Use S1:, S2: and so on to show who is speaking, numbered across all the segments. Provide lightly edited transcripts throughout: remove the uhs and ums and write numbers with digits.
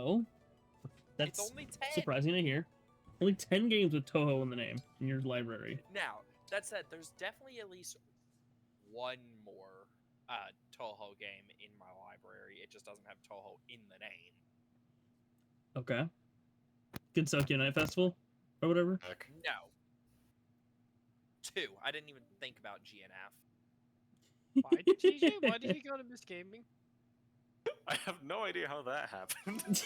S1: Toho. That's
S2: It's only 10.
S1: surprising to hear. Only 10 games with Toho in the name in your library.
S2: Now, that said, there's definitely at least one more Toho game in my library. It just doesn't have Toho in the name.
S1: Okay. Gensokyo Night Festival? Or whatever?
S3: Heck.
S2: No. 2. I didn't even think about GNF.
S4: Why, TJ? Why did you go to Miss Gaming?
S3: I have no idea how that happened.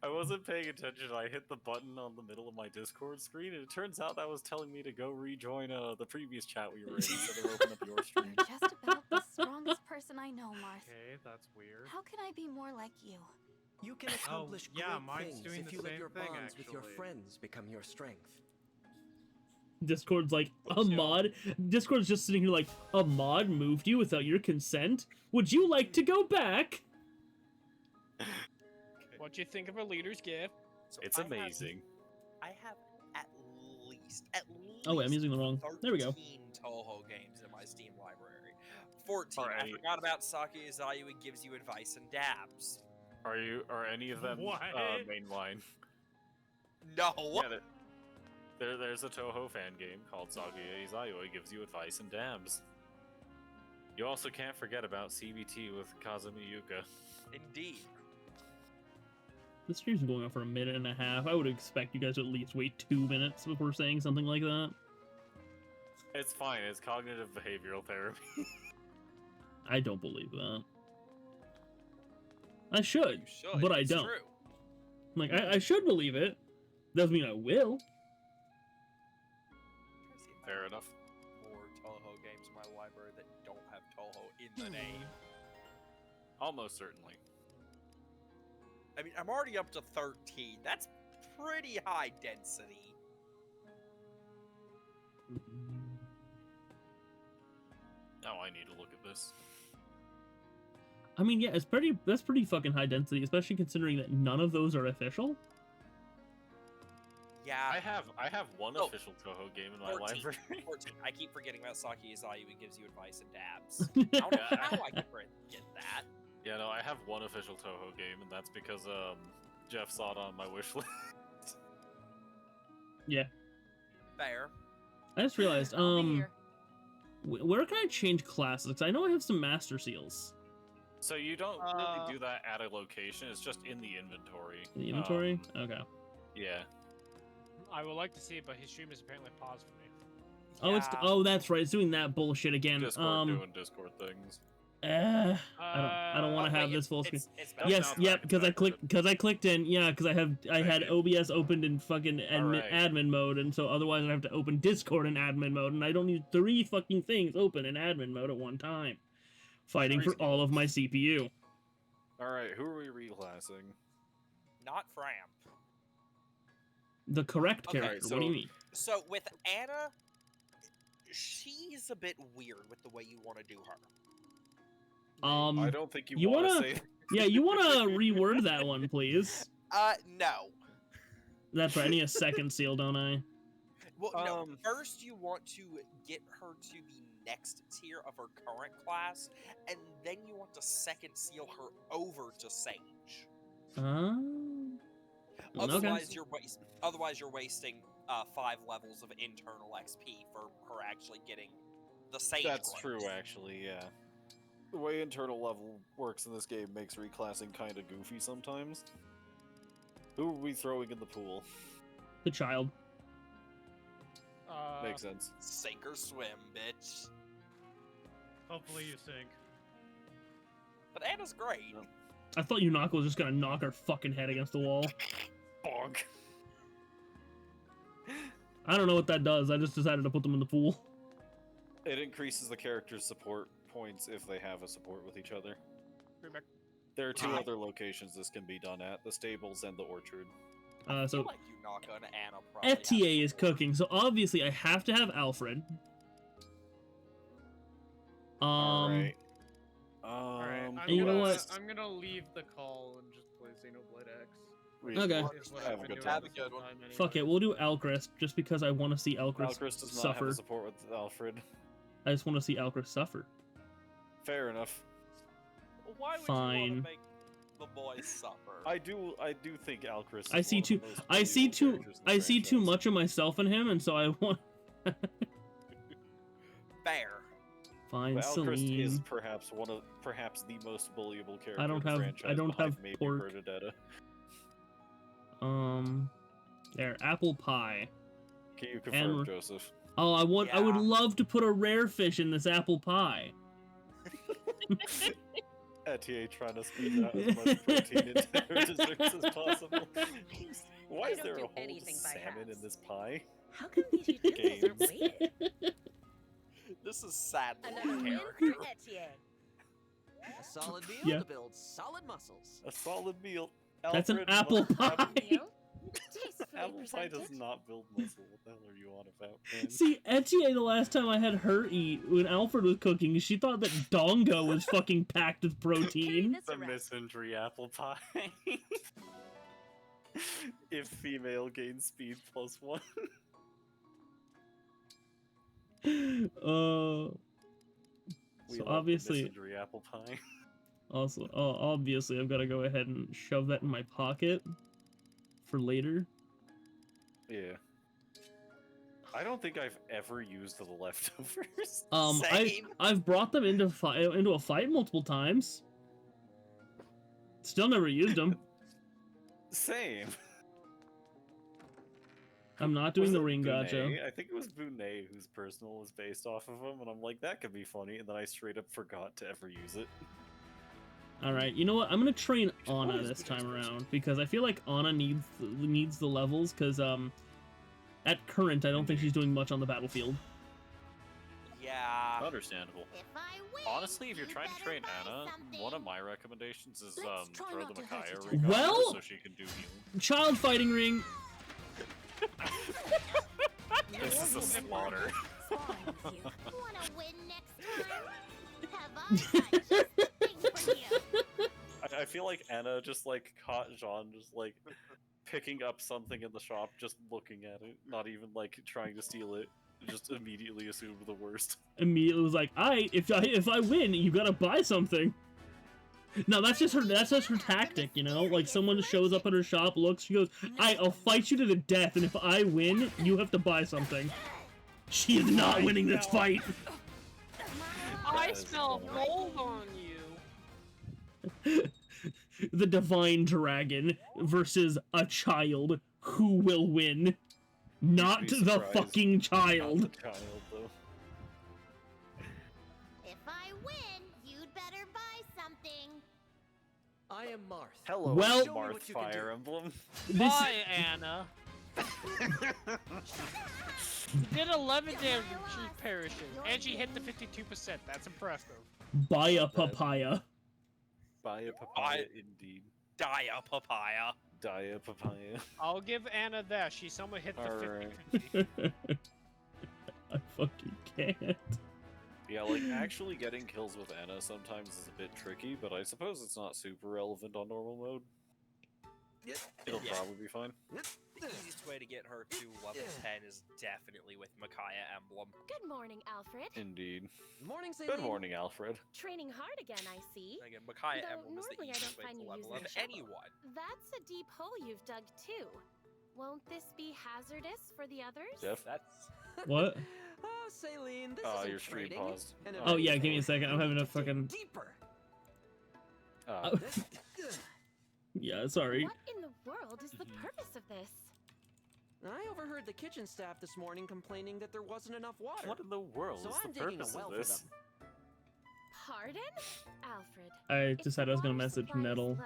S3: I wasn't paying attention. I hit the button on the middle of my Discord screen, and it turns out that was telling me to go rejoin the previous chat we were in instead of open up your stream.
S5: You're just about the strongest person I know, Marth.
S6: Okay, that's weird.
S5: How can I be more like you?
S7: You can accomplish
S6: yeah,
S7: great
S6: mine's
S7: things
S6: doing
S7: if
S6: the
S7: you let
S6: same
S7: your
S6: thing,
S7: bonds with your
S6: actually.
S7: friends become your strength.
S1: Discord's like, a mod? Discord's just sitting here like, a mod moved you without your consent? Would you like to go back?
S4: What'd you think of a leader's gift?
S2: So
S3: It's amazing.
S2: I have at least
S1: Oh wait, I'm using the wrong. There we go.
S2: 13 Toho games in my Steam library. 14. I
S3: Alright.
S2: forgot about Saki Izayu. It gives you advice and dabs.
S3: Are any of them
S6: What?
S3: mainline?
S2: No.
S3: Yeah, there's a Toho fan game called Saga Izayo. It gives you advice and dabs. You also can't forget about CBT with Kazumi Yuka.
S2: Indeed.
S1: This stream's been going on for a minute and a half. I would expect you guys to at least wait 2 minutes before saying something like that.
S3: It's fine. It's cognitive behavioral therapy.
S1: I don't believe that. I should,
S2: You should.
S1: but I
S2: it's
S1: don't.
S2: True.
S1: Like, I should believe it. Doesn't mean I will.
S3: Fair enough.
S2: More Toho games in my library that don't have Toho in the name.
S3: Almost certainly.
S2: I mean, I'm already up to 13. That's pretty high density.
S3: Now I need to look at this.
S1: I mean, yeah, that's pretty fucking high density, especially considering that none of those are official.
S2: Yeah.
S3: I have one
S2: Oh.
S3: official Toho game in my
S2: 14.
S3: library.
S2: 14. I keep forgetting about Saki Izayu. It gives you advice and dabs. I don't know how I can forget that.
S3: Yeah, no, I have one official Toho game, and that's because Jeff saw it on my wish list.
S1: Yeah.
S2: Fair.
S1: I just realized,
S5: I'll be here.
S1: where can I change classes? Because I know I have some master seals.
S3: So you don't really do that at a location. It's just in the inventory.
S1: In the inventory? Okay.
S3: Yeah.
S4: I would like to see it, but his stream is apparently paused for me.
S1: Oh,
S2: Yeah.
S1: that's right. It's doing that bullshit again.
S3: Discord doing Discord things.
S1: I don't want to have
S2: wait,
S1: this full screen.
S2: It's
S3: That
S1: Yes,
S3: sounds
S1: yep,
S3: right,
S1: because I clicked in, yeah, because I had
S3: Thank
S1: OBS opened in fucking
S3: Alright.
S1: admin mode, and so otherwise I'd have to open Discord in admin mode, and I don't need 3 fucking things open in admin mode at one time, fighting for all of my CPU.
S3: Alright, who are we reclassing?
S2: not Framp.
S1: The correct
S2: Okay,
S1: character.
S3: so-
S1: What do you mean?
S2: So with Anna, she's a bit weird with the way you want to do her.
S3: I don't think you,
S1: you
S3: want to
S1: wanna-
S3: say.
S1: Yeah, you want to reword that one, please?
S2: No.
S1: That's right. I need a second seal, don't I?
S2: Well, no.
S3: Um,
S2: First, you want to get her to the next tier of her current class, and then you want to second seal her over to Sage. Otherwise, you're wasting 5 levels of internal XP for her actually getting the Sage.
S3: That's
S2: growth.
S3: true, actually, yeah. The way internal level works in this game makes reclassing kind of goofy sometimes. Who are we throwing in the pool?
S1: The child.
S3: Makes sense.
S2: Sink or swim, bitch.
S6: Hopefully you sink.
S2: But Anna's great.
S3: No.
S1: I thought Yunako was just gonna knock her fucking head against the wall.
S3: Bonk.
S1: I don't know what that does. I just decided to put them in the pool.
S3: It increases the character's support points if they have a support with each other.
S4: Bring back.
S3: There are 2 other locations this can be done at, the stables and the orchard.
S2: I
S1: So
S2: feel like Yunaka and Anna probably
S1: FTA
S2: have
S1: is cooking, so obviously I have to have Alfred.
S3: Alright.
S6: Alright,
S1: you know what?
S6: I'm gonna leave the call and just play Xenoblade X.
S1: Okay.
S6: Is what
S3: Have
S6: I've
S3: a
S6: been
S3: good
S6: doing
S3: time.
S2: Have a
S6: this whole
S2: good one.
S6: time anyway.
S1: Fuck it, we'll do Alchrist, just because I want to see Alchrist
S3: Alchrist does not
S1: suffer.
S3: have a support with Alfred.
S1: I just want to see Alchrist suffer.
S3: Fair enough.
S2: Why would you
S1: Fine.
S2: want to make the boys suffer.
S3: I do think Alcris.
S1: I see too. I see too much of myself in him, and so I want.
S2: Fair.
S1: Fine,
S3: But Alcris is
S1: Celine.
S3: perhaps the most bullyable character
S1: I don't
S3: in the
S1: have- I
S3: franchise.
S1: don't
S3: behind
S1: have
S3: maybe
S1: pork.
S3: Bernadetta.
S1: There, apple pie.
S3: Can you confirm,
S1: And-
S3: Joseph?
S1: Oh, I would
S2: Yeah.
S1: love to put a rare fish in this apple pie.
S3: Etienne trying to squeeze out as much protein into her desserts as possible. Why
S8: I
S3: is
S8: don't
S3: there a
S8: do
S3: whole
S8: anything by
S3: salmon in
S8: halves.
S3: this pie?
S8: How come these utensils are weighted?
S2: This is sad
S8: Another
S2: little
S8: win
S2: character.
S8: for Etienne.
S7: A solid meal
S1: Yeah.
S7: to build solid muscles.
S3: A solid meal.
S1: That's an
S3: Alfred,
S1: apple
S3: apple
S1: pie.
S8: Meal? Tastefully
S3: pie does
S8: presented.
S3: not build muscle. What the hell are you on about, man?
S1: See, Etienne, the last time I had her eat when Alfred was cooking, she thought that dongo was fucking packed with
S8: Carry
S1: protein.
S8: this
S3: The
S8: around.
S3: misandry apple pie. If female gains speed +1.
S1: Uh,
S3: We
S1: So
S3: love
S1: obviously-
S3: the misandry apple pie.
S1: also, obviously, I've got to go ahead and shove that in my pocket for later.
S3: Yeah. I don't think I've ever used the leftovers.
S2: Same.
S1: I've brought them into a fight multiple times. Still never used them.
S3: Same.
S1: I'm not doing
S3: Was
S1: the
S3: it
S1: ring gacha.
S3: Bonet? I think it was Bonet whose personal was based off of him, and I'm like, that could be funny, and then I straight up forgot to ever use it.
S1: All right, you know what? I'm gonna train
S3: What
S1: Anna
S3: is
S1: this
S3: the
S1: time
S3: next
S1: around because I feel like Anna needs the levels because at current I don't think she's doing much on the battlefield.
S2: Yeah.
S3: Understandable.
S5: If I win,
S3: Honestly, if you're
S5: you
S3: trying to
S5: better
S3: train
S5: buy
S3: Anna,
S5: something.
S3: one of my recommendations is
S5: Let's try
S3: throw
S5: not
S3: the
S5: to hurt
S3: Micaiah
S5: each
S3: ring
S5: other.
S3: on her
S1: Well-
S3: so she can do healing.
S1: Child fighting ring.
S3: This is a slaughter.
S5: Wanna win next time? Have I got just the thing for you?
S3: I feel like Anna just like caught Jean just like picking up something in the shop, just looking at it, not even like trying to steal it. Just immediately assumed the worst.
S1: Immediately was like, "Alright, if I win, you gotta buy something." No, that's just her tactic, you know. Like someone shows up at her shop, looks, she goes, I'll fight you to the death, and if I win, you have to buy something." She is not winning this fight.
S4: I
S3: That is
S4: smell
S3: funny.
S4: gold on you.
S1: The divine dragon versus a child. Who will win? Not
S3: be
S1: the
S3: surprised.
S1: fucking
S3: Not
S1: child.
S3: the child, though.
S5: If I win, you'd better buy something.
S7: I am Marth.
S3: Hello,
S1: Well-
S7: Show me
S3: Marth
S7: what you can
S3: Fire
S7: do.
S3: Emblem.
S1: This
S4: Bye, Anna. Did 11 damage, she's perishing. And she hit the 52%. That's impressive.
S1: buy a papaya.
S3: Buy a papaya, indeed.
S2: Die a papaya.
S3: Die a papaya.
S4: I'll give Anna that. She somewhat hit the
S3: Alright.
S4: 50-50.
S1: I fucking can't.
S3: Yeah, like actually getting kills with Anna sometimes is a bit tricky, but I suppose it's not super relevant on normal mode. It'll
S2: Yeah.
S3: probably be fine.
S2: The easiest way to get her to level 10 is definitely with Micaiah Emblem.
S5: Good morning, Alfred.
S3: Indeed.
S7: Morning,
S3: Good
S7: Celine.
S3: morning, Alfred.
S5: Training hard again, I see.
S2: Again, Micaiah
S5: Though
S2: Emblem is the
S5: normally I
S2: easiest
S5: don't
S2: way
S5: find
S2: to
S5: you
S2: level
S5: using
S2: up
S5: a shovel.
S2: anyone.
S5: That's a deep hole you've dug too. Won't this be hazardous for the others?
S3: Jeff?
S2: That's
S1: What?
S7: Oh, Celine, this
S3: Oh,
S7: isn't
S3: your stream
S7: trading.
S3: paused.
S7: An
S1: Oh, yeah,
S7: adventure.
S1: give me a second, I'm having a
S7: Dig
S1: fucking-
S7: deeper.
S1: Oh. Yeah, sorry.
S5: What in the world is the purpose of this?
S7: I overheard the kitchen staff this morning complaining that there wasn't enough water.
S3: What in the world
S7: So
S3: is
S7: I'm
S3: the
S7: digging a
S3: purpose
S7: well
S3: of
S7: for
S3: this?
S7: them.
S5: Pardon? Alfred.
S1: I
S5: if
S1: decided
S5: the
S1: I was gonna
S5: water
S1: message
S5: supply is
S1: Nettle.
S5: low,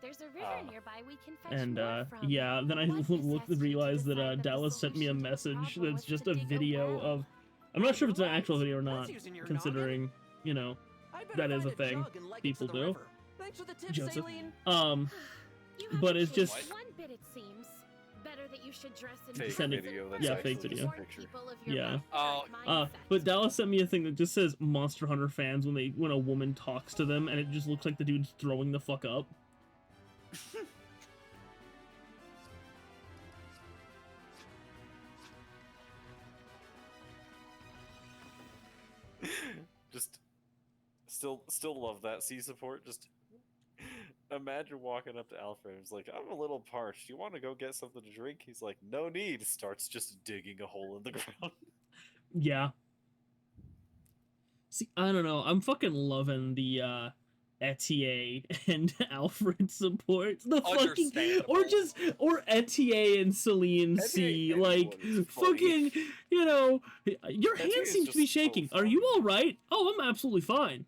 S5: there's a river
S3: Ah.
S5: nearby we can fetch
S1: And
S5: more from.
S1: yeah, then I
S5: What possessed you to
S1: realized that
S5: decide the
S1: Dallas sent me a
S5: solution to the
S1: message
S5: problem
S1: that's
S5: was
S1: just
S5: to
S1: a
S5: dig a
S1: video
S5: well?
S1: of. I'm not sure if it's an
S7: Right.
S1: actual video or
S7: That's
S1: not,
S7: using your
S1: considering, you know,
S7: I better
S1: that is
S7: find
S1: a thing
S7: jug and leg it to
S1: people
S7: the
S1: do.
S7: river. Thanks for the tip,
S1: Joseph.
S7: Celine.
S5: You haven't
S1: but it's
S5: changed
S1: just-
S5: one bit, it seems. Better that you should dress in
S3: Fake
S1: Send it-
S3: video, that's
S1: yeah,
S3: actually
S1: fake
S3: just
S1: video.
S3: a picture.
S1: Yeah.
S2: Oh.
S1: But Dallas sent me a thing that just says Monster Hunter fans when a woman talks to them, and it just looks like the dude's throwing the fuck up.
S3: Just still love that C support. Just Imagine walking up to Alfred and it's like, I'm a little parched. You want to go get something to drink? He's like, no need. Starts just digging a hole in the ground.
S1: Yeah. See, I don't know. I'm fucking loving the Etier and Alfred support. The fucking
S2: Understandable.
S1: or Etier and Celine C.
S3: Etier
S1: Like
S3: anyone is
S1: fucking,
S3: funny.
S1: you know, your
S3: Etier
S1: hand
S3: is
S1: seems to be
S3: just so
S1: shaking. Are you
S3: funny.
S1: all right? Oh, I'm absolutely fine.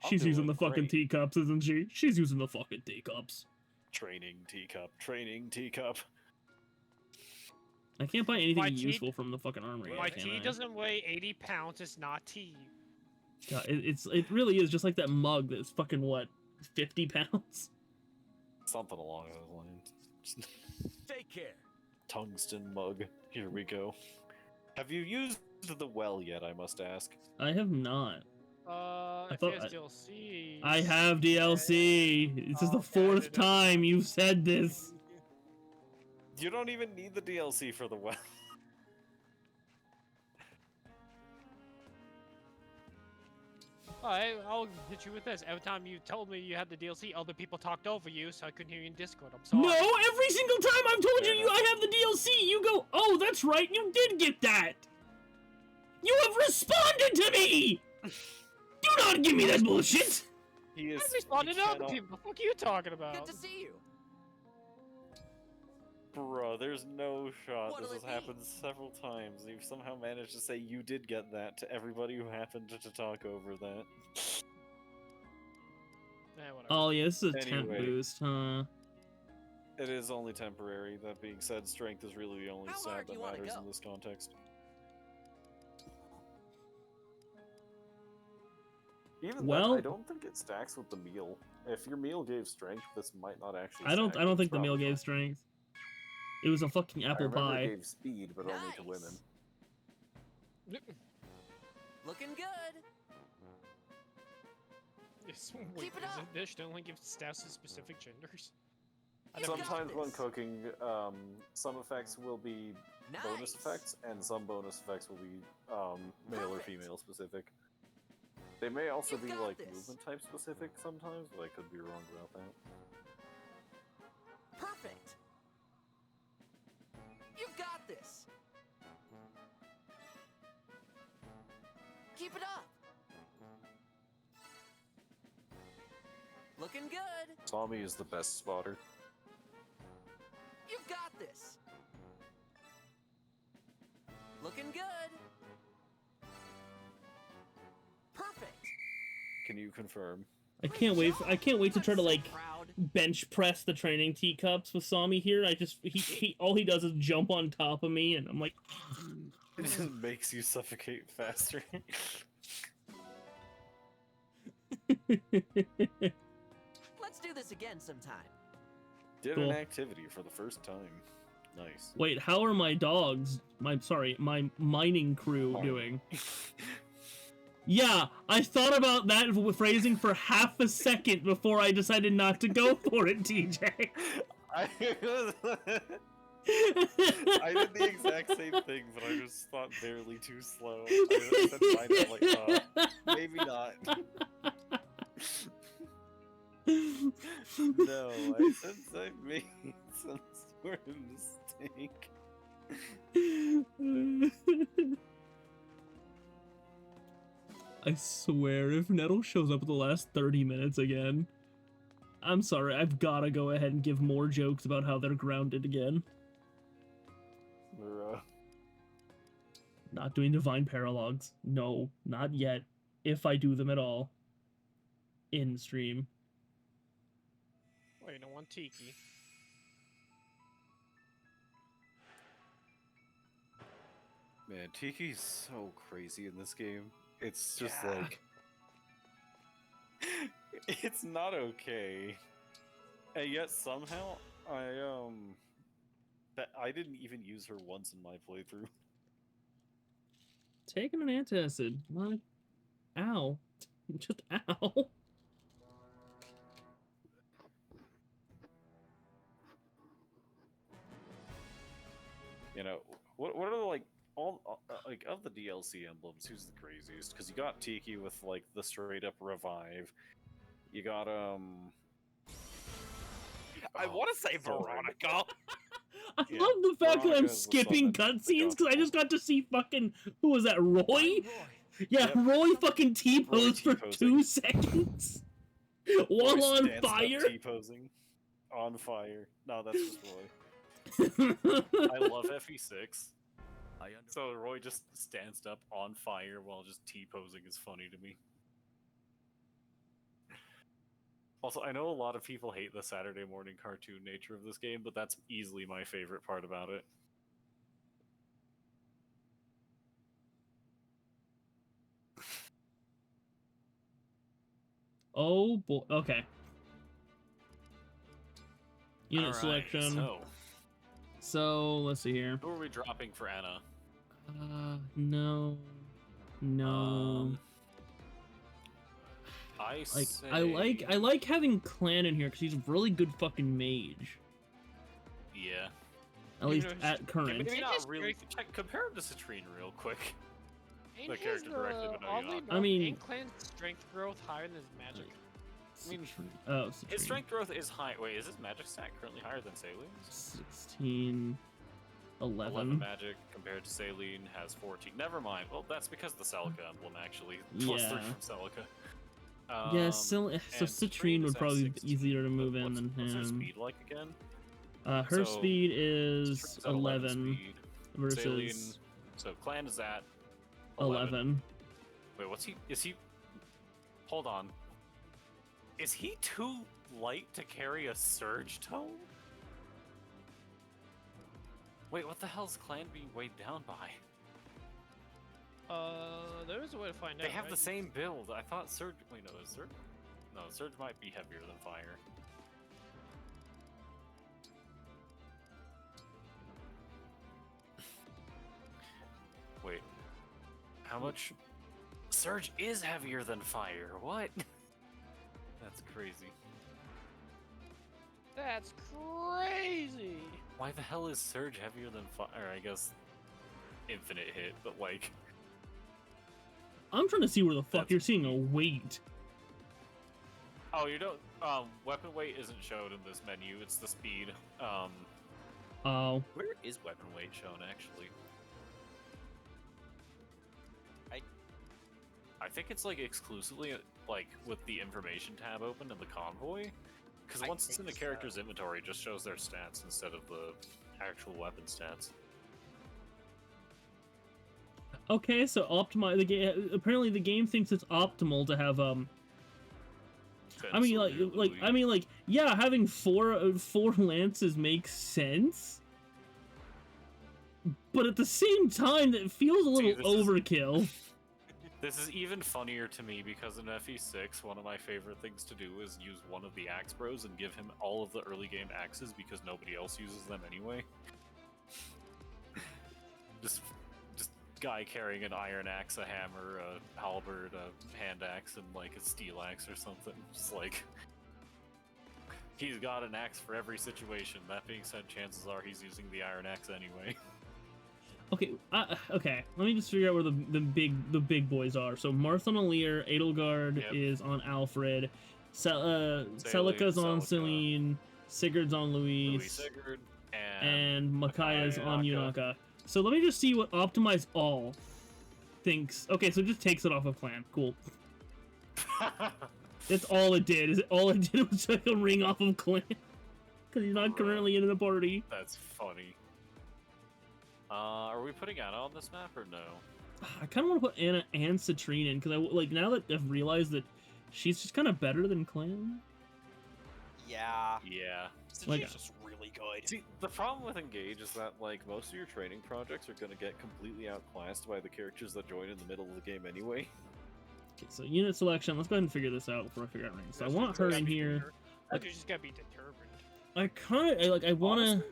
S3: I'm
S1: She's using
S3: doing
S1: the fucking
S3: great.
S1: teacups, isn't she? She's using the fucking teacups.
S3: Training teacup.
S1: I can't buy anything
S4: My tea-
S1: useful from the fucking armory.
S4: My
S1: can
S4: tea
S1: I?
S4: doesn't weigh 80 pounds. It's not tea.
S1: God, it really is just like that mug that's fucking what, 50 pounds?
S3: Something along those lines.
S7: Take care.
S3: Tungsten mug. Here we go. Have you used the well yet, I must ask?
S1: I have not.
S4: If
S1: thought
S4: he has
S1: I-
S4: DLC.
S1: I have DLC. This is the fourth time you've said this.
S3: You don't even need the DLC for the well.
S4: Alright, I'll hit you with this. Every time you told me you had the DLC, other people talked over you, so I couldn't hear you in Discord. I'm sorry.
S1: No, every single time I've told
S3: Fair
S1: you
S3: enough.
S1: I have the DLC, you go, oh, that's right, you did get that. You have responded to me. Do not give me that bullshit.
S3: He is.
S4: I responded
S3: he
S4: to other
S3: cannot-
S4: people. The fuck are you talking about?
S7: Good to see you.
S3: Bro, there's no shot.
S7: What'll
S3: This has
S7: it be?
S3: happened several times. You've somehow managed to say you did get that to everybody who happened to talk over that.
S4: Whatever.
S1: Oh yeah, this is a temp
S3: Anyway.
S1: boost, huh?
S3: It is only temporary. That being said, strength is really the only
S7: How
S3: stat
S7: hard
S3: that
S7: you wanna
S3: matters
S7: go?
S3: in this context. Even
S1: Well-
S3: then, I don't think it stacks with the meal. If your meal gave strength, this might not actually.
S1: I don't
S3: stack,
S1: I don't
S3: but
S1: think
S3: it's
S1: the meal
S3: probably
S1: gave
S3: fine.
S1: strength. It was a fucking
S3: I
S1: apple
S3: remember
S1: pie.
S3: it gave speed, but only to women.
S7: Nice. Looking good.
S4: Wait,
S7: Keep it
S4: isn't
S7: up.
S4: this they only give stats to specific genders? I
S7: You
S4: never
S7: got
S3: Sometimes when
S7: this.
S3: cooking, some effects will be bonus
S7: Nice.
S3: effects, and some bonus effects will be male or
S7: Perfect.
S3: female specific. They may also
S7: You've
S3: be
S7: got
S3: like
S7: this.
S3: movement type specific sometimes, but I could be wrong about that.
S7: Perfect. You've got this. Keep it up. Looking good.
S3: Tommy is the best spotter.
S7: You've got this. Looking good. Perfect.
S3: Can you confirm?
S1: I can't wait. I can't wait to try to
S7: I'm so
S1: like
S7: proud.
S1: bench press the training teacups with Sami here. I just he all he does is jump on top of me, and I'm like,
S3: It just makes you suffocate faster.
S7: Let's do this again sometime.
S3: Did
S1: Cool.
S3: an activity for the first time. Nice.
S1: wait, how are my dogs? My mining crew
S3: Mine.
S1: doing? Yeah, I thought about that phrasing for half a second before I decided not to go for it, TJ.
S3: I did the exact same thing, but I just thought barely too slow. I said fine, I'm like, maybe not. No, I sense I made some sort of mistake.
S1: I swear, if Nettle shows up at the last 30 minutes again, I'm sorry, I've gotta go ahead and give more jokes about how they're grounded again.
S3: We're,
S1: Not doing divine paralogs. No, not yet. If I do them at all. In stream.
S4: Wait, no one Tiki.
S3: man, Tiki's so crazy in this game. It's just
S4: Yeah.
S3: like... It's not okay. And yet somehow, I didn't even use her once in my playthrough.
S1: Taking an antacid. Like, ow. Just ow.
S3: You know, what are the, like, all like, of the DLC emblems, who's the craziest? Because you got Tiki with, like, the straight up revive. You got
S2: I
S3: Oh,
S2: want to say
S3: so
S2: Veronica.
S1: I
S3: Yeah,
S1: love the fact that
S3: Veronica
S1: I'm
S3: is the
S1: skipping
S3: summon, the
S1: cutscenes because I just got to see fucking who was that? Roy? Yeah,
S3: Yep.
S1: Roy fucking T-posed for
S3: T-posing.
S1: 2 seconds while
S3: Roy
S1: on
S3: stands up
S1: fire.
S3: T-posing. On fire. No, that's just Roy. I love FE6. So Roy just stands up on fire while just T-posing is funny to me. Also, I know a lot of people hate the Saturday morning cartoon nature of this game, but that's easily my favorite part about it.
S1: Oh boy. Okay. Unit
S3: Alright,
S1: selection. So let's see here.
S3: who are we dropping for Anna?
S1: No.
S3: I
S1: Like
S3: say...
S1: I like having Clan in here because he's a really good fucking mage.
S3: Yeah.
S1: At
S4: You
S1: least
S4: know,
S1: at current.
S3: Maybe
S4: Ain't
S3: not
S4: his
S3: really.
S4: strength-
S3: Compare him to Citrine real quick.
S4: Ain't
S3: The
S4: his,
S3: character directly, but no, you're
S4: oddly
S3: not.
S1: I
S4: enough,
S1: mean-
S4: ain't Clan's strength growth higher than his magic?
S3: I mean,
S1: Oh,
S3: His
S1: Citrine.
S3: strength growth is high. Wait, is his magic stat currently higher than Saline?
S1: 16,
S3: 11
S1: 11.
S3: magic compared to Saline has 14. Never mind. Well, that's because of the Celica emblem, actually. Plus 3
S1: Yeah.
S3: from Celica.
S1: Yeah, so
S3: and
S1: Citrine
S3: is
S1: would
S3: at
S1: probably be
S3: 16.
S1: easier to move in
S3: What's,
S1: than
S3: what's her
S1: him.
S3: speed like again?
S1: Her
S3: So,
S1: speed is
S3: Citrine's at 11 speed.
S1: versus
S3: Saline, so Clan is at 11.
S1: 11.
S3: Wait, what's he? Is he? Hold on. Is he too light to carry a Surge Tome? Wait, what the hell's Clan being weighed down by?
S4: There is a way to find out.
S3: They have
S4: right?
S3: the same build. I thought Surge. Wait, no, is Surge? No, Surge might be heavier than Fire. Wait, how much? Surge is heavier than Fire. What? That's crazy.
S4: That's crazy.
S3: Why the hell is Surge heavier than Fire? I guess Infinite hit, but like.
S1: I'm trying to see where the fuck
S3: That's
S1: you're seeing a weight.
S3: Oh, you don't. Weapon weight isn't shown in this menu. It's the speed.
S1: Oh.
S3: Where is weapon weight shown actually? I think it's like exclusively like with the information tab open in the convoy. Because
S2: I
S3: once it's in the
S2: think so.
S3: character's inventory, it just shows their stats instead of the actual weapon stats.
S1: Okay, so optimize the game. Apparently, the game thinks it's optimal to have I mean, like, yeah, having four lances makes sense, but at the same time, it feels a little
S3: this is-
S1: overkill.
S3: This is even funnier to me because in FE6, one of my favorite things to do is use one of the axe bros and give him all of the early game axes because nobody else uses them anyway. just guy carrying an iron axe, a hammer, a halberd, a hand axe, and like a steel axe or something. Just like he's got an axe for every situation. That being said, chances are he's using the iron axe anyway.
S1: Okay, okay. Let me just figure out where the big boys are. So Martha on Alir, Edelgard
S3: Yep.
S1: is on Alfred, Celica's on
S3: Celica.
S1: Celine, Sigurd's on
S3: Louis
S1: Luis,
S3: Sigurd
S1: and Makaya's on
S3: Yunaka.
S1: Yunaka. So let me just see what Optimize All thinks. Okay, so it just takes it off of Clan. Cool. That's all it did. All it did was take a ring off of Clan. Because he's not currently in the party.
S3: That's funny. Are we putting Anna on this map or no?
S1: I kind of want to put Anna and Citrine in, because like now that I've realized that she's just kind of better than Clan.
S2: Yeah.
S3: Yeah.
S1: Like-
S2: Citrine's just really good.
S3: See, the problem with Engage is that, like, most of your training projects are going to get completely outclassed by the characters that join in the middle of the game anyway.
S1: Okay, so unit selection. Let's go ahead and figure this out before I figure out rings. So I want her in here.
S4: You just gotta be determined.
S1: I want to.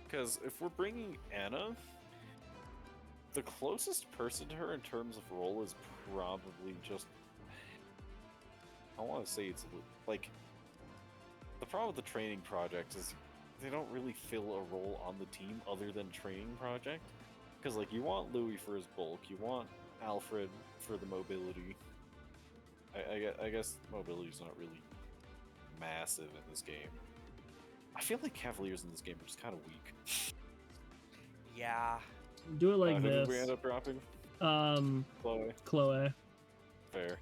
S3: Because if we're bringing Anna, the closest person to her in terms of role is probably just... I want to say it's, like... The problem with the training projects is they don't really fill a role on the team other than training project. Because, like, you want Louis for his bulk, you want Alfred for the mobility. I guess mobility's not really massive in this game. I feel like Cavaliers in this game are just kind of weak.
S2: Yeah.
S1: Do it like
S3: Who did we
S1: this.
S3: end up dropping?
S1: Chloe.
S3: Fair.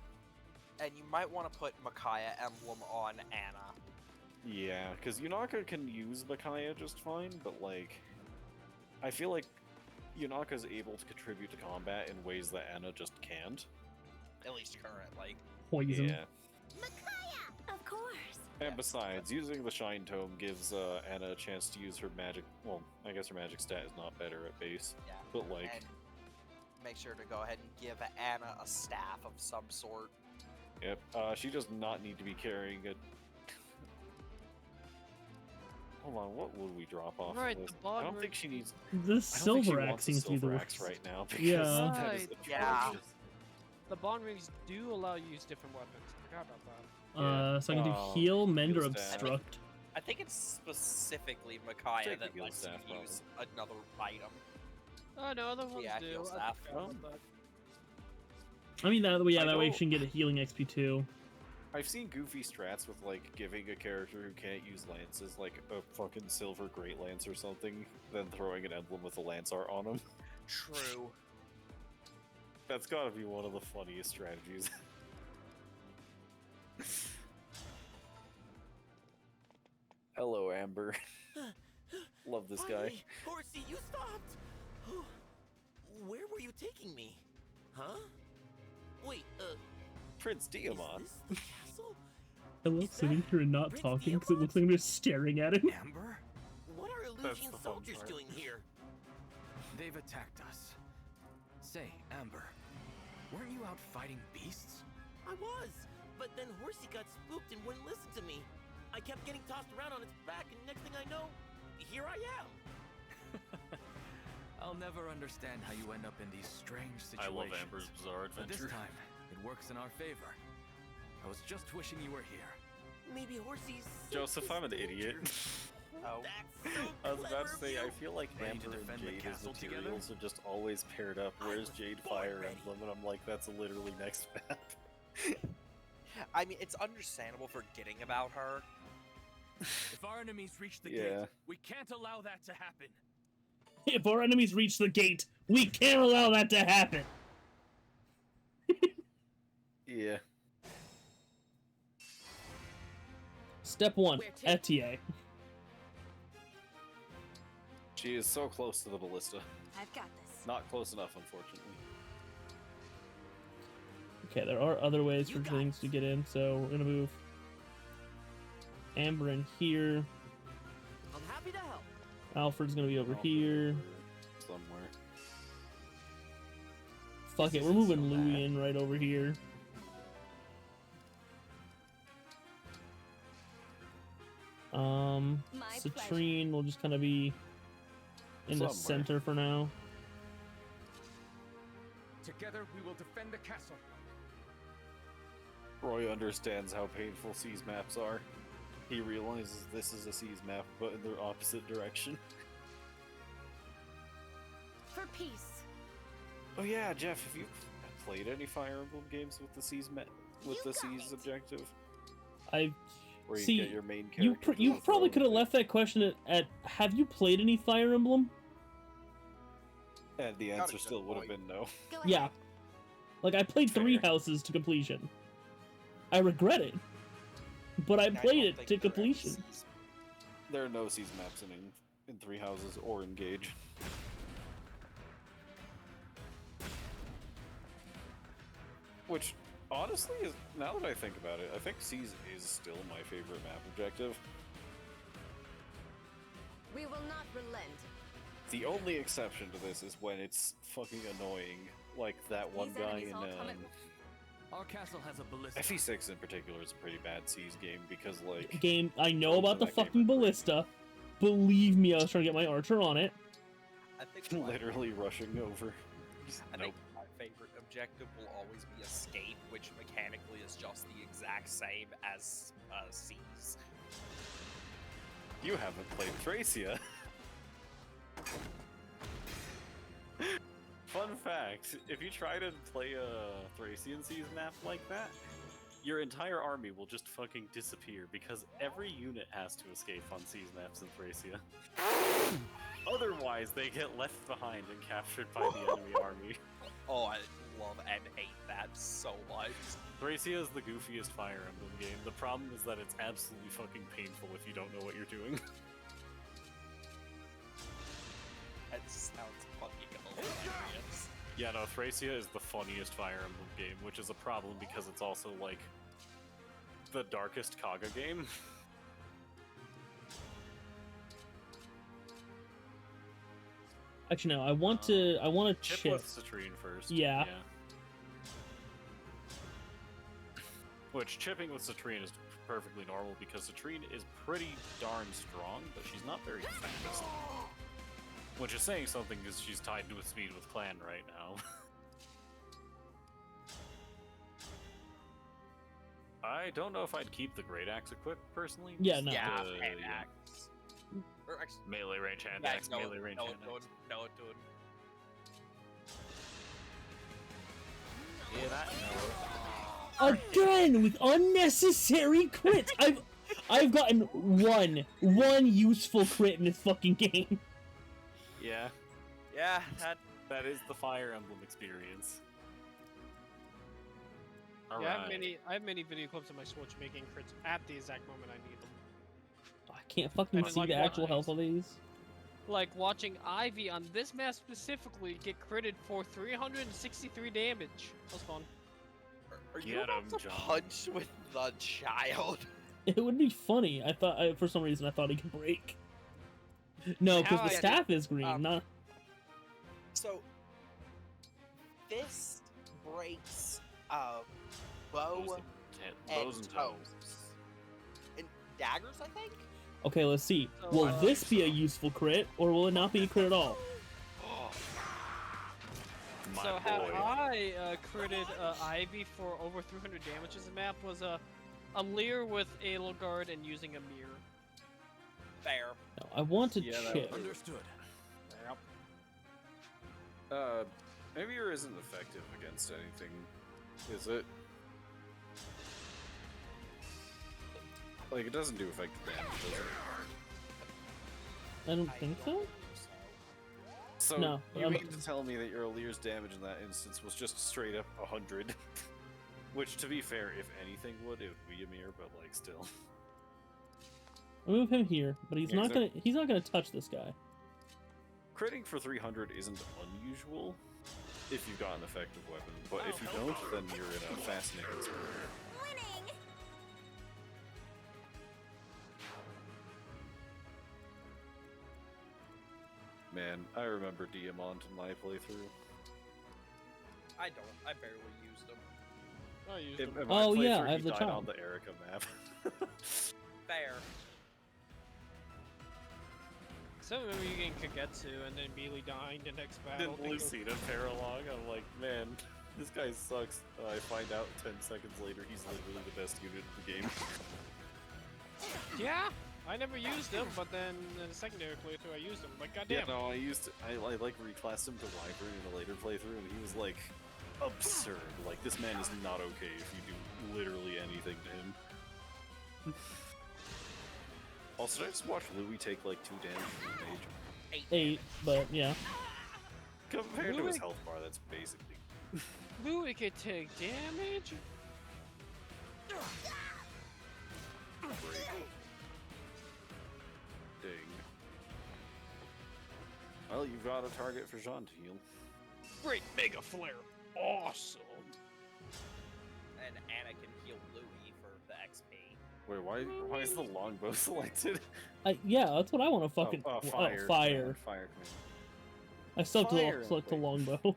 S2: And you might want to put Micaiah Emblem on Anna.
S3: Yeah, because Yunaka can use Micaiah just fine, but like, I feel like Yunaka's able to contribute to combat in ways that Anna just can't.
S2: At least currently.
S1: Poison.
S3: Yeah.
S5: Micaiah! Of course.
S3: And besides, using the Shine Tome gives Anna a chance to use her magic. Well, I guess her magic stat is not better at base.
S2: Yeah.
S3: But like,
S2: And make sure to go ahead and give Anna a staff of some sort.
S3: yep, she does not need to be carrying a. Hold on, what would we drop off?
S4: Right,
S3: of
S4: the
S3: this?
S4: bond
S3: I don't think
S4: ring-
S3: she needs.
S1: The
S3: I don't think she
S1: silver axe
S3: wants a
S1: seems to be the
S3: silver
S1: worst.
S3: axe right now. Because
S1: Yeah.
S3: that is
S2: Yeah.
S3: atrocious.
S4: The bond rings do allow you to use different weapons. I forgot about that.
S1: So I can do
S3: Yeah.
S1: heal, mend, or
S3: Heal staff.
S1: obstruct.
S2: I think it's specifically Micaiah
S3: Take the
S2: that
S3: heal
S2: lets
S3: staff,
S2: you use another item.
S4: Oh no, other ones
S2: Yeah,
S4: do.
S2: heal
S4: I
S2: staff.
S4: forgot about that.
S1: I mean, that way, yeah,
S3: I
S1: that way
S3: know-
S1: she can get a healing XP too.
S3: I've seen goofy strats with like giving a character who can't use lances like a fucking silver great lance or something, then throwing an emblem with a lance art on him.
S2: True.
S3: That's gotta be one of the funniest strategies. Hello, Amber. Love this guy.
S9: Finally, Horsey, you stopped! Where were you taking me? Huh? Wait,
S3: Prince
S9: is
S3: Diamond.
S9: this the castle?
S1: I love
S9: Is
S1: sitting
S9: that
S1: here and not
S9: Prince
S1: talking because it
S9: Diamond?
S1: looks like I'm just staring at him.
S9: Amber? What are
S3: That's
S9: Illusion
S3: the fun
S9: soldiers
S3: part.
S9: doing here?
S10: They've attacked us. Say, Amber, weren't you out fighting beasts?
S9: I was, but then Horsey got spooked and wouldn't listen to me. I kept getting tossed around on its back, and next thing I know, here I am.
S10: I'll never understand how you end up in these strange
S11: I
S10: situations.
S11: love Amber's bizarre
S10: But this
S11: adventure.
S10: time, it works in our favor. I was just wishing you were here.
S9: Maybe Horsey's
S3: Joseph, I'm an idiot.
S2: Oh.
S9: That's so
S3: I was about
S9: clever
S3: to
S9: of
S3: say,
S9: you.
S3: I feel like
S10: Ready to
S3: Amber and
S10: defend the
S3: Jade as
S10: castle together?
S3: materials are just always paired up.
S9: I
S3: Where's
S9: was
S3: Jade
S9: born
S3: Fire
S9: ready.
S3: Emblem? And I'm like, that's literally next map.
S2: I mean, it's understandable forgetting about her.
S10: If our enemies reach the
S3: Yeah.
S10: gate, we can't allow that to happen.
S1: If our enemies reach the gate, we can't allow that to happen.
S3: Yeah.
S1: Step 1,
S8: Where to?
S1: FTA.
S3: She is so close to the ballista.
S5: I've got this.
S3: Not close enough, unfortunately.
S1: Okay, there are other ways for
S9: You got
S1: things to
S9: it.
S1: get in, so we're gonna move Amber in here.
S9: I'm happy to help.
S1: Alfred's gonna be over here.
S3: Somewhere.
S1: Fuck it, we're
S3: isn't
S1: moving
S3: so
S1: Louis
S3: bad.
S1: in right over here.
S5: My pleasure.
S1: Citrine will just kind of be in the
S3: Somewhere.
S1: center for now.
S10: Together, we will defend the castle.
S3: Roy understands how painful C's maps are. He realizes this is a C's map, but in the opposite direction.
S5: For peace.
S3: Oh yeah, Jeff, have you played any Fire Emblem games with the C's with
S5: You
S3: the
S5: got
S3: C's
S5: it.
S3: objective?
S1: I
S3: Where you
S1: See,
S3: get your main
S1: you
S3: character.
S1: you
S3: to
S1: probably
S3: throw
S1: could have
S3: the-
S1: left that question at have you played any Fire Emblem?
S3: And the
S2: Got
S3: answer
S2: it,
S3: still
S2: good
S3: would have
S2: boy.
S3: been no.
S5: Go ahead.
S1: Yeah. Like I played Three
S3: Fair.
S1: Houses to completion. I regret it. But I
S2: don't
S1: played it
S2: think
S1: to
S2: there are
S1: completion.
S2: C's.
S3: There are no C's maps in Three Houses or Engage. Which, honestly, is now that I think about it, I think C's is still my favorite map objective.
S5: We will not relent.
S3: The only exception to this is when it's fucking annoying, like that one
S5: These
S3: guy
S5: enemies
S3: in
S5: all come at
S10: Our castle has a ballista.
S3: FE6 in particular is a pretty bad C's game because, like,
S1: Game I know
S3: Both
S1: about
S3: of
S1: the
S3: that game
S1: fucking
S3: are great.
S1: ballista. Believe me, I was trying to get my archer on it.
S2: I think
S3: literally rushing over.
S2: I think my favorite objective will always be escape, which mechanically is just the exact same as C's.
S3: You haven't played Thracia. Fun fact, if you try to play a Thracian Seas map like that, your entire army will just fucking disappear because every unit has to escape on siege maps in Thracia. Otherwise, they get left behind and captured by the enemy army.
S2: Oh, I love and hate that so much.
S3: Thracia is the goofiest Fire Emblem game. The problem is that it's absolutely fucking painful if you don't know what you're doing.
S2: That sounds fucking hilarious.
S3: Yeah, no, Thracia is the funniest Fire Emblem game, which is a problem because it's also, like, the darkest Kaga game.
S1: Actually, no. I want to
S3: Chip
S1: chip.
S3: with Citrine first.
S1: Yeah.
S3: Which, chipping with Citrine is perfectly normal because Citrine is pretty darn strong, but she's not very fast. Which is saying something because she's tied to a speed with Clan right now. I don't know if I'd keep the Great Axe equipped, personally.
S1: Yeah, no.
S2: Yeah,
S3: The-
S2: hand axe. Or actually,
S3: Melee range hand
S2: yeah,
S3: axe,
S2: no,
S3: melee range
S2: no,
S3: hand
S2: no,
S3: axe.
S2: no, dude.
S3: Yeah, that no.
S1: Again with unnecessary crits. I've gotten one useful crit in this fucking game.
S3: Yeah,
S2: Yeah,
S3: that is the Fire Emblem experience.
S4: Yeah,
S3: Alright.
S4: I have many video clips of my Switch making crits at the exact moment I need them.
S1: I can't fucking
S4: And then,
S1: see
S4: like,
S1: the actual
S4: watch-
S1: health of these.
S4: Like watching Ivy on this map specifically get critted for 363 damage. That was fun.
S2: are you
S3: Get
S2: about
S3: 'em,
S2: to
S3: John.
S2: punch with the child?
S1: It would be funny. For some reason I thought he could break. No, because
S4: How
S1: the
S4: I-
S1: staff is green, not.
S2: So, fist breaks bow
S3: Bows
S2: and
S3: and
S2: toes.
S3: toes.
S2: And daggers, I think?
S1: Okay, let's see.
S4: So,
S1: Will
S4: I
S1: this be a useful crit, or will it not be a crit at all?
S3: My
S4: So how
S3: boy.
S4: I critted Ivy for over 300 damage as a map was a Leer with Edelgard and using a mirror.
S2: Fair.
S1: No, I want to
S3: Yeah, that
S1: chip.
S3: would-
S10: Understood.
S3: Mirror isn't effective against anything, is it? Like, it doesn't do effective damage, does it?
S1: I don't think so.
S3: So,
S1: No,
S3: you
S1: I'm-
S3: mean to tell me that your Lear's damage in that instance was just straight up 100? Which, to be fair, if anything would, it would be a mirror, but, like, still.
S1: I move him here, but he's
S3: Yeah,
S1: not gonna. He's not gonna touch this guy.
S3: Critting for 300 isn't unusual if you've got an effective weapon, but if you don't, then you're in a fascinating spot.
S5: Winning!
S3: Man, I remember Diamond in my playthrough.
S2: I don't. I barely used them.
S4: I used
S3: In
S4: them.
S3: my
S1: Oh, yeah,
S3: playthrough,
S1: I have
S3: he
S1: the
S3: died
S1: child.
S3: on the Erica map.
S2: Fair.
S4: So I remember you getting Kagetsu and then immediately dying the next battle.
S3: Didn't Lucina paralog? I'm like, man, this guy sucks. I find out 10 seconds later he's literally the best unit in the game.
S4: Yeah, I never used him, but then in the secondary playthrough I used him. Like, goddamn.
S3: Yeah, no, I like reclassed him to Wyvern in a later playthrough, and he was like absurd. Like, this man is not okay if you do literally anything to him. Also, did I just watch Louis take like 2 damage from the mage?
S1: 8, but yeah.
S3: Compared to his
S4: Louis-
S3: health bar, that's basically.
S4: Louis could take damage.
S3: Ding. Well, you've got a target for Jean to heal.
S4: Great Mega Flare. Awesome.
S2: And Anna can heal Louis for the XP.
S3: Wait, why is the longbow selected?
S1: Yeah, that's what I want to fucking.
S3: Fire.
S1: Fire.
S3: Fire.
S1: I still have
S3: Fire.
S1: to select the longbow.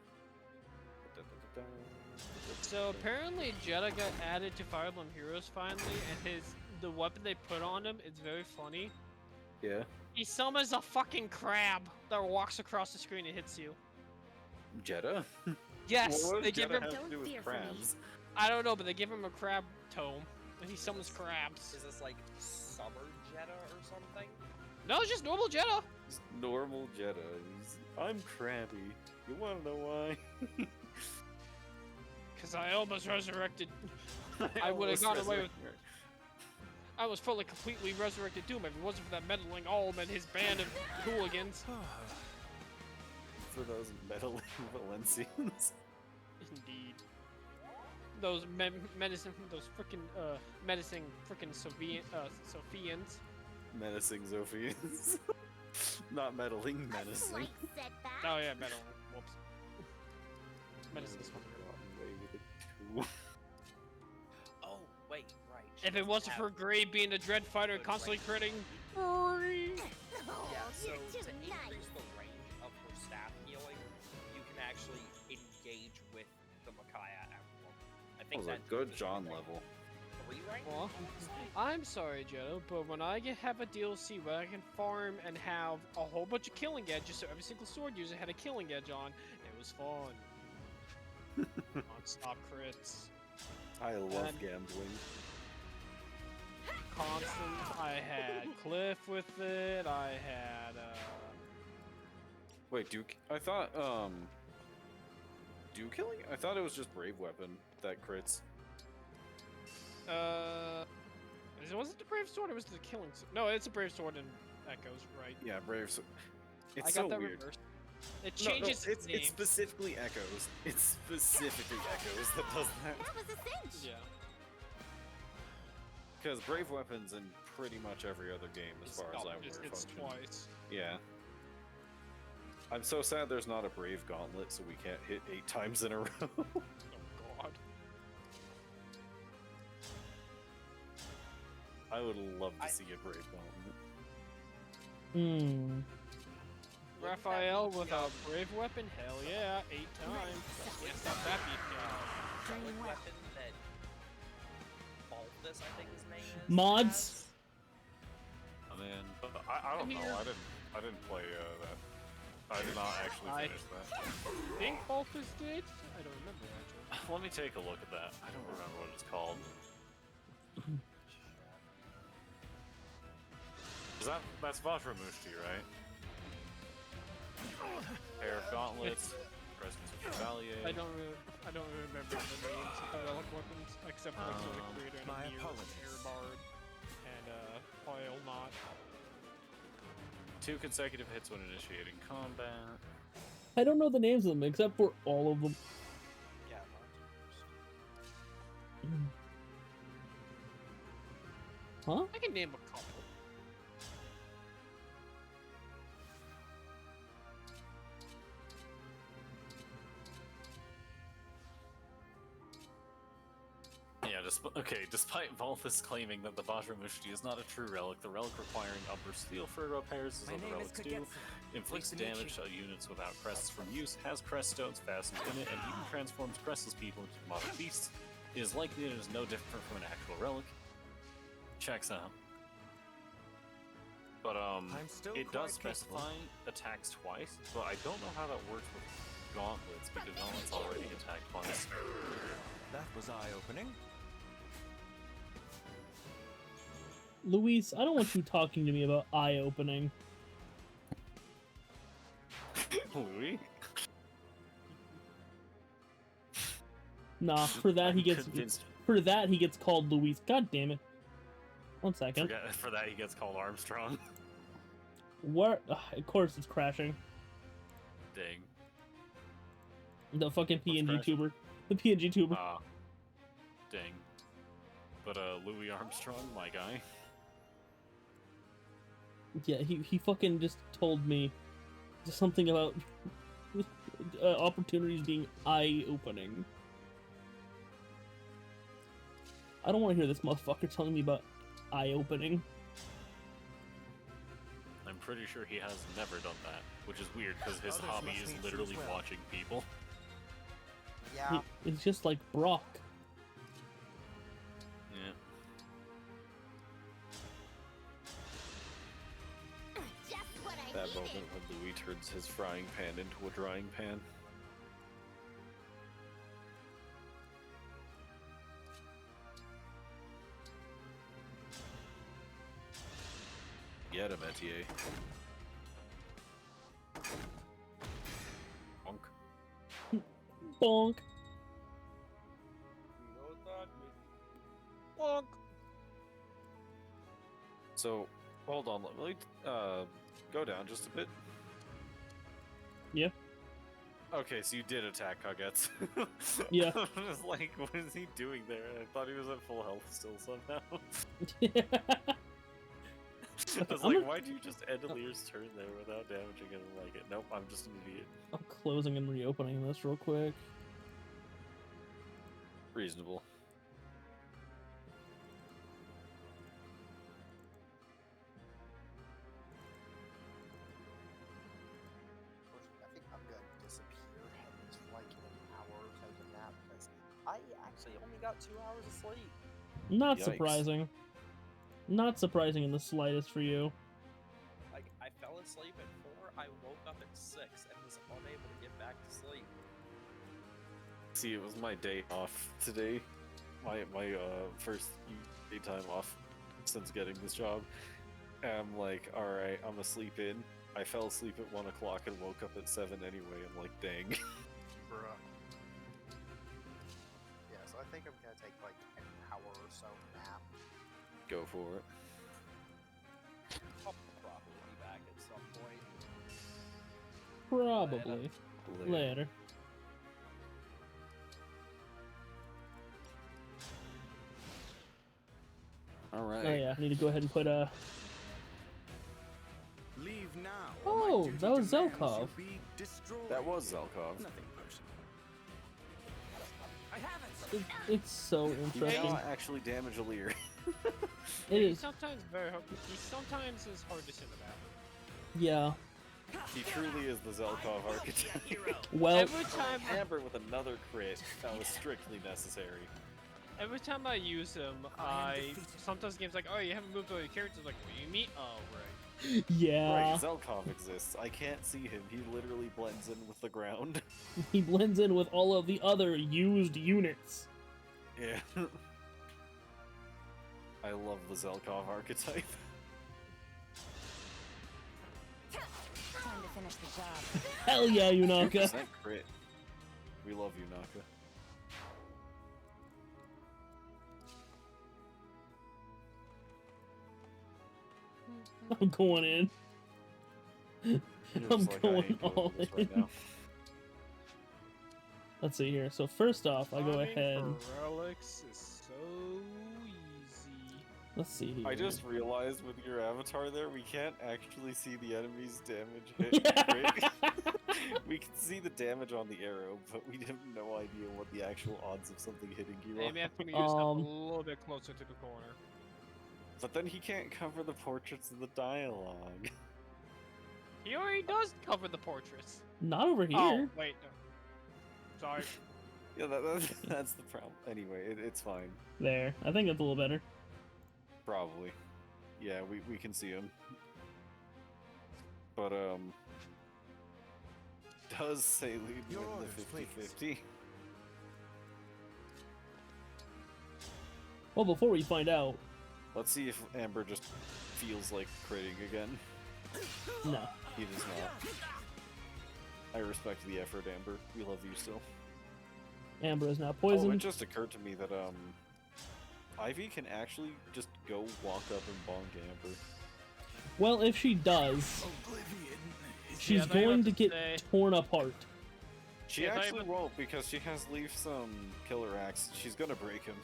S4: So apparently Jeddah got added to Fire Emblem Heroes finally, and the weapon they put on him is very funny.
S3: Yeah.
S4: He summons a fucking crab that walks across the screen and hits you.
S3: Jeddah?
S4: Yes,
S3: What
S4: they
S3: does
S4: give
S3: Jeddah
S4: him.
S3: have to do with
S8: Don't fear for me.
S3: crabs?
S4: I don't know, but they give him a crab tome, and he summons crabs.
S2: Is this like Summer Jeddah or something?
S4: No, it's just normal Jeddah.
S3: Just normal Jeddah. I'm crabby. You wanna know why?
S4: Cause I almost resurrected. I would have
S3: almost
S4: gone away with.
S3: resurrected her.
S4: I was fully completely resurrected Doom if it wasn't for that meddling Alm and his band of hooligans.
S3: For those meddling Valencians.
S4: Indeed. Those menacing, those frickin' menacing frickin' Sophians.
S3: Menacing Zophians. Not meddling, menacing.
S5: Slight setback.
S4: Oh yeah, meddling. Whoops. Menacing is fucking.
S2: Oh, wait, right.
S4: If it wasn't for Gray being a dread fighter and constantly critting.
S5: Oh,
S2: Yeah, so
S5: you're
S2: to
S5: too nice.
S2: increase the range of her staff healing, you can actually engage with the Micaiah Emblem. I
S3: That
S2: think
S3: was a
S2: that's
S3: good John level.
S2: 3 range?
S4: Well, I'm sorry, Jetto, but when I have a DLC where I can farm and have a whole bunch of killing edges, so every single sword user had a killing edge on, it was fun. Non-stop crits.
S3: I love
S4: And-
S3: gambling.
S4: Constant. I had Cliff with it. I had.
S3: Wait, Duke? I thought, Duke killing? I thought it was just Brave Weapon that crits.
S4: Was it the Brave Sword or was it the Killing Sword? No, it's a Brave Sword and Echoes, right?
S3: Yeah, Brave. It's
S4: I
S3: so
S4: got that
S3: weird.
S4: reversed. It
S3: No,
S4: changes
S3: it's
S4: name.
S3: specifically Echoes. It's specifically Echoes that does that.
S5: That was a cinch.
S4: Yeah.
S3: Because Brave Weapon's in pretty much every other game, as
S4: It's
S3: far as
S4: not-
S3: I'm aware.
S4: It's
S3: function.
S4: twice.
S3: Yeah. I'm so sad there's not a Brave Gauntlet, so we can't hit 8 times in a row.
S4: Oh god.
S3: I would love to
S2: I-
S3: see a Brave Gauntlet.
S1: Hmm.
S4: Raphael with a Brave Weapon? Hell yeah, 8 times. Yes, not that beat
S2: Relic weapon that Balthus, I think his name is.
S1: Mods?
S3: I mean,
S11: I don't know.
S4: Here.
S11: I didn't play that. I did not actually
S4: I-
S11: finish that.
S4: I think Balthus did? I don't remember actually.
S11: Let me take a look at that. I don't remember what it's called. That's Vajramushti, right? Pair of gauntlets, presence of Chevalier.
S4: I don't remember the names of the relic weapons except for like the creator and
S10: my
S4: a mirror,
S10: apologies.
S4: air bard, and foil knot.
S11: 2 consecutive hits when initiating combat.
S1: I don't know the names of them except for all of them.
S2: Yeah,
S1: Huh?
S4: I can name a couple.
S11: Yeah, despite Balthus claiming that the Vajramushti is not a true relic, the relic requiring upper steel for repairs as
S10: My
S11: other
S10: name is
S11: relics do,
S10: Kagetsu.
S11: inflicts
S10: Nice to meet
S11: damage
S10: you.
S11: to units without crests from use, has crest stones fastened in it, and even transforms crestless people into demonic beasts. It is likely it is no different from an actual relic. Checks out. But
S10: I'm still
S11: it
S10: quite
S11: does specify attacks twice, but I don't know how that works with gauntlets, because gauntlets already attack twice.
S10: That was eye-opening.
S1: Luis, I don't want you talking to me about eye-opening.
S11: Louis?
S1: Nah, for that he gets
S11: Convinced.
S1: called Luis. God damn it. 1 second.
S11: For that he gets called Armstrong.
S1: Where? Ugh, of course it's crashing.
S11: Dang.
S1: The fucking
S11: What's
S1: PNG
S11: crashing?
S1: tuber. The PNG tuber.
S11: Ah. Dang. But Louis Armstrong, my guy.
S1: Yeah, he fucking just told me something about opportunities being eye-opening. I don't want to hear this motherfucker telling me about eye-opening.
S11: I'm pretty sure he has never done that, which is weird because his
S10: Others
S11: hobby
S10: must
S11: is
S10: need to
S11: literally
S10: as well.
S11: watching people.
S2: Yeah.
S1: It's just like Brock.
S11: Yeah.
S5: Just what I
S3: That
S5: needed.
S3: moment when Louis turns his frying pan into a drying pan. Get him, Etier. Bonk.
S1: Bonk.
S3: So, hold on, let me go down just a bit.
S1: Yeah.
S3: Okay, so you did attack Huggets.
S1: Yeah.
S3: I was like, what is he doing there? I thought he was at full health still somehow. I was
S1: I'm
S3: like,
S1: gonna-
S3: why'd you just end Alir's turn there without damaging him? Like, nope, I'm just an idiot.
S1: I'm closing and reopening this real quick.
S3: Reasonable.
S2: I think I'm gonna disappear in like an hour, take a nap, because I actually only got 2 hours of sleep.
S1: Not
S3: Yikes.
S1: surprising. Not surprising in the slightest for you.
S2: Like, I fell asleep at 4, I woke up at 6, and was unable to get back to sleep.
S3: See, it was my day off today. My first daytime off since getting this job. And I'm like, alright, I'm gonna sleep in. I fell asleep at 1 o'clock and woke up at 7 anyway. I'm like, dang.
S6: Bruh.
S2: Yeah, so I think I'm gonna take like an hour or so nap.
S3: Go for it.
S2: I'll probably be back at some point.
S1: Probably. Later.
S3: Alright.
S1: Oh yeah, I need to go ahead and put
S10: Leave now.
S1: Oh, that was Zelkov.
S3: That was Zelkov.
S10: Nothing personal. I have it.
S1: It's so
S3: He
S1: interesting.
S3: cannot actually damage Alir.
S1: It
S4: He's
S1: is.
S4: sometimes very hard. He sometimes is hard to send about.
S1: Yeah.
S3: He truly is the Zelkov archetype.
S1: Well,
S4: Every time,
S3: Amber with another crit that was strictly necessary.
S4: every time I use him, I sometimes games like, oh, you haven't moved all your characters. Like, what do you mean? Oh, right.
S1: yeah.
S3: Right, Zelkov exists. I can't see him. He literally blends in with the ground.
S1: He blends in with all of the other used units.
S3: Yeah. I love the Zelkov archetype.
S5: Time to finish the job.
S1: Hell yeah, Yunaka.
S3: 2% crit. We love you, Naka.
S1: I'm going in.
S3: You're
S1: I'm
S3: just like, I
S1: going
S3: ain't doing
S1: all
S3: this
S1: in.
S3: right now.
S1: Let's see here. So first off, I go
S4: Farming
S1: ahead.
S4: for relics is so easy.
S1: Let's see here.
S3: I just realized with your avatar there, we can't actually see the enemy's damage hit. Right? We can see the damage on the arrow, but we have no idea what the actual odds of something hitting you
S4: Maybe I
S3: are.
S4: have to use him a little bit closer to the corner.
S3: But then he can't cover the portraits in the dialogue.
S4: He already does cover the portraits.
S1: Not over here.
S4: Oh, wait. No. Sorry.
S3: Yeah, that's the problem. Anyway, it's fine.
S1: There. I think that's a little better.
S3: Probably. Yeah, we can see him. But, does say lead
S10: Your
S3: win
S10: orders,
S3: the 50-50.
S1: Well, before we find out,
S3: Let's see if Amber just feels like critting again.
S1: no.
S3: He does not. I respect the effort, Amber. We love you still.
S1: Amber is now
S3: Oh, it
S1: poisoned.
S3: just occurred to me that, Ivy can actually just go walk up and bonk Amber.
S1: Well, if she does,
S10: Oblivion.
S1: she's
S4: I thought you were
S1: going
S4: about
S1: to
S4: to
S1: get
S4: say-
S1: torn apart.
S3: She
S4: Yeah, I thought you
S3: actually
S4: were-
S3: won't, because she has Leaf's, killer axe. She's gonna break him.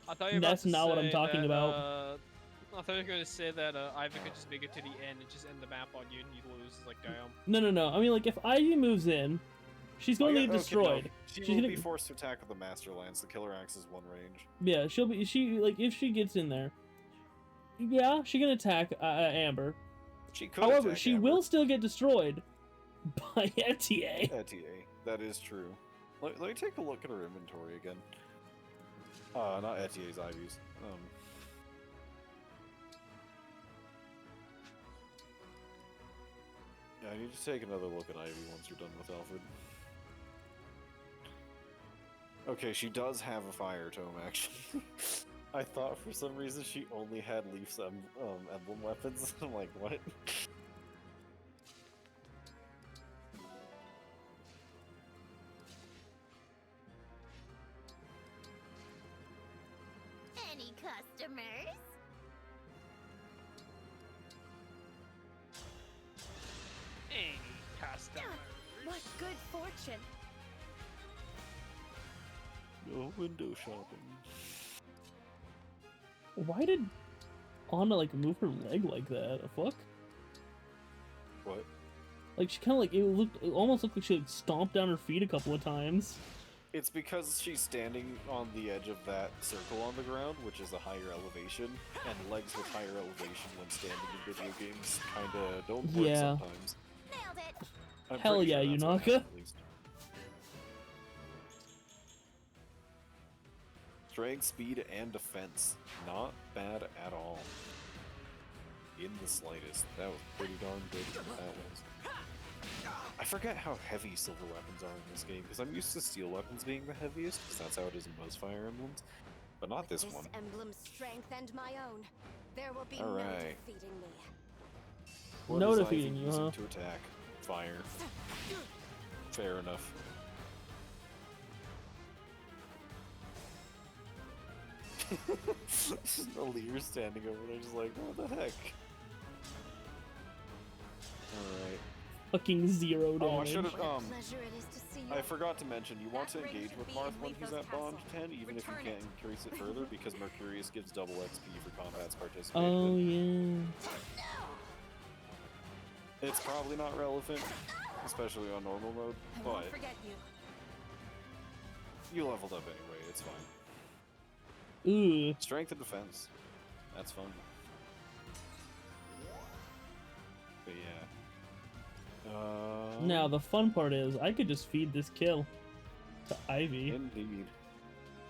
S4: I thought you were about
S1: That's
S4: to
S1: not what I'm
S4: say
S1: talking
S4: that,
S1: about.
S4: I thought you were going to say that Ivan could just make it to the end and just end the map on you and you lose. It's like, damn.
S1: No. I mean, like, if Ivy moves in, she's going to get destroyed.
S3: No. She
S1: She's
S3: will
S1: gonna-
S3: be forced to attack with the Master Lance. The killer axe is one range.
S1: Yeah, if she gets in there, yeah, she can attack Amber.
S3: She could
S1: However,
S3: attack
S1: she
S3: Amber.
S1: will still get destroyed by Etier.
S3: Etier. That is true. Let me take a look at her inventory again. Not Etier's, Ivy's. Yeah, I need to take another look at Ivy once you're done with Alfred. Okay, she does have a fire tome, actually. I thought for some reason she only had Leaf's emblem weapons. I'm like, what?
S5: Any customers?
S3: No window shopping.
S1: Why did Anna like move her leg like that? The fuck?
S3: What?
S1: Like she kind of like it almost looked like she like stomped down her feet a couple of times.
S3: It's because she's standing on the edge of that circle on the ground, which is a higher elevation, and legs with higher elevation when standing in video games kinda don't work
S1: Yeah.
S3: sometimes.
S5: Nailed it.
S3: I'm
S1: Hell
S3: pretty
S1: yeah,
S3: sure that's what
S1: Yunaka.
S3: happened, at least. Strength, speed, and defense. Not bad at all. In the slightest. That was pretty darn good. That was. I forget how heavy silver weapons are in this game, because I'm used to steel weapons being the heaviest, because that's how it is in most Fire Emblems. But not this one.
S5: emblem's strength and my own, there will be
S3: Alright.
S5: no defeating me.
S3: What
S1: No
S3: is
S1: defeating
S3: Ivy
S1: you,
S3: using
S1: huh?
S3: to attack? Fire. Fair enough. Alir's standing over there just like, what the heck? Alright.
S1: Fucking zero damage.
S3: Oh, I should've,
S5: Pleasure it is to see you.
S3: I forgot to mention, you want to
S5: That ring
S3: engage
S5: should
S3: with
S5: be
S3: Marth
S5: in
S3: when he's
S5: Letho's
S3: at Bond
S5: castle.
S3: 10, even if you
S5: Return
S3: can't
S5: it.
S3: increase it further, because Mercurius gives double XP for combats participated
S1: Oh
S3: in.
S1: yeah.
S3: It's probably not relevant, especially on normal mode,
S5: I
S3: but
S5: won't forget you.
S3: you leveled up anyway, it's fine.
S1: Ooh.
S3: Strength and defense. That's fun. But yeah.
S1: Now the fun part is I could just feed this kill to Ivy.
S3: Indeed.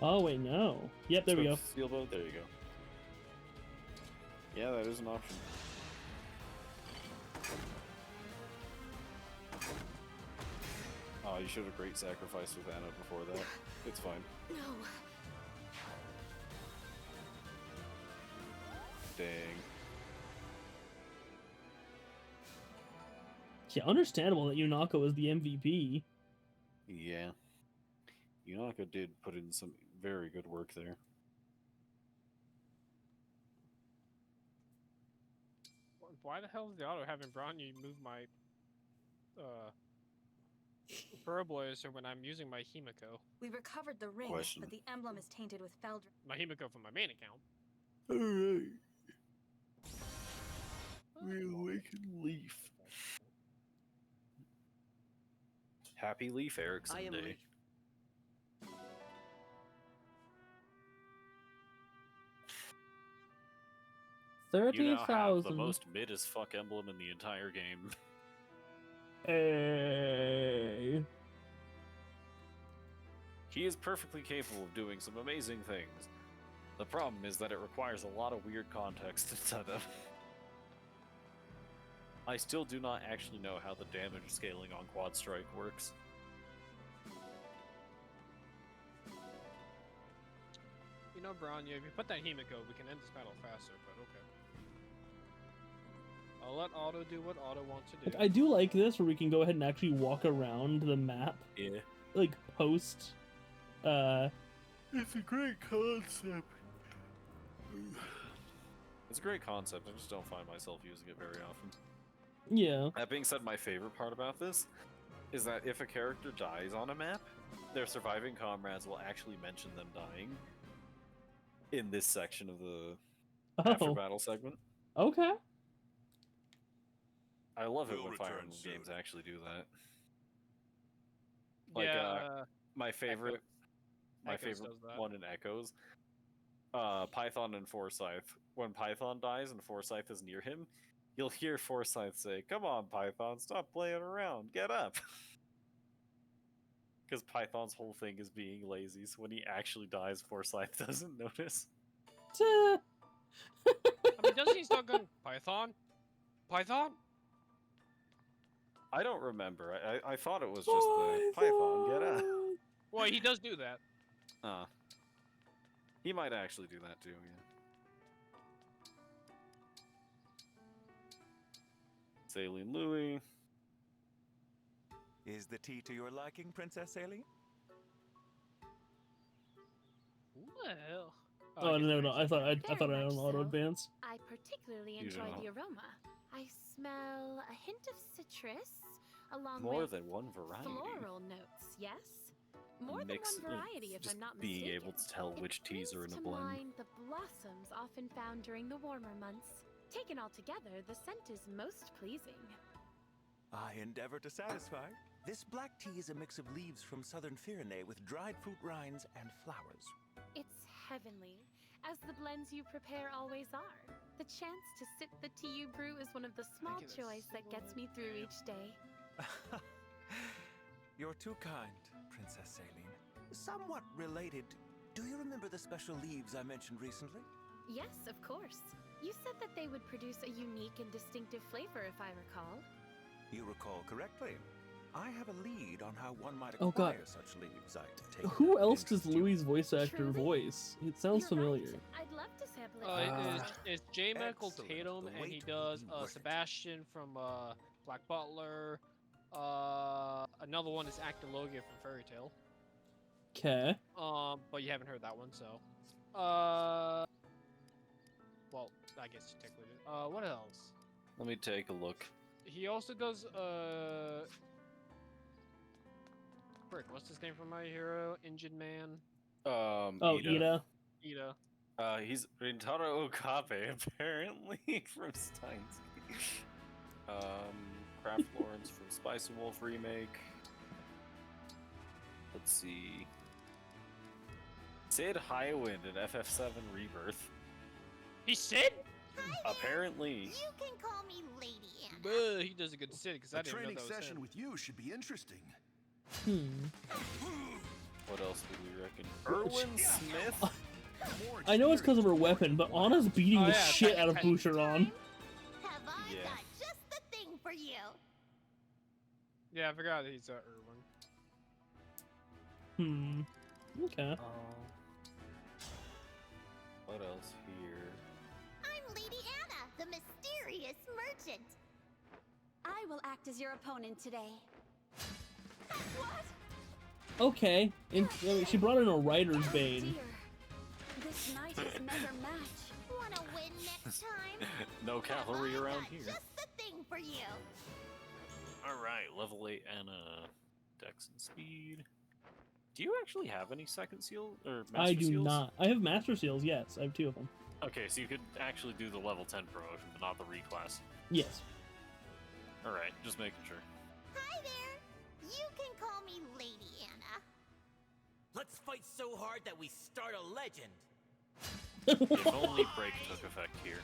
S1: Oh wait, no. Yep, there we go.
S3: Steel boat, there you go. Yeah, that is an option. Oh, you should have great sacrifice with Anna before that. It's fine.
S5: No.
S3: Dang.
S1: Yeah, understandable that Yunaka was the MVP.
S3: Yeah. Yunaka did put in some very good work there.
S4: Why the hell is the auto having Branya move my Burrblazer when I'm using my Himiko?
S8: We recovered the ring,
S3: Question.
S8: but the emblem is tainted with Feldr.
S4: My Himiko from my main account.
S3: Alright. We awaken Leaf. Happy Leaf Erickson
S9: I am
S3: Day.
S9: Leaf.
S3: You now have the
S1: 30,000.
S3: most mid as fuck emblem in the entire game.
S1: Hey.
S3: He is perfectly capable of doing some amazing things. The problem is that it requires a lot of weird context to set up. I still do not actually know how the damage scaling on Quad Strike works.
S4: You know, Branya, if you put that Himiko, we can end this battle faster, but okay. I'll let Otto do what Otto wants to do.
S1: Like, I do like this where we can go ahead and actually walk around the map,
S3: Yeah.
S1: like post.
S3: It's a great concept. It's a great concept, I just don't find myself using it very often.
S1: Yeah.
S3: That being said, my favorite part about this is that if a character dies on a map, their surviving comrades will actually mention them dying in this section of the after
S1: Oh.
S3: battle segment.
S1: Okay.
S3: I love it
S12: We'll
S3: when Fire
S12: return
S3: Emblem
S12: soon.
S3: games actually do that. Like,
S4: Yeah,
S3: my favorite,
S4: Echoes does that.
S3: one in Echoes, Python and Forsyth. When Python dies and Forsyth is near him, you'll hear Forsyth say, "Come on, Python, stop playing around, get up." Because Python's whole thing is being lazy, so when he actually dies, Forsyth doesn't notice.
S4: I mean, doesn't he start going, Python? Python?
S3: I don't remember. I thought it was just the Python, get up.
S4: Well, he does do that.
S3: He might actually do that too, yeah. Saline Louis.
S12: Is the tea to your liking, Princess Aileen?
S4: Well...
S1: Oh no! I thought I
S5: Very
S1: thought I
S5: much
S1: had an auto
S5: so.
S1: advance.
S5: I particularly
S3: You
S5: enjoy
S3: don't.
S5: the aroma. I smell a hint of citrus, along
S3: More
S5: with
S3: than one variety.
S5: floral notes, yes? More
S3: mix
S5: than one variety, if
S3: just
S5: I'm not
S3: being
S5: mistaken.
S3: able to tell
S5: It
S3: which teas are in
S5: brings
S3: a
S5: to
S3: blend.
S5: mind the blossoms often found during the warmer months. Taken all together, the scent is most pleasing.
S12: I endeavor to satisfy. This black tea is a mix of leaves from southern Pyrenees with dried fruit rinds and flowers.
S5: It's heavenly, as the blends you prepare always are. The chance to sip the tea you brew is one of the small
S4: get a
S5: joys that gets me through each day.
S12: You're too kind, Princess Saline. Somewhat related, do you remember the special leaves I mentioned recently?
S5: Yes, of course. You said that they would produce a unique and distinctive flavor, if I recall.
S12: You recall correctly. I have a lead on how one might
S1: Oh, God.
S12: acquire such leaves. I take it
S1: Who
S12: that
S1: else does
S12: interests you.
S1: Louis' voice actor
S5: Truly?
S1: voice? It sounds
S5: You're
S1: familiar.
S5: right. I'd love to sample it.
S4: It's J. Michael
S12: Excellent.
S4: Tatum,
S12: The
S4: and he
S12: wait
S4: does
S12: will be worth it.
S4: Sebastian from Black Butler. Another one is Actor Logan from Fairy Tale.
S1: Okay.
S4: But you haven't heard that one, so. Well, I guess you technically did. What else?
S3: Let me take a look.
S4: He also does frick, what's his name from My Hero? Engine Man.
S1: Oh,
S3: Ida.
S1: Ida.
S4: Ida.
S3: He's Rintaro Okabe, apparently, from Steins. Kraft Lawrence from Spice and Wolf Remake. Let's see. Sid Highwind in FF7 Rebirth.
S4: He's Sid?
S3: Apparently.
S5: You can call me Lady Anna.
S4: He does a good Sid, because I
S13: A
S4: didn't know
S13: training
S4: that was
S13: session
S4: him.
S13: with you should be interesting.
S3: What else do we reckon? Erwin Smith?
S1: I know it's because of her weapon, but Anna's beating the shit out of Boucheron.
S5: Have I
S3: Yeah.
S5: got just the thing for you?
S4: Yeah, I forgot that he's Erwin.
S1: Okay.
S3: What else here?
S5: I'm Lady Anna, the mysterious merchant.
S8: I will act as your opponent today.
S5: What?
S1: Okay. She brought in a writer's
S8: Oh
S1: bane.
S8: dear. This night is never match.
S5: Wanna win next time?
S3: No cavalry
S5: Have I
S3: around
S5: got
S3: here.
S5: just the thing for you.
S3: Alright, level 8 Anna. Dex and speed. Do you actually have any second seal or master
S1: I do
S3: seals?
S1: not. I have master seals, yes. I have 2 of them.
S3: Okay, so you could actually do the level 10 promotion, but not the reclass.
S1: Yes.
S3: Alright, just making sure.
S5: Hi there. You can call me Lady Anna.
S9: Let's fight so hard that we start a legend.
S3: If only break took effect here.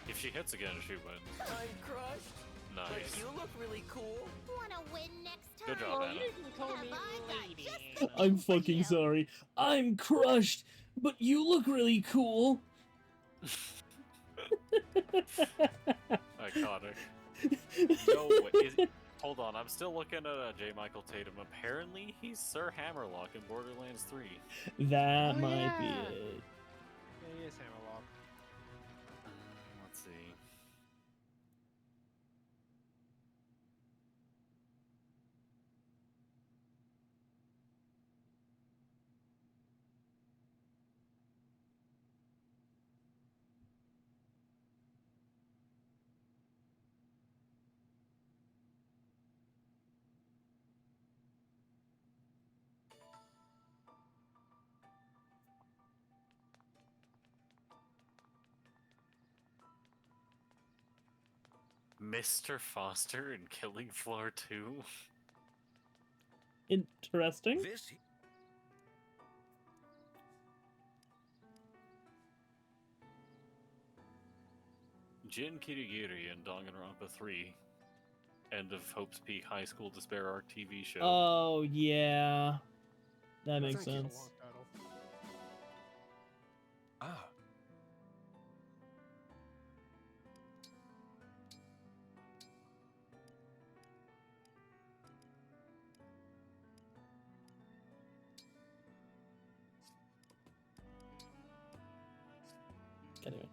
S3: If she hits again, she wins.
S9: I'm crushed. But
S3: Nice.
S9: you look really cool.
S5: Wanna win next time?
S3: Good job, Anna.
S4: You can call
S5: Have
S4: me
S5: I got
S4: Lady
S5: just the
S4: Anna.
S1: I'm
S5: thing for
S1: fucking
S5: you?
S1: sorry. I'm crushed, but you look really cool.
S3: Iconic. No, hold on, I'm still looking at J. Michael Tatum. Apparently, he's Sir Hammerlock in Borderlands 3.
S1: That
S4: Oh,
S1: might be
S4: yeah.
S1: it.
S4: Yeah, he is Hammerlock.
S3: Let's see. Mr. Foster in Killing Floor 2?
S1: Interesting.
S13: This
S3: Jin Kirigiri in Danganronpa 3. End of Hope's Peak High School Despair Arc TV show.
S1: Oh, yeah. That makes
S4: That's a
S1: sense.
S4: long title.
S12: Ah.
S1: Anyway.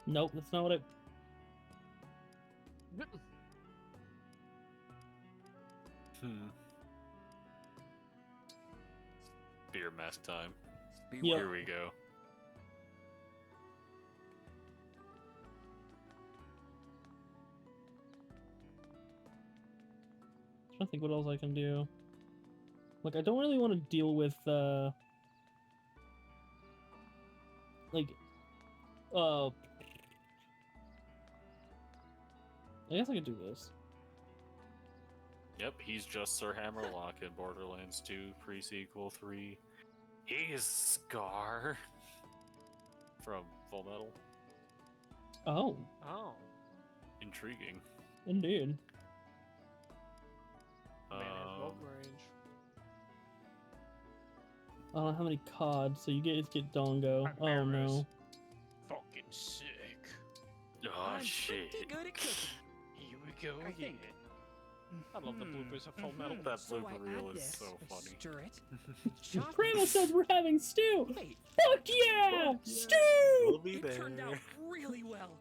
S1: Nope, that's not what I...
S3: Beer mask time.
S1: Yep.
S3: Here we go.
S1: trying to think what else I can do. Like, I don't really want to deal with, like, I guess I could do this.
S11: Yep, he's just Sir Hammerlock in Borderlands 2 pre-sequel 3. He's Scar from Full Metal.
S1: Oh.
S4: Oh.
S11: Intriguing.
S1: Indeed.
S4: Man has bolt range.
S1: I don't know how many COD, so you guys get Dongo. Oh no.
S4: Fucking sick.
S11: Oh shit.
S7: Pretty good at cooking.
S4: Here we go
S7: I
S4: again.
S7: think.
S4: I love the bloopers of Full Metal.
S11: That
S7: So
S11: blooper
S7: I
S11: reel
S7: add
S11: is
S7: this,
S11: so
S7: I
S11: funny.
S7: Stir it. Chop
S1: Primo says we're having stew!
S7: Wait,
S1: Fuck yeah!
S11: Fuck yeah.
S1: Stew!
S11: We'll be
S7: it
S11: there.
S7: turned out really well.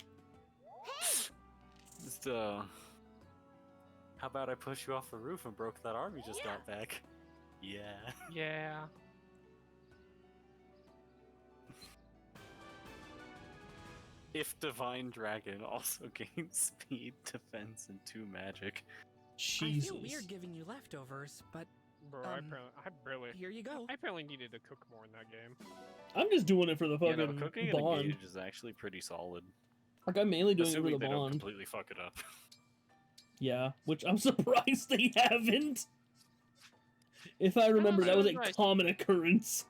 S11: Just, how about I push you off the roof and broke that arm you just got back? Yeah.
S4: Yeah.
S11: If Divine Dragon also gains speed, defense, and 2 magic.
S1: Jesus.
S7: I feel weird giving you leftovers, but
S4: Bro, I barely.
S7: here you go.
S4: I barely needed to cook more in that game.
S1: I'm just doing it for the
S11: You know,
S1: fucking
S11: cooking and
S1: bond.
S11: engage is actually pretty solid.
S1: Like, I'm mainly doing it for
S11: Assuming
S1: the
S11: they don't
S1: bond.
S11: completely fuck it up.
S1: Yeah, which I'm surprised they haven't. If I remember, that was a
S4: surprised.
S1: common occurrence.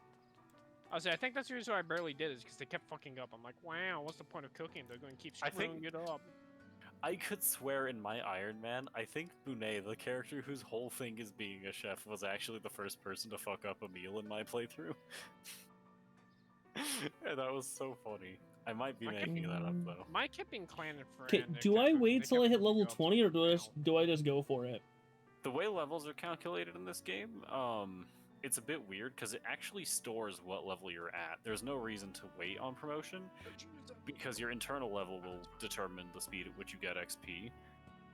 S4: I think that's the reason why I barely did, is because they kept fucking up. I'm like, wow, what's the point of cooking? They're going to keep
S11: I think-
S4: screwing it up.
S11: I could swear in my Iron Man, I think Bonet, the character whose whole thing is being a chef, was actually the first person to fuck up a meal in my playthrough. And that was so funny. I might be making that up though.
S4: My kept being clanted for.
S1: Okay, do I wait till I hit level 20, or do I just go for it?
S11: The way levels are calculated in this game, it's a bit weird because it actually stores what level you're at. There's no reason to wait on promotion because your internal level will determine the speed at which you get XP.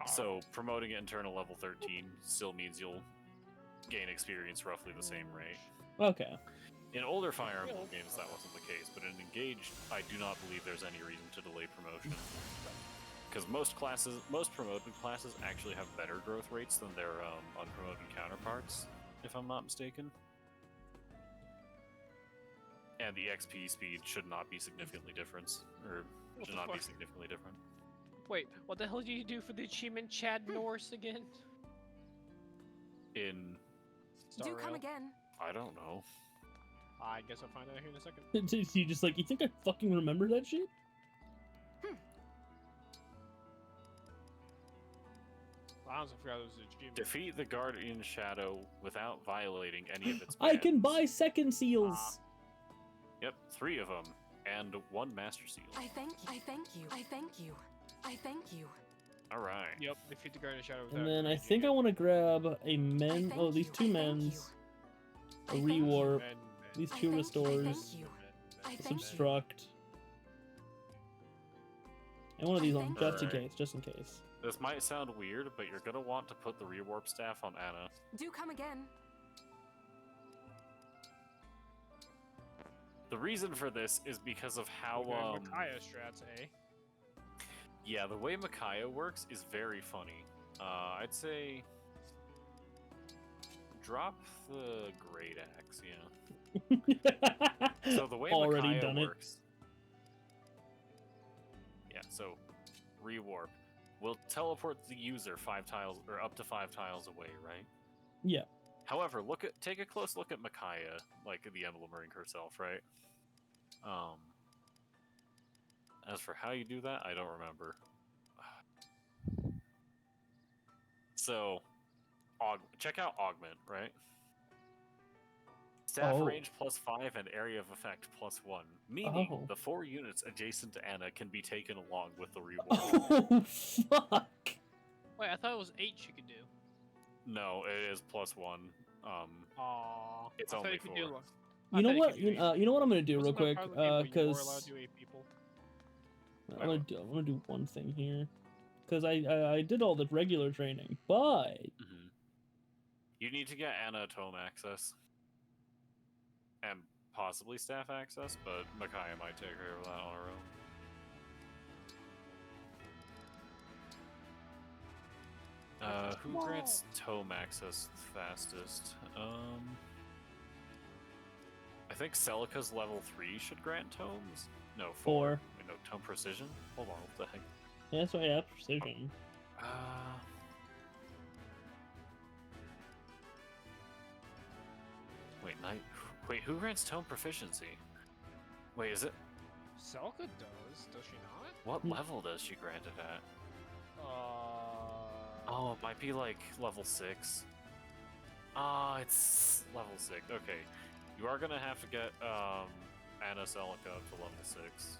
S11: So promoting at internal level 13 still means you'll gain experience roughly the same rate.
S1: Okay.
S11: In older Fire Emblem games that wasn't the case, but in Engaged, I do not believe there's any reason to delay promotion. Because most promoted classes actually have better growth rates than their unpromoted counterparts, if I'm not mistaken. And the XP speed should not be significantly different, or should not be significantly different.
S4: Wait, what the hell did you do for the achievement Chad Norse again?
S11: In...
S8: Do come again.
S11: I don't know.
S4: I guess I'll find out here in a second.
S1: You just like, you think I fucking remember that shit?
S4: I honestly forgot it was an achievement.
S11: Defeat the Guardian Shadow without violating any of its
S1: I can
S11: bands.
S1: buy second seals!
S11: Yep, 3 of them, and 1 Master Seal.
S8: I thank you. I thank you. I thank you. I thank you.
S11: Alright.
S4: Yep, defeat the Guardian Shadow.
S1: And then I think I want to grab a men. Oh, these 2 men's. A rewarp. These 2 restores. A substruct. And one of these on, just in case, just in case.
S11: This might sound weird, but you're gonna want to put the rewarp staff on Anna.
S8: Do come again.
S11: The reason for this is because of how,
S4: Micaiah strats, eh?
S11: Yeah, the way Micaiah works is very funny. I'd say... drop the Great Axe, yeah. So the way
S1: Already
S11: Micaiah
S1: done it.
S11: works... Yeah, so, rewarp. Will teleport the user 5 tiles, or up to 5 tiles away, right?
S1: Yeah.
S11: However, take a close look at Micaiah, like the Emblem ring herself, right? As for how you do that, I don't remember. So, check out Augment, right? Staff range +5 and area of effect +1, meaning the 4 units adjacent to Anna can be taken along with the reward.
S1: Oh, fuck!
S4: Wait, I thought it was 8 she could do.
S11: No, it is +1.
S4: Aww.
S11: It's
S4: I thought
S11: only
S4: you could
S11: 4.
S4: do
S1: You know what? You know what I'm gonna do real quick,
S4: Wasn't that part of the game where you were allowed
S1: because
S4: to do 8 people?
S1: I'm gonna do one thing here, because I did all the regular training, but
S11: You need to get Anna tome access. And possibly staff access, but Micaiah might take care of that on her Who grants tome access fastest? I think Celica's level 3 should grant tomes. No, 4. Wait, no, tome precision? Hold on, what the heck?
S1: Yeah, that's why I have precision.
S11: Wait, who grants tome proficiency? Wait, is it?
S4: Celica does she not?
S11: What level does she grant it at? Oh, it might be like level 6. It's level 6. Okay. You are gonna have to get Anna Celica up to level 6.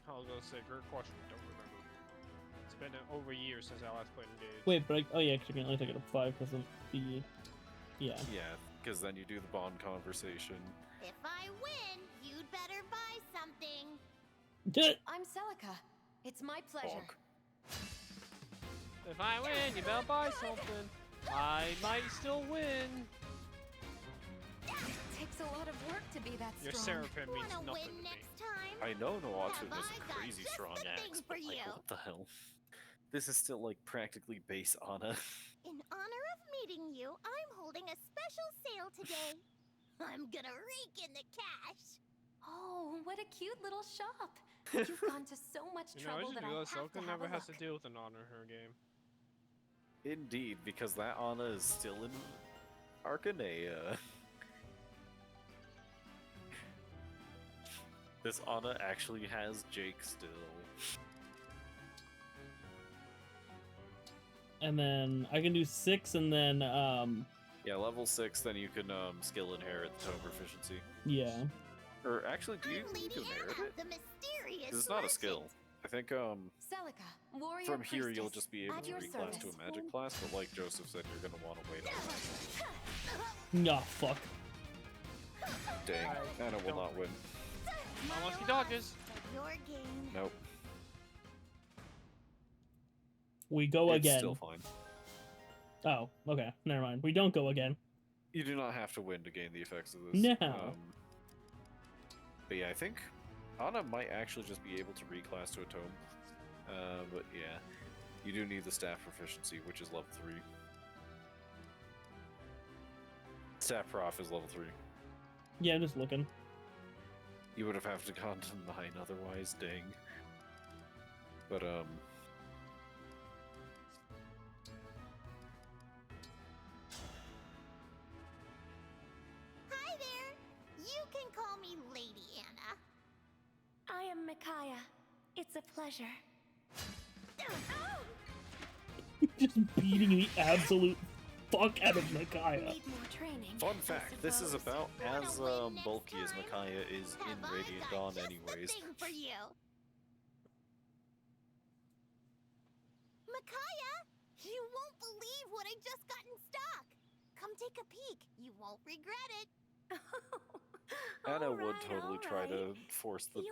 S4: I was gonna say, great question. Don't remember. It's been over a year since I last played Engage.
S1: Wait, but oh yeah, 'cause you can only take it up 5 because of the yeah.
S3: Yeah, because then you do the bond conversation.
S13: If I win, you'd better buy something.
S8: I'm Celica. It's my pleasure.
S4: If I win, you better buy something. I might still win.
S8: It takes a lot of work to be that
S4: Your
S8: strong.
S4: Seraphim means
S13: Wanna
S4: nothing
S13: win
S4: to me.
S13: next time?
S3: I know Noatu
S13: Have
S3: is
S13: I
S3: a
S13: got
S3: crazy
S13: just
S3: strong
S13: the
S3: axe,
S13: thing
S3: but
S13: for
S3: like,
S13: you?
S3: what the hell? This is still like practically base Anna.
S13: In honor of meeting you, I'm holding a special sale today. I'm gonna rake in the cash.
S8: Oh, what a cute little shop. You've gone to so much
S4: You know, I
S8: trouble
S4: just
S8: that I
S4: realized
S8: have to
S4: Celica
S8: have
S4: never
S8: a
S4: has
S8: look.
S4: to deal with an honor her game.
S3: Indeed, because that Anna is still in Arcanea. This Anna actually has Jake still.
S1: And then I can do 6, and then
S3: Yeah, level 6, then you can skill inherit the tome proficiency.
S1: yeah.
S3: Or actually, do you can inherit it?
S13: The mysterious
S3: 'Cause it's not a skill. I think
S8: Celica, warrior
S3: from here you'll
S8: priestess,
S3: just be able
S8: at
S3: to
S8: your
S3: reclass to
S8: service.
S3: a magic class, but like Joseph said, you're gonna want to wait on that.
S1: Nah, fuck.
S3: Dang, Anna will not win.
S4: Unless he dodges.
S13: Your game.
S3: Nope.
S1: We go
S3: It's
S1: again.
S3: still fine.
S1: Oh, okay. Never mind. We don't go again.
S3: You do not have to win to gain the effects of this.
S1: No.
S3: But yeah, I think Anna might actually just be able to reclass to a tome. But yeah, you do need the staff proficiency, which is level 3. Staff prof is level 3.
S1: Yeah, I'm just looking.
S3: You would have to gone to 9 otherwise, dang. But
S13: Hi there. You can call me Lady Anna.
S5: I am Micaiah. It's a pleasure.
S1: Just beating the absolute fuck out of Micaiah.
S5: Need more training.
S3: fun fact, this is about as bulky as Micaiah is in Radiant Dawn anyways.
S13: For you. Micaiah, you won't believe what I just got in stock. Come take a peek. You won't regret it.
S3: Anna would totally try to force the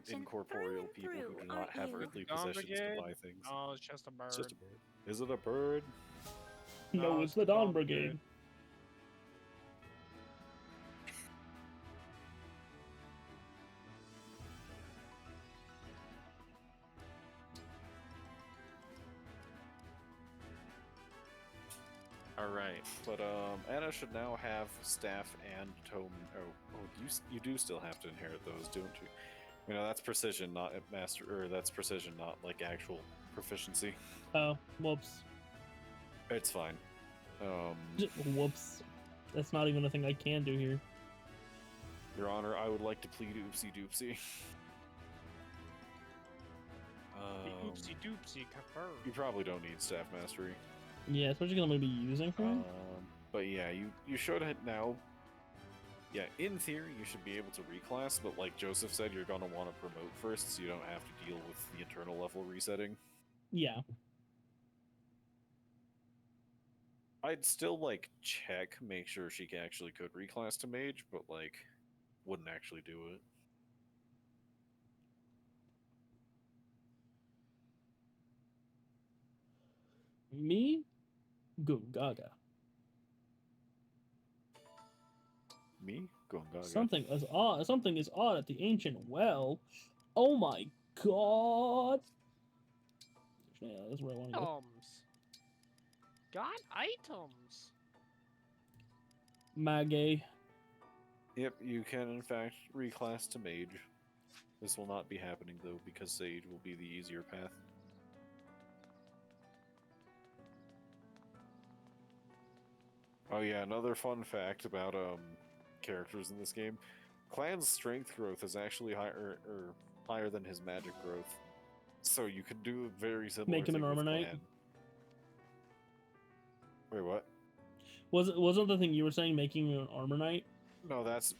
S3: incorporeal people who do not have earthly possessions to buy things.
S4: Oh, it's just a bird.
S3: It's just a bird. Is it a bird?
S1: No, it's the Dawn Brigade.
S3: Alright, but Anna should now have staff and tome. You do still have to inherit those, don't you? You know, that's precision, not master, or that's precision, not like actual proficiency.
S1: Oh, whoops.
S3: It's fine.
S1: Whoops. That's not even a thing I can do here.
S3: Your Honor, I would like to plead oopsie doopsie.
S4: Oopsie doopsie confirmed.
S3: You probably don't need staff mastery.
S1: Yeah, especially because I'm going to be using her.
S3: But yeah, you should now. Yeah, in theory, you should be able to reclass, but like Joseph said, you're gonna want to promote first, so you don't have to deal with the internal level resetting.
S1: Yeah.
S3: I'd still like check, make sure she actually could reclass to mage, but like wouldn't actually do it.
S1: Me? Go Gaga.
S3: Me? Gongaga.
S1: Something is odd. Something is odd at the ancient well. Oh my god! Yeah, that's where I want to go.
S4: got items.
S1: Magay.
S3: Yep, you can in fact reclass to mage. This will not be happening though, because Sage will be the easier path. Oh yeah, another fun fact about characters in this game. Clan's strength growth is actually higher than his magic growth. So you can do a very similar
S1: Make him
S3: thing
S1: an
S3: with
S1: armor knight?
S3: Clan. Wait, what?
S1: Wasn't the thing you were saying making you an armor knight?
S3: No, that's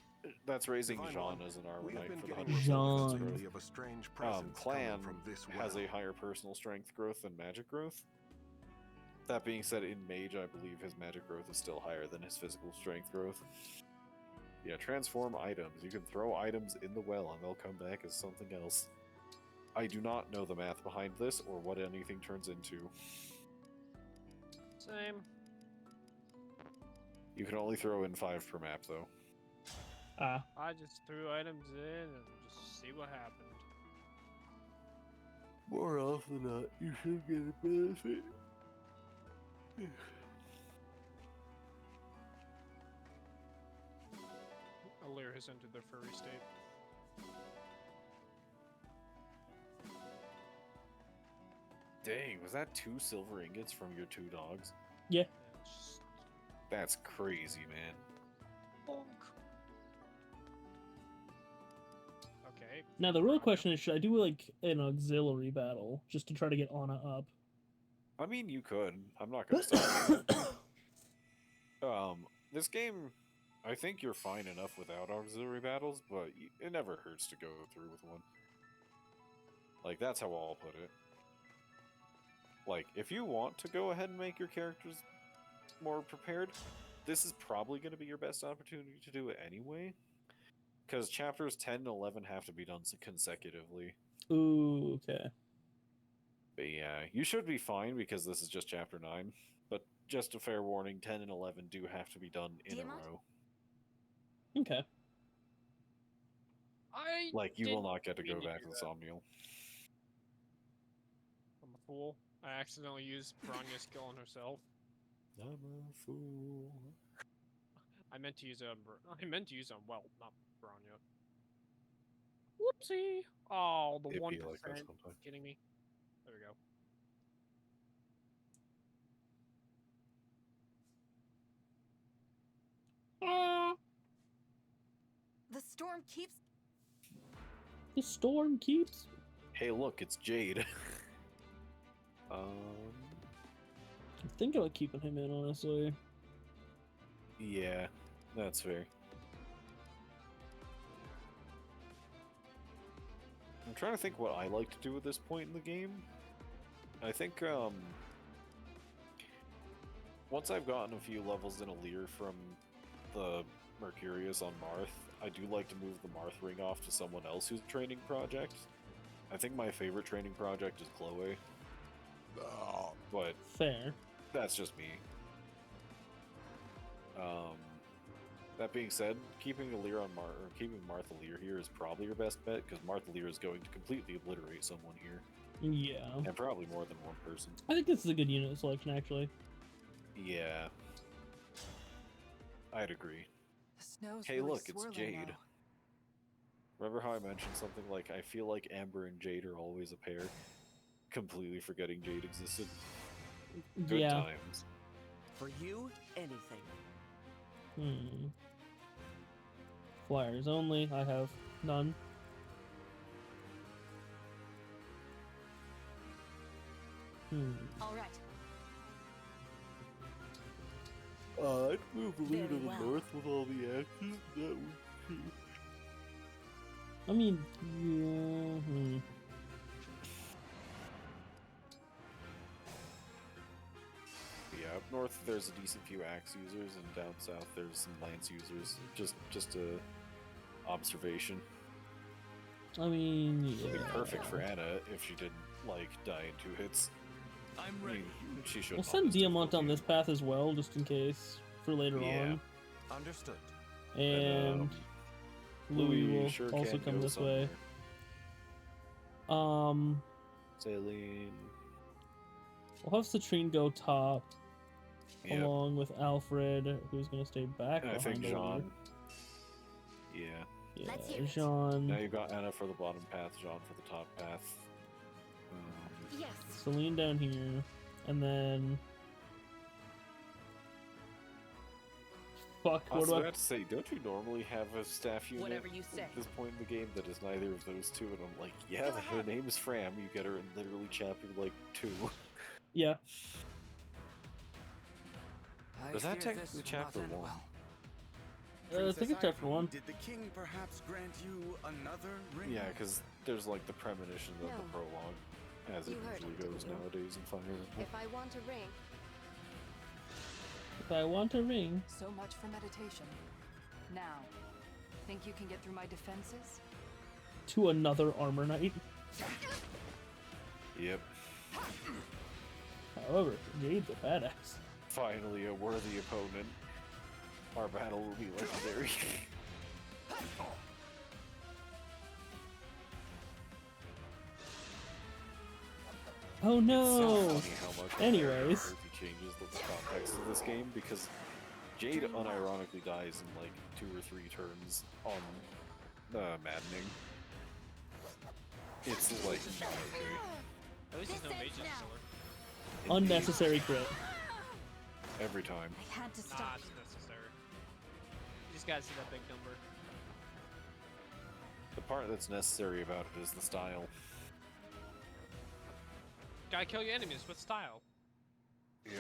S3: raising
S14: Divine
S3: Jean
S14: One,
S3: as an armor
S14: we have
S3: knight
S14: been
S3: for the
S14: getting
S3: 100%
S1: Jean.
S3: defense growth.
S14: of a strange presence
S3: Clan
S14: coming from this
S3: has
S14: well.
S3: a higher personal strength growth than magic growth. That being said, in Mage, I believe his magic growth is still higher than his physical strength growth. Yeah, transform items. You can throw items in the well and they'll come back as something else. I do not know the math behind this or what anything turns into.
S4: Same.
S3: You can only throw in 5 per map, though.
S1: Ah.
S4: I just threw items in and just see what happened.
S3: More often than not, you should get a benefit.
S4: Alir has entered their furry state.
S3: Dang, was that 2 silver ingots from your 2 dogs?
S1: Yeah.
S3: That's crazy, man.
S4: Bonk. Okay.
S1: Now the real question is, should I do like an auxiliary battle just to try to get Anna up?
S3: I mean, you could. I'm not gonna stop you. This game, I think you're fine enough without auxiliary battles, but it never hurts to go through with one. Like, that's how I'll put it. Like, if you want to go ahead and make your characters more prepared, this is probably going to be your best opportunity to do it anyway. Because chapters 10 and 11 have to be done consecutively.
S1: Ooh, okay.
S3: But yeah, you should be fine because this is just chapter 9. But just a fair warning, 10 and 11 do have to be done in a row.
S1: Okay.
S3: Like, you will not get to go
S4: mean to
S3: back
S4: do
S3: to
S4: that.
S3: Somniel.
S4: I'm a fool. I accidentally used Bronya's skill on herself.
S3: I'm a fool.
S4: I meant to use well, not Bronya. Whoopsie! Oh, the
S3: It'd
S4: 1%.
S3: be like that sometimes.
S4: Kidding me? There we go.
S8: The storm keeps.
S1: The storm keeps.
S3: Hey, look, it's Jade.
S1: I'm thinking about keeping him in, honestly.
S3: Yeah, that's fair. I'm trying to think what I like to do at this point in the game. I think, once I've gotten a few levels in Alir from the Mercurius on Marth, I do like to move the Marth ring off to someone else who's a training project. I think my favorite training project is Chloe. But
S1: fair.
S3: That's just me. That being said, keeping Alir on keeping Marth Alir here is probably your best bet because Marth Alir is going to completely obliterate someone here.
S1: Yeah.
S3: And probably more than one person.
S1: I think this is a good unit selection, actually.
S3: Yeah. I'd agree.
S8: The snow's
S3: Hey,
S8: really
S3: look, it's
S8: swirling
S3: Jade.
S8: now.
S3: Remember how I mentioned something like, I feel like Amber and Jade are always a pair? Completely forgetting Jade existed. Good
S1: Yeah.
S3: times.
S7: For you, anything.
S1: Flyers only. I have none.
S8: All right.
S3: I'd move Alir to the
S8: Very well.
S3: north with all the axes. That would be...
S1: I mean, yeah.
S3: Yeah, up north there's a decent few axe users, and down south there's some lance users. Just a observation.
S1: I mean, yeah.
S3: It'd be perfect for Anna if she didn't like die in 2 hits.
S10: I'm
S3: I mean, she should.
S1: We'll send Diamant on this path as well, just in case, for later on.
S14: Understood.
S1: And Louis will
S3: sure
S1: also
S3: can
S1: come
S3: go
S1: this way.
S3: Saline.
S1: We'll have Citrine go top.
S3: Yep.
S1: along with Alfred, who's gonna stay back
S3: And I
S1: behind
S3: think
S1: the
S3: Jean.
S1: leader.
S3: Yeah.
S1: Yeah,
S5: Let's hear it.
S1: Jean,
S3: Now you've got Anna for the bottom path, Jean for the top path.
S5: Yes.
S1: Celine down here, and then fuck.
S3: I
S1: What
S3: was
S1: do I?
S3: about to say, don't you normally have a staff unit
S7: Whatever you say.
S3: at this point in the game that is neither of those two? And I'm like, yeah, her name is Fram. You get her in literally chapter like 2.
S1: Yeah.
S3: Is that technically chapter 1?
S1: I think it's chapter 1.
S14: Did the king perhaps grant you another ring?
S3: Yeah, because there's like the premonition of the
S8: No.
S3: prologue, as
S8: You
S3: it
S8: heard
S3: usually
S8: it, didn't
S3: goes
S8: you?
S3: nowadays in Fire Emblem.
S8: If I want a ring,
S1: If I want a ring,
S8: so much for meditation. Now, think you can get through my defenses?
S1: to another armor knight.
S3: Yep.
S1: However, Jade's a badass.
S3: Finally, a worthy opponent. Our battle will be legendary.
S1: Oh
S3: It's
S1: no!
S3: so funny how much
S1: Anyways.
S3: he changes the context of this game because Jade unironically dies in like 2 or 3 turns on Maddening. It's like not okay.
S4: At least there's no mage necessarily.
S1: Unnecessary crit.
S3: Every time.
S5: I had to
S4: Nah,
S5: stop
S4: it's necessary. You just gotta see that big number.
S3: The part that's necessary about it is the style.
S4: Gotta kill your enemies with style.
S3: Yep.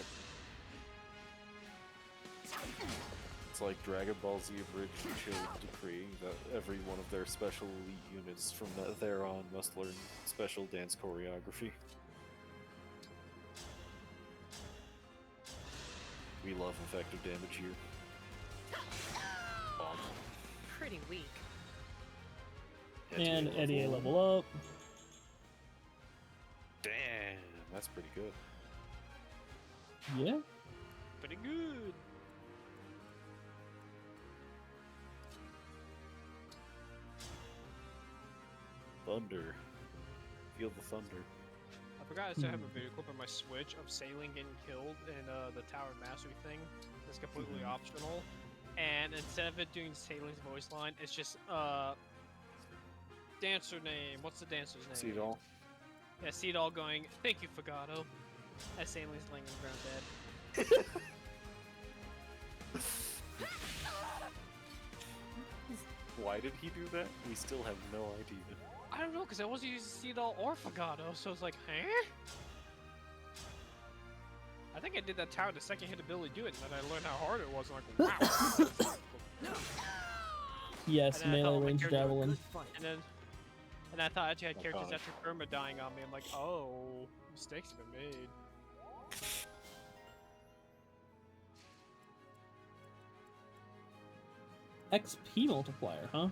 S3: It's like Dragon Ball Z Abridged showed Decree that every one of their special elite units from there on must learn special dance choreography. We love effective damage here. Bonk.
S7: Pretty weak.
S1: And Eddie level up.
S3: Damn, that's pretty good.
S1: Yeah.
S4: Pretty good.
S3: Thunder. Feel the thunder.
S4: I forgot I still have a video clip on my Switch of Sailing getting killed in the Tower Mastery thing. It's completely optional. And instead of it doing Sailing's voice line, it's just dancer name. What's the dancer's name?
S3: Seedall.
S4: Yeah, Seedall going, "Thank you, Fagato," as Sailing's laying on the ground dead.
S3: Why did he do that? We still have no idea.
S4: I don't know, because I wasn't using Seedall or Fagato, so it's like, huh? I think I did that tower the second hit ability do it, and then I learned how hard it was, and like, wow.
S1: Yes,
S4: And then I thought
S1: melee
S4: my
S1: range
S4: character-
S1: javelin.
S4: And I thought I actually had characters
S3: God.
S4: after Irma dying on me. I'm like, oh, mistakes have been made.
S1: XP multiplier, huh?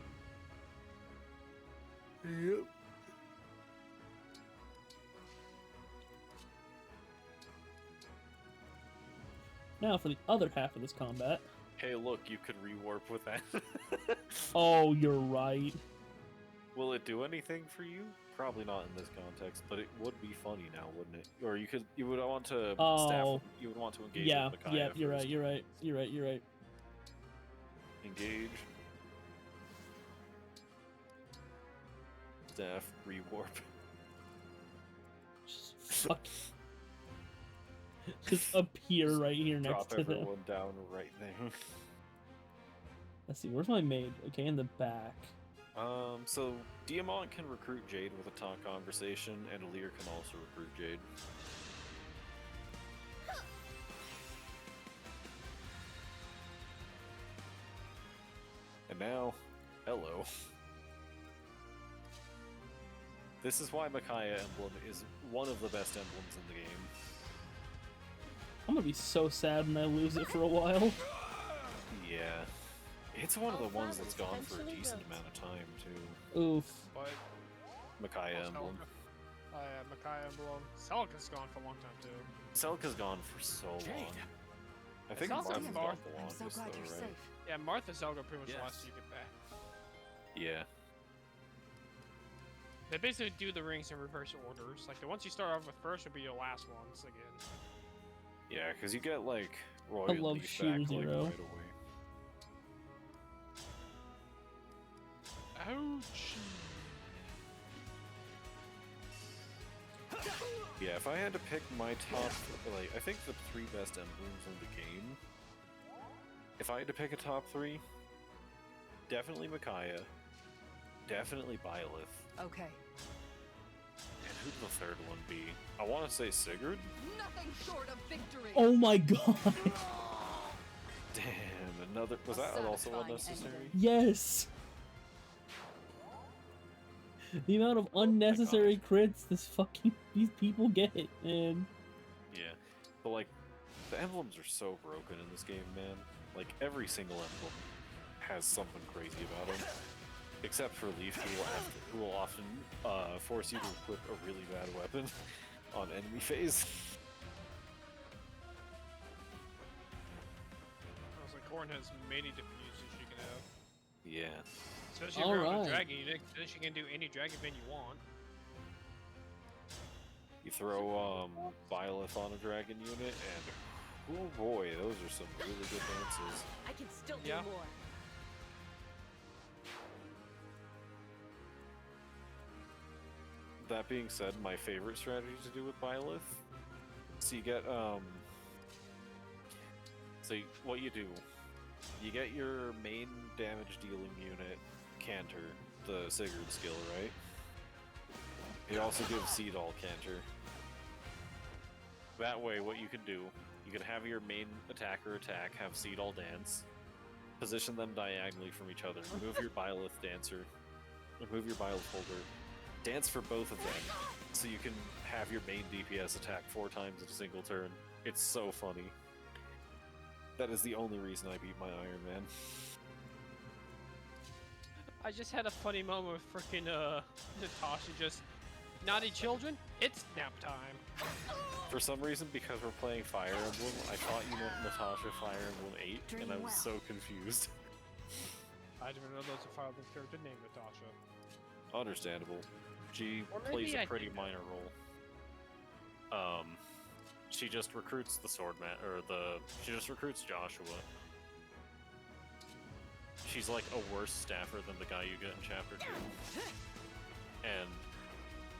S3: Yep.
S1: Now for the other half of this combat.
S3: Hey, look, you could rewarp with that.
S1: Oh, you're right.
S3: Will it do anything for you? Probably not in this context, but it would be funny now, wouldn't it? Or you would want to
S1: Oh.
S3: you would want to engage
S1: Yeah,
S3: with Micaiah
S1: yeah, you're
S3: first.
S1: right, you're right, you're right, you're right.
S3: Engage. Staff, rewarp.
S1: Fuck. Just appear right here next
S3: Drop
S1: to them.
S3: everyone down right there.
S1: Let's see, where's my maid? Okay, in the back.
S3: So Diamant can recruit Jade with a talk conversation, and Lear can also recruit Jade. And now, hello. This is why Micaiah Emblem is one of the best emblems in the game.
S1: I'm gonna be so sad when I lose it for a while.
S3: Yeah. It's one of the ones that's gone for a decent amount of time, too.
S1: Oof.
S4: But
S3: Micaiah Emblem.
S4: yeah, Micaiah Emblem. Celica's gone for a long time too.
S3: Celica's gone for so long. I think
S4: Celica's
S3: Martha's
S4: Marth.
S3: gone the longest, though, right?
S4: Yeah, Martha Zelda pretty much the last you get back.
S3: Yeah.
S4: They basically do the rings in reverse orders. Like the ones you start off with first would be your last ones again.
S3: Yeah, because you get like Royal
S1: love
S3: Leaf
S1: Shooter
S3: back, like,
S1: Zero.
S3: right away.
S4: Ouch.
S3: Yeah, if I had to pick my top, like, I think the 3 best emblems in the game. If I had to pick a top 3, definitely Micaiah, definitely Byleth.
S8: Okay.
S3: And who'd the third one be? I want to say Sigurd?
S8: Nothing short of victory.
S1: Oh my god.
S3: Damn, another. Was that also unnecessary?
S1: Yes. The amount of unnecessary crits these people get, man.
S3: Yeah, but like, the emblems are so broken in this game, man. Like, every single emblem has something crazy about them. Except for Leaf, who will often force you to equip a really bad weapon on enemy phase.
S4: I was like, Corn has many different uses you can have.
S3: Yeah.
S4: Especially if you're on a dragon unit, then you can do any dragon event you want.
S3: You throw Byleth on a dragon unit, and oh boy, those are some really good dances.
S15: I can still do more.
S3: That being said, my favorite strategy to do with Byleth, so you get what you do, you get your main damage dealing unit, Cantor, the Sigurd skill, right? You also give Seedall Cantor. That way, what you can do, you can have your main attacker attack, have Seedall dance, position them diagonally from each other, remove your Byleth dancer, remove your Byleth holder, dance for both of them, so you can have your main DPS attack 4 times in a single turn. It's so funny. That is the only reason I beat my Iron Man.
S4: I just had a funny moment with frickin' Natasha just, naughty children, it's nap time.
S3: For some reason, because we're playing Fire Emblem, I thought you meant Natasha Fire Emblem 8, and I was so confused.
S4: I didn't even know there was a Fire Emblem character named Natasha.
S3: Understandable. She
S4: Or
S3: plays
S4: maybe
S3: a
S4: I
S3: pretty
S4: did.
S3: minor role. She just recruits the she just recruits Joshua. She's like a worse staffer than the guy you get in Chapter 2. And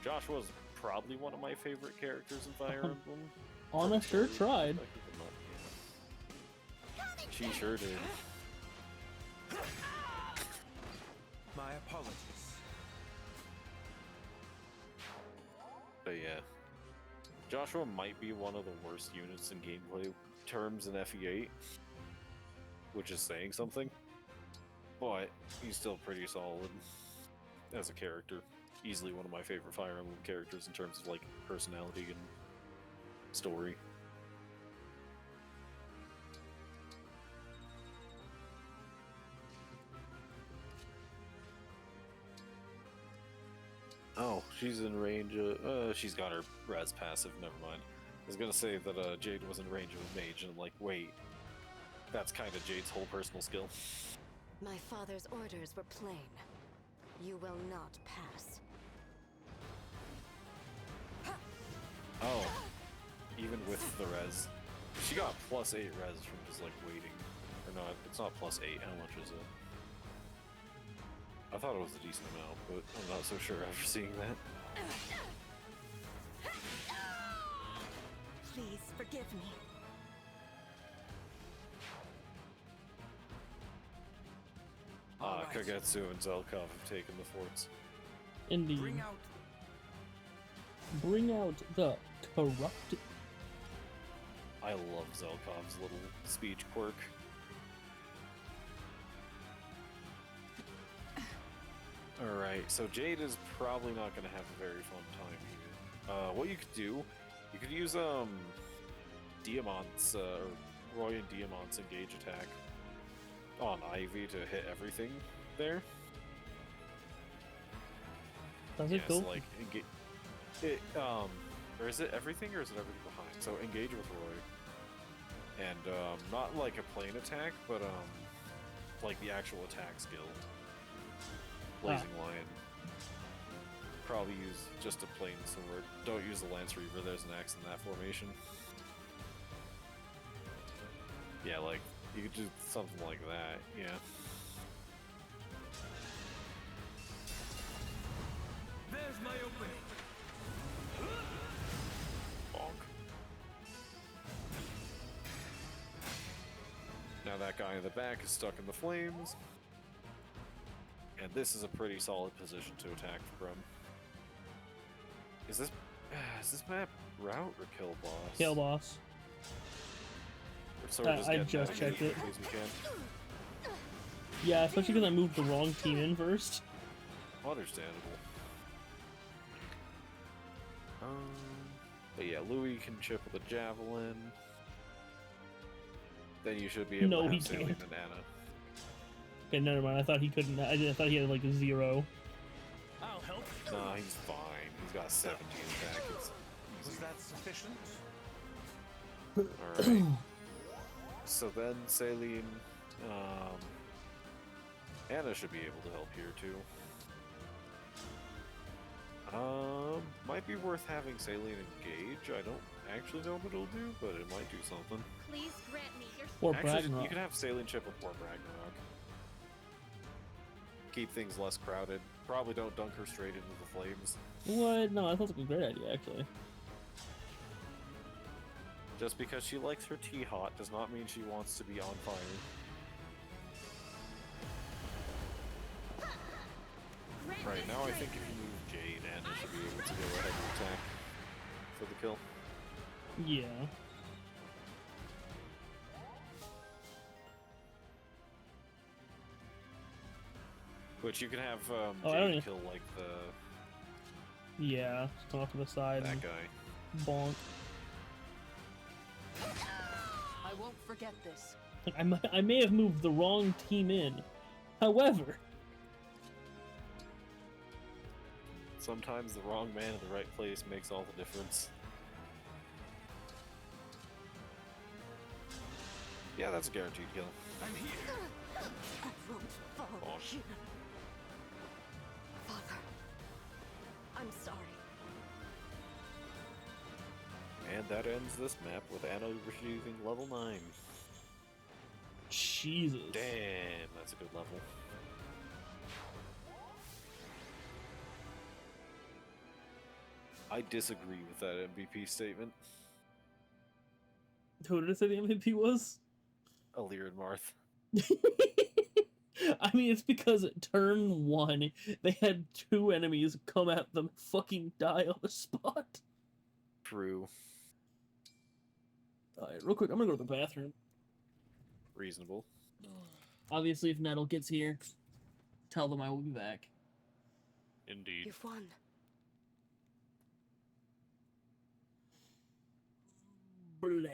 S3: Joshua's probably one of my favorite characters in Fire Emblem.
S1: Anna sure tried.
S3: She sure did.
S12: My apologies.
S3: But yeah, Joshua might be one of the worst units in gameplay terms in FE8, which is saying something, but he's still pretty solid as a character. Easily one of my favorite Fire Emblem characters in terms of like personality and story. Oh, she's in range of, she's got her Raz passive, never mind. I was gonna say that Jade was in range of a mage, and I'm like, wait, that's kind of Jade's whole personal skill.
S15: My father's orders were plain. You will not pass.
S3: Oh, even with the res. She got +8 res from just like waiting. Or no, it's not +8, how much is it? I thought it was a decent amount, but I'm not so sure after seeing that.
S15: Please forgive me.
S3: Kagetsu and Zelkov have taken the forts.
S1: Indeed. Bring out the corrupt.
S3: I love Zelkov's little speech quirk. Alright, so Jade is probably not going to have a very fun time here. What you could do, you could use Diamant's, Roy and Diamant's engage attack on Ivy to hit everything there.
S1: Does it
S3: So
S1: go?
S3: like, or is it everything or is it everything behind? So engage with Roy. And, not like a plane attack, but, like the actual attack skill. Blazing Lion. Probably use just a plain sword. Don't use the Lance Reaver, there's an axe in that formation. Yeah, like, you could do something like that, yeah.
S14: There's my opening.
S3: Bonk. Now that guy in the back is stuck in the flames. And this is a pretty solid position to attack from. Is this map route or kill boss?
S1: Kill boss.
S3: So we're
S1: I
S3: getting
S1: just
S3: that
S1: checked
S3: as
S1: it.
S3: quickly as we can.
S1: Yeah, especially because I moved the wrong team in first.
S3: Understandable. But yeah, Louis can chip with a javelin. Then you should be able
S1: No,
S3: to
S1: he
S3: have Saline
S1: can't.
S3: and Anna.
S1: Okay, never mind. I thought he couldn't. I thought he had like a 0.
S9: I'll help.
S3: Nah, he's fine. He's got 17 attack.
S12: Was that sufficient?
S3: Alright. So then Saline, Anna should be able to help here too. Might be worth having Saline engage. I don't actually know what it'll do, but it might do something.
S13: Please grant me your
S1: Or
S3: Actually,
S1: Ragnarok.
S3: you can have Saline chip with Port Ragnarok. Keep things less crowded. Probably don't dunk her straight into the flames.
S1: What? No, I thought it was a great idea actually.
S3: Just because she likes her tea hot does not mean she wants to be on fire. Right, now I think if you move Jade, Anna should be able to go ahead and attack for the kill.
S1: Yeah.
S3: Which you can have
S1: I don't
S3: Jade
S1: even-
S3: kill like the
S1: Yeah. Just come off to the side.
S3: that
S1: and
S3: guy.
S1: bonk.
S8: I won't forget this.
S1: Like, I may have moved the wrong team in. However,
S3: Sometimes the wrong man in the right place makes all the difference. Yeah, that's a guaranteed kill.
S14: I'm here.
S15: I won't fall
S3: Oh.
S15: here. Father, I'm sorry.
S3: And that ends this map with Anna receiving level 9.
S1: Jesus.
S3: Damn, that's a good level. I disagree with that MVP statement.
S1: Who did I say the MVP was?
S3: Alir and Marth.
S1: I mean, it's because at turn 1, they had 2 enemies come at them, fucking die on the spot.
S3: True.
S1: Alright, real quick, I'm gonna go to the bathroom.
S3: Reasonable.
S1: Obviously, if Nettle gets here, tell them I will be back.
S11: Indeed.
S15: You've won.
S1: Bleh.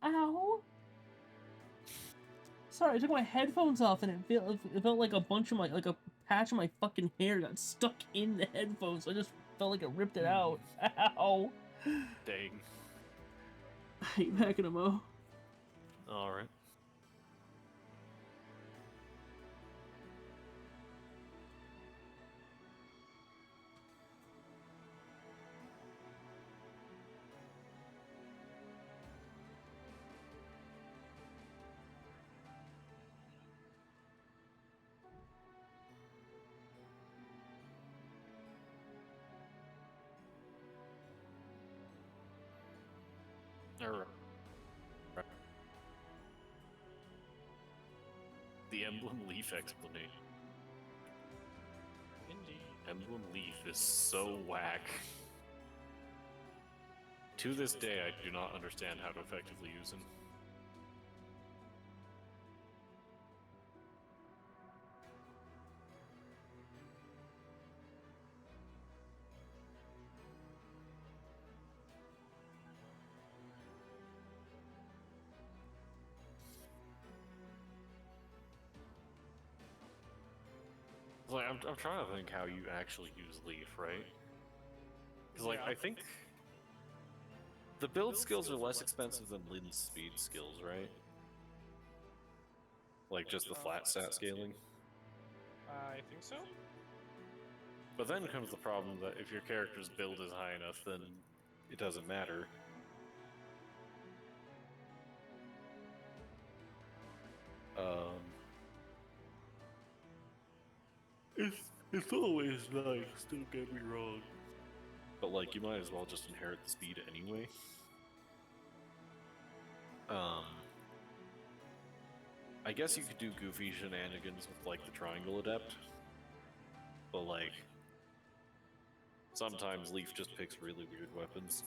S1: Ow. Sorry, I took my headphones off and it felt like a bunch of like a patch of my fucking hair got stuck in the headphones. So I just felt like it ripped it out. Ow.
S3: Dang.
S1: Are you back in a mo?
S3: Alright. Alright. The Emblem Leaf explanation.
S4: Indeed.
S11: Emblem Leaf is so whack. To this day, I do not understand how to effectively use him. Like, I'm trying to think how you actually use Leaf, right? Because, like, I think the build skills are less expensive than Lynn's speed skills, right? Like, just the flat stat scaling.
S4: I think so.
S11: But then comes the problem that if your character's build is high enough, then
S3: it doesn't matter. It's always nice, don't get me wrong. But like, you might as well just inherit the speed anyway. I guess you could do goofy shenanigans with like the triangle adept, but like, sometimes Leaf just picks really weird weapons.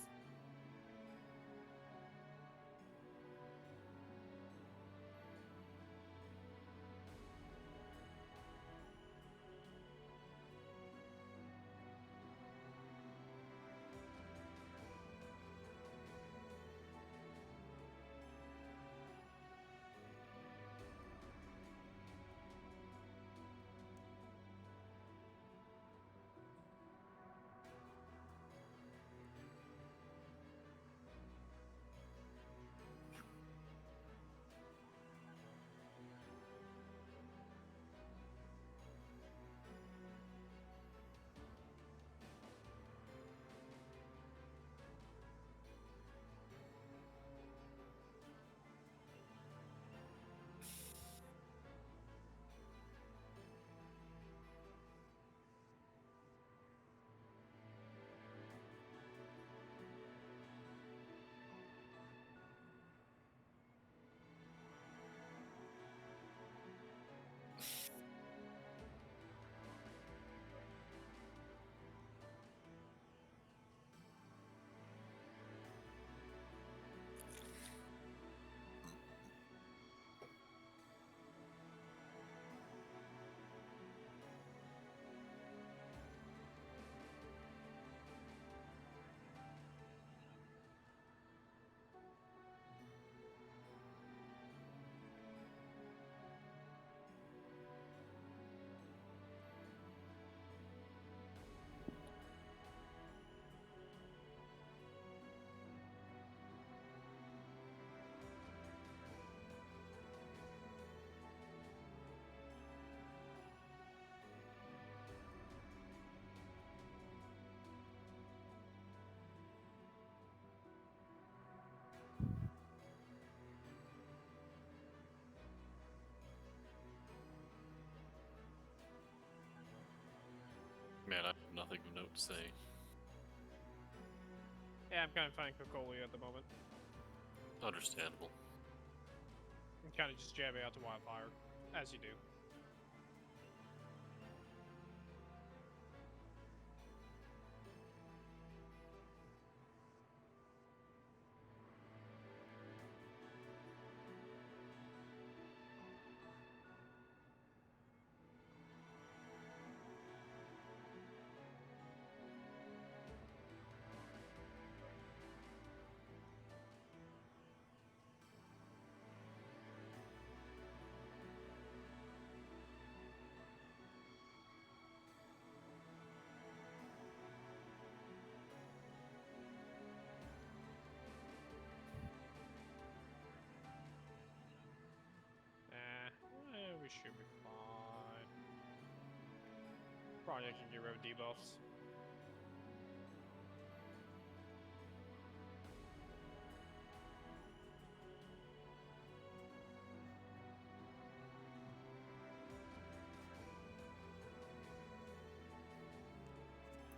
S3: Man, I have nothing of note to say.
S4: Yeah, I'm kind of finding Kokoli at the moment.
S3: Understandable.
S4: I'm kind of just jabbing out to wildfire, as you do. We should be fine. Probably I can get rid of debuffs.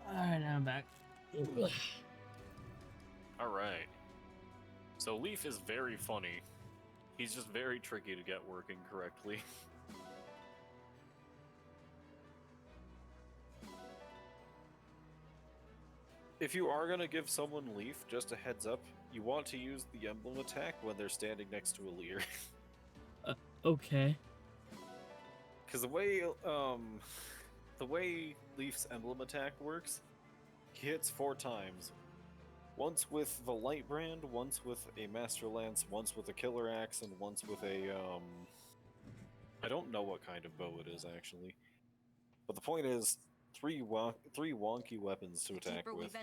S1: Alright, now I'm back.
S3: Alright. So Leaf is very funny. He's just very tricky to get working correctly. If you are gonna give someone Leaf, just a heads up, you want to use the Emblem attack when they're standing next to a Leer.
S1: Okay.
S3: Because the way Leaf's Emblem attack works, he hits 4 times. Once with the Light Brand, once with a Master Lance, once with a Killer Axe, and once with a, I don't know what kind of bow it is, actually. But the point is, three wonky weapons to attack with.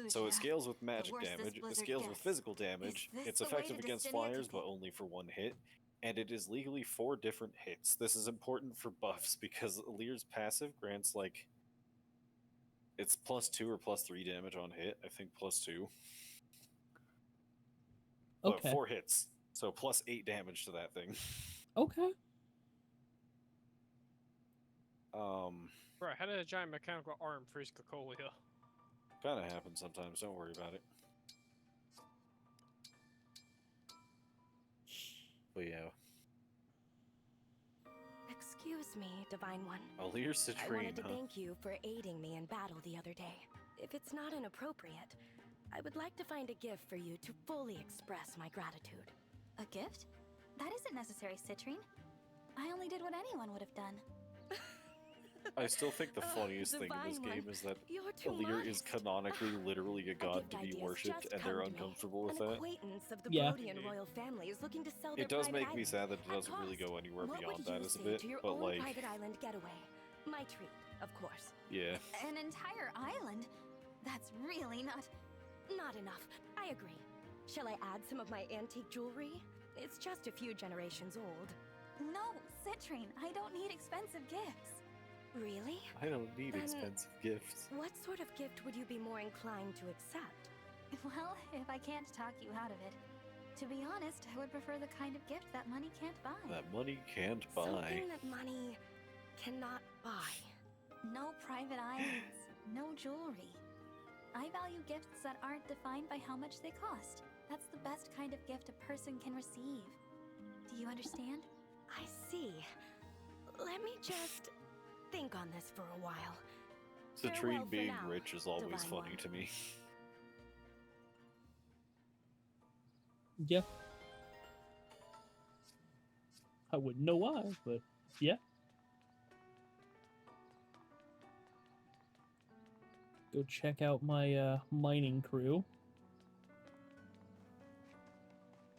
S3: So it scales with magic damage, it scales with physical damage, it's effective against flyers, but only for 1 hit, and it is legally 4 different hits. This is important for buffs, because Lear's passive grants, like, It's +2 or +3 damage on hit. I think +2. But
S1: Okay.
S3: 4 hits, so +8 damage to that thing.
S1: Okay.
S4: Bro, how did a giant mechanical arm freeze Cocolia?
S3: Kind of happens sometimes. Don't worry about it. But yeah.
S15: Excuse me, Divine One.
S3: Alir
S15: I
S3: Citrine,
S15: wanted to
S3: huh?
S15: thank you for aiding me in battle the other day. If it's not inappropriate, I would like to find a gift for you to fully express my gratitude.
S16: A gift? That isn't necessary, Citrine. I only did what anyone would have done.
S3: I still think the funniest thing in this game is that Alir is canonically literally a god to be worshipped, and they're uncomfortable with that.
S15: Acquaintance of the
S1: Yeah.
S15: Brodian royal family is looking to sell their
S3: It does
S15: private
S3: make me
S15: island
S3: sad that it
S15: at
S3: doesn't really
S15: cost.
S3: go anywhere
S15: What
S3: beyond
S15: would
S3: that
S15: you
S3: as a
S15: say
S3: bit,
S15: to your
S3: but
S15: own
S3: like,
S15: private island getaway? My treat, of course.
S3: yeah.
S16: An entire island? That's really not
S15: enough. I agree. Shall I add some of my antique jewelry? It's just a few generations old.
S16: No, Citrine, I don't need expensive gifts.
S15: Really?
S3: I don't need
S15: Then
S3: expensive gifts.
S15: What sort of gift would you be more inclined to accept?
S16: Well, if I can't talk you out of it, to be honest, I would prefer the kind of gift that money can't buy.
S3: That money can't buy.
S15: Something that money cannot buy.
S16: No private islands, no jewelry. I value gifts that aren't defined by how much they cost. That's the best kind of gift a person can receive. Do you understand?
S15: I see. Let me just think on this for a while. Farewell
S3: Citrine
S15: for
S3: being
S15: now,
S3: rich is always
S15: Divine
S3: funny
S15: One.
S3: to me.
S1: Yeah. I wouldn't know why, but yeah. Go check out my mining crew.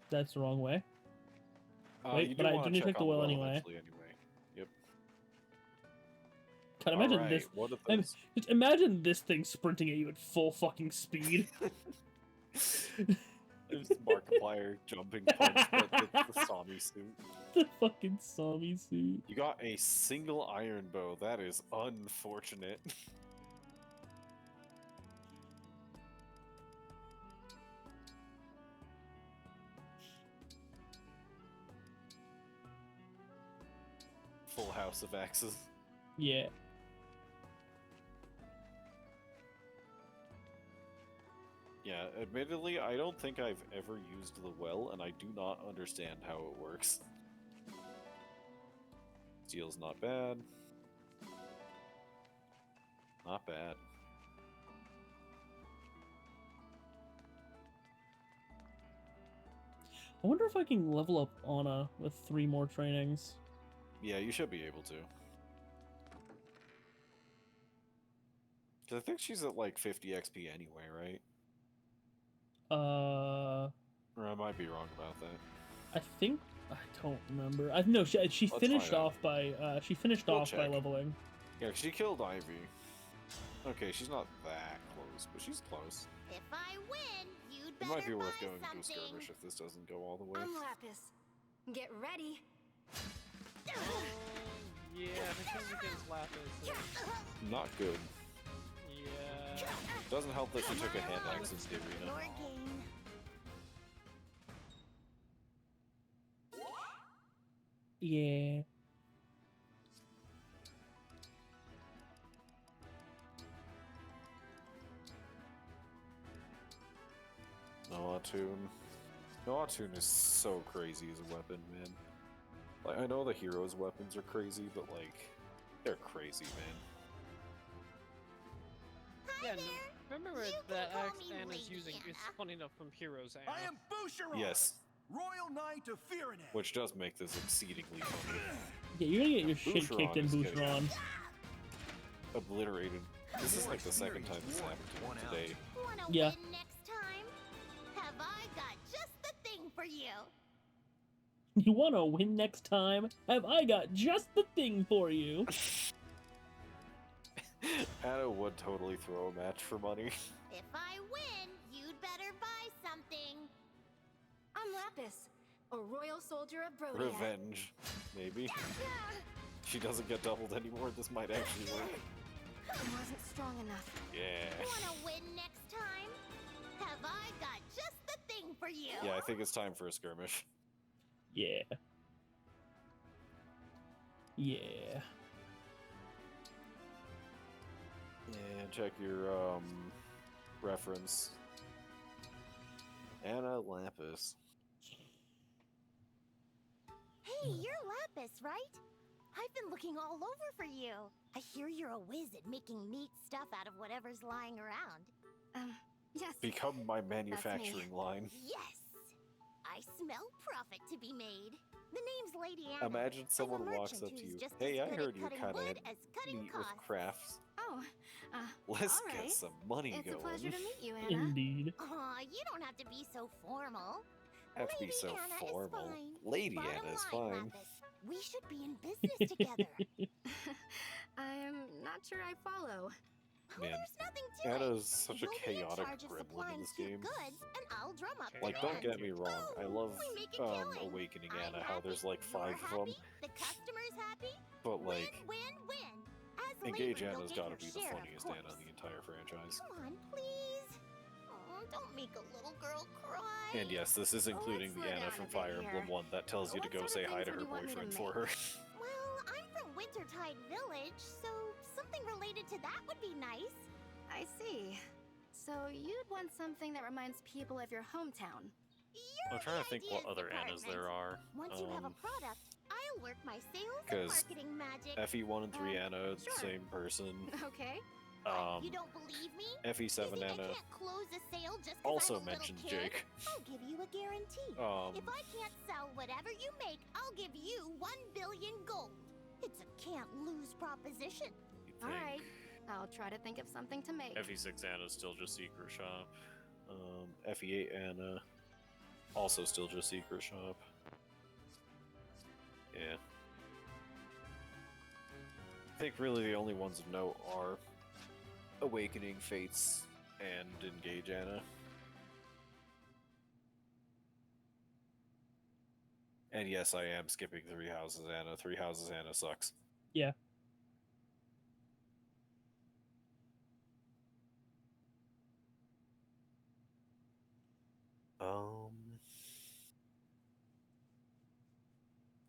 S1: That's the wrong way. Wait,
S3: you
S1: but
S3: do
S1: I
S3: wanna
S1: do need to
S3: check
S1: check the
S3: on
S1: well anyway.
S3: eventually Yep.
S1: Can imagine
S3: Alright,
S1: this.
S3: what are
S1: I mean,
S3: those?
S1: just imagine this thing sprinting at you at full fucking speed.
S3: There's Markiplier jumping punch, but the Sami suit.
S1: The fucking Sami suit.
S3: You got a single iron bow. That is unfortunate. Full house of axes.
S1: Yeah.
S3: Yeah, admittedly, I don't think I've ever used the well, and I do not understand how it works. Steel's not bad. Not bad.
S1: I wonder if I can level up Anna with 3 more trainings.
S3: Yeah, you should be able to. Because I think she's at like 50 XP anyway, right? Or I might be wrong about that.
S1: I think I don't remember. I know she
S3: Let's
S1: finished
S3: find out.
S1: off by
S3: We'll
S1: by
S3: check.
S1: leveling.
S3: Yeah, she killed Ivy. Okay, she's not that close, but she's close.
S13: If I win, you'd
S3: It
S13: better
S3: might be worth
S13: buy
S3: going to a
S13: something.
S3: skirmish if this doesn't go all the way.
S15: I'm Lapis. Get ready.
S4: Yeah, because against Lapis.
S3: Not good.
S4: Yeah.
S3: Doesn't help that she took a hand axe in the arena.
S13: Your game.
S1: Yeah.
S3: Noatun is so crazy as a weapon, man. Like, I know the heroes' weapons are crazy, but like, they're crazy, man.
S4: Yeah, remember that axe Anna's using is funny enough from Heroes Anna.
S14: I am Boucheron,
S3: Yes,
S14: Royal Knight of Firenet.
S3: which does make this exceedingly funny.
S1: Yeah, you're gonna get your shit
S3: Boucheron
S1: kicked in
S3: is getting
S1: Boucheron.
S3: Obliterated. This is like the second time this happened to him today.
S13: Wanna
S1: Yeah.
S13: win next time? Have I got just the thing for you?
S1: You wanna win next time? Have I got just the thing for you?
S3: Anna would totally throw a match for money.
S13: If I win, you'd better buy something.
S15: I'm Lapis, a royal soldier of Brodian.
S3: Revenge, maybe. She doesn't get doubled anymore. This might actually work.
S15: I wasn't strong enough.
S3: Yeah.
S13: Wanna win next time? Have I got just the thing for you?
S3: Yeah, I think it's time for a skirmish.
S1: Yeah. Yeah.
S3: Yeah, check your reference. Anna Lapis.
S13: Hey, you're Lapis, right? I've been looking all over for you. I hear you're a whiz at making neat stuff out of whatever's lying around.
S15: Yes.
S3: Become my manufacturing line.
S13: Yes! I smell profit to be made. The name's Lady Anna.
S3: Imagine someone
S13: I'm a
S3: walks
S13: merchant
S3: up to
S13: who's
S3: you.
S13: just
S3: Hey,
S13: as
S3: I
S13: good
S3: heard
S13: at
S3: you're
S13: cutting
S3: kind
S13: wood
S3: of
S13: as cutting
S3: neat with
S13: costs.
S3: crafts.
S15: Oh,
S3: Let's
S15: all
S3: get
S15: right.
S3: some money
S15: It's
S3: going.
S15: a pleasure to meet you, Anna.
S1: Indeed.
S13: Aw, you don't have to be so formal.
S3: Have to be
S13: Lady
S3: so
S13: Anna
S3: formal.
S13: is fine.
S3: Lady
S13: Bottom
S3: Anna is
S13: line,
S3: fine.
S13: Lapis, we should be in business together.
S15: I'm not sure I follow.
S3: Man,
S13: There's nothing to
S3: Anna's
S13: it.
S3: such a
S13: You'll be in
S3: chaotic
S13: charge of
S3: gremlin in
S13: supplying
S3: this
S13: cheap
S3: game.
S13: goods, and I'll drum up
S3: Like,
S13: the
S3: don't
S13: rent.
S3: get me wrong. I love
S13: we make a killing.
S3: Awakening
S13: I'm
S3: Anna, how there's like
S13: happy,
S3: 5
S13: you're
S3: of them.
S13: happy, the customer's happy.
S3: But like,
S13: Win. As
S3: Engage
S13: labor, you'll
S3: Anna's
S13: get
S3: gotta
S13: your
S3: be the
S13: share, of
S3: funniest
S13: course.
S3: Anna in the entire franchise.
S13: Come on, please. Oh, don't make a little girl cry.
S3: And yes, this is including the
S13: slow
S3: Anna
S13: down
S3: from
S13: a bit
S3: Fire
S13: here.
S3: Emblem 1 that tells you to
S15: What
S3: go
S15: sort of
S3: say hi
S15: things
S3: to
S15: would
S3: her
S15: you want me to
S3: boyfriend
S15: make?
S3: for her.
S13: Well, I'm from Wintertide Village, so something related to that would be nice.
S15: I see. So you'd want something that reminds people of your hometown.
S3: I'm trying to think what other Annas there are.
S13: Once you have a product, I'll work my sales and
S3: 'Cause
S13: marketing magic.
S3: FE1 and 3 Anna,
S15: sure.
S3: same person.
S15: Okay.
S13: You don't believe me?
S3: FE7
S13: you think
S3: Anna,
S13: I can't close a sale just 'cause
S3: also
S13: I'm a little
S3: mentioned
S13: kid?
S3: Jake.
S13: I'll give you a guarantee. If I can't sell whatever you make, I'll give you 1 billion gold. It's a can't lose proposition.
S15: All right. I'll try to think of something to make.
S11: FE6 Anna's still just secret shop.
S3: FE8 Anna, also still just secret shop. Yeah. I think really the only ones of note are Awakening Fates and Engage Anna. And yes, I am skipping 3 Houses Anna. 3 Houses Anna sucks.
S1: Yeah.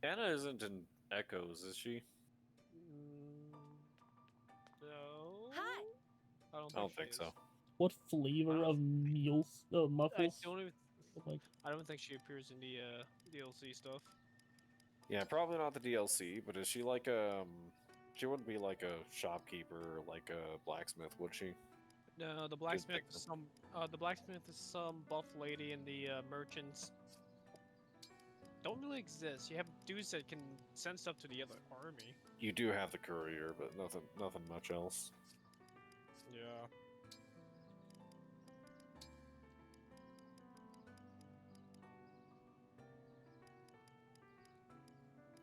S3: Anna isn't in Echoes, is she?
S4: No.
S15: Hi.
S4: I
S3: I don't think
S4: she
S3: so.
S4: is.
S1: What flavor of meals? Muffles?
S4: I don't think she appears in the DLC stuff.
S3: Yeah, probably not the DLC, but is she like she wouldn't be like a shopkeeper or like a blacksmith, would she?
S4: No, the blacksmith is some buff lady, and the merchants don't really exist. You have dudes that can send stuff to the other army.
S3: You do have the courier, but nothing much else.
S4: Yeah.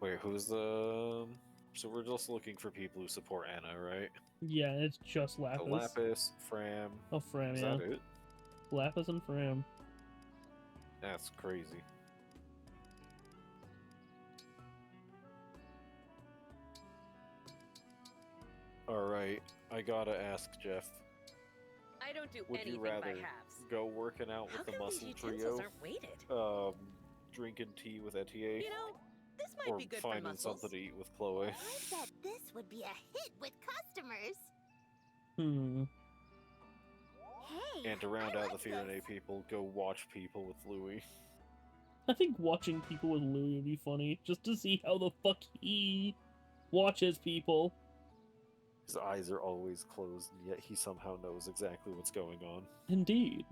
S3: Wait, who's the? So we're just looking for people who support Anna, right?
S1: Yeah, it's just Lapis.
S3: So Lapis, Fram.
S1: Oh, Fram,
S3: is
S1: yeah.
S3: that it?
S1: Lapis and Fram.
S3: That's crazy. Alright, I gotta ask Jeff.
S17: I don't do
S3: Would
S17: anything
S3: you rather
S17: by halves.
S3: go working out
S17: How
S3: with the
S17: come these
S3: muscle
S17: utensils
S3: trio,
S17: aren't weighted?
S3: drinking tea with Etier,
S17: You know, this might
S3: or
S17: be good for
S3: finding
S17: muscles.
S3: something to eat with Chloe?
S13: I bet this would be a hit with customers. Hey,
S3: And to round
S13: I
S3: out
S13: like
S3: the Firenze people, go watch people with Louis.
S1: I think watching people with Louis would be funny, just to see how the fuck he watches people.
S3: His eyes are always closed, and yet he somehow knows exactly what's going on.
S1: Indeed.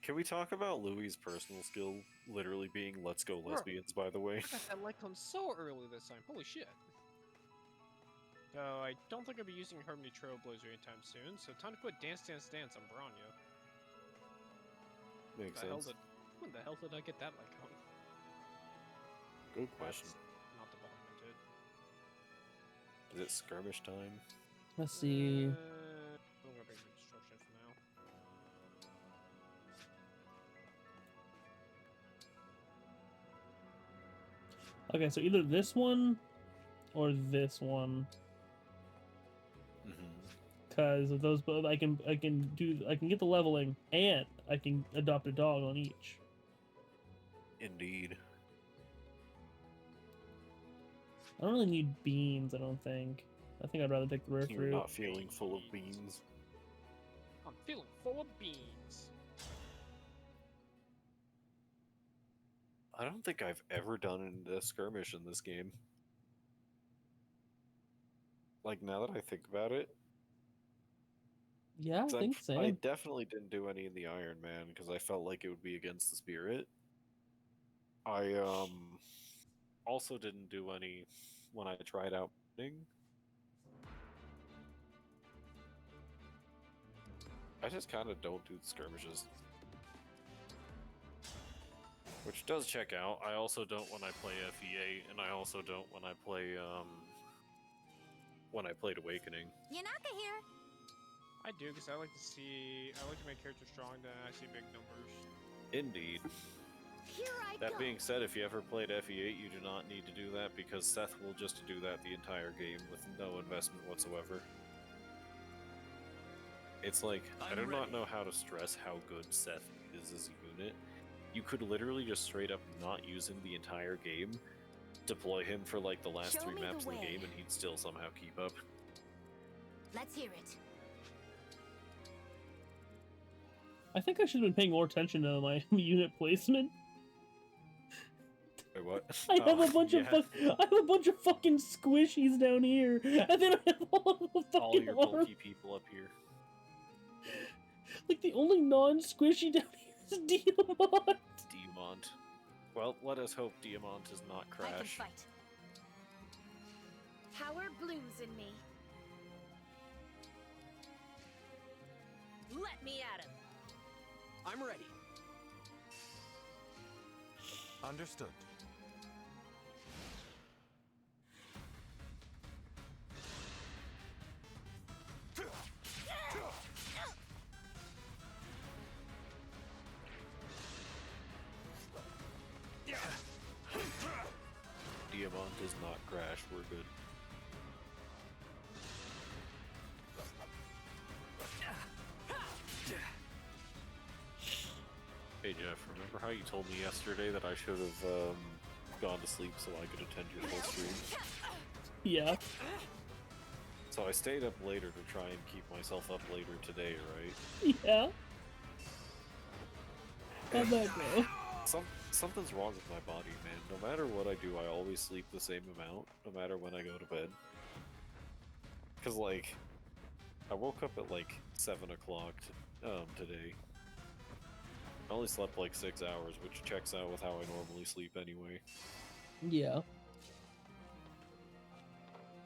S3: Can we talk about Louis' personal skill literally being "Let's go lesbians"? By the way,
S4: I got that Lycon so early this time. Holy shit. I don't think I'll be using Harmony Trailblazer anytime soon, so time to put Dance Dance Dance on Bronya.
S3: makes sense.
S4: When the hell did I get that Lycon?
S3: Good question.
S4: Not the bottom
S3: Is it skirmish time?
S1: Let's see.
S4: I'm gonna bring the destruction for now.
S1: Okay, so either this one or this one. Because of those both, I can get the leveling and I can adopt a dog on each.
S3: Indeed.
S1: I don't really need beans. I don't think. I think I'd rather take the rare
S3: You're
S1: fruit.
S3: not feeling full of beans.
S4: I'm feeling full of beans.
S3: I don't think I've ever done a skirmish in this game. Like, now that I think about it.
S1: Yeah, I
S3: 'Cause
S1: think
S3: I
S1: same.
S3: definitely didn't do any in the Iron Man because I felt like it would be against the spirit. I also didn't do any when I tried out winning. I just kind of don't do the skirmishes. Which does check out. I also don't when I play FE8, and I also don't when I play when I played Awakening.
S16: Yanaka here.
S4: I do, because I like to make characters strong, then I see big numbers.
S3: Indeed.
S13: Here I
S3: That
S13: go.
S3: being said, if you ever played FE8, you do not need to do that because Seth will just do that the entire game with no investment whatsoever. It's like, I do not know how to stress how good Seth is as a unit. You could literally just straight up not use him the entire game, deploy him for like the last
S13: Show
S3: 3
S13: me the
S3: maps in the
S13: way.
S3: game, and he'd still somehow keep up.
S13: Let's hear it.
S1: I think I should have been paying more attention to my unit placement.
S3: Wait, what?
S1: I have a bunch of fucking squishies down here, and then I have all of the fucking
S3: All your
S1: arm.
S3: bulky people up here.
S1: Like the only non-squishy down here is Diamond.
S3: Diamond. Well, let us hope Diamond does not
S13: I can
S3: crash.
S13: fight. Power blooms in me.
S17: Let me at him.
S7: I'm ready.
S12: Understood.
S3: Diamond does not crash, we're good. Hey Jeff, remember how you told me yesterday that I should have gone to sleep so I could attend your full stream?
S1: Yeah.
S3: So I stayed up later to try and keep myself up later today, right?
S1: Yeah. How'd that go?
S3: Something's wrong with my body, man. No matter what I do, I always sleep the same amount, no matter when I go to bed. Cause like, I woke up at like 7 o'clock today. I only slept like 6 hours, which checks out with how I normally sleep anyway.
S1: Yeah.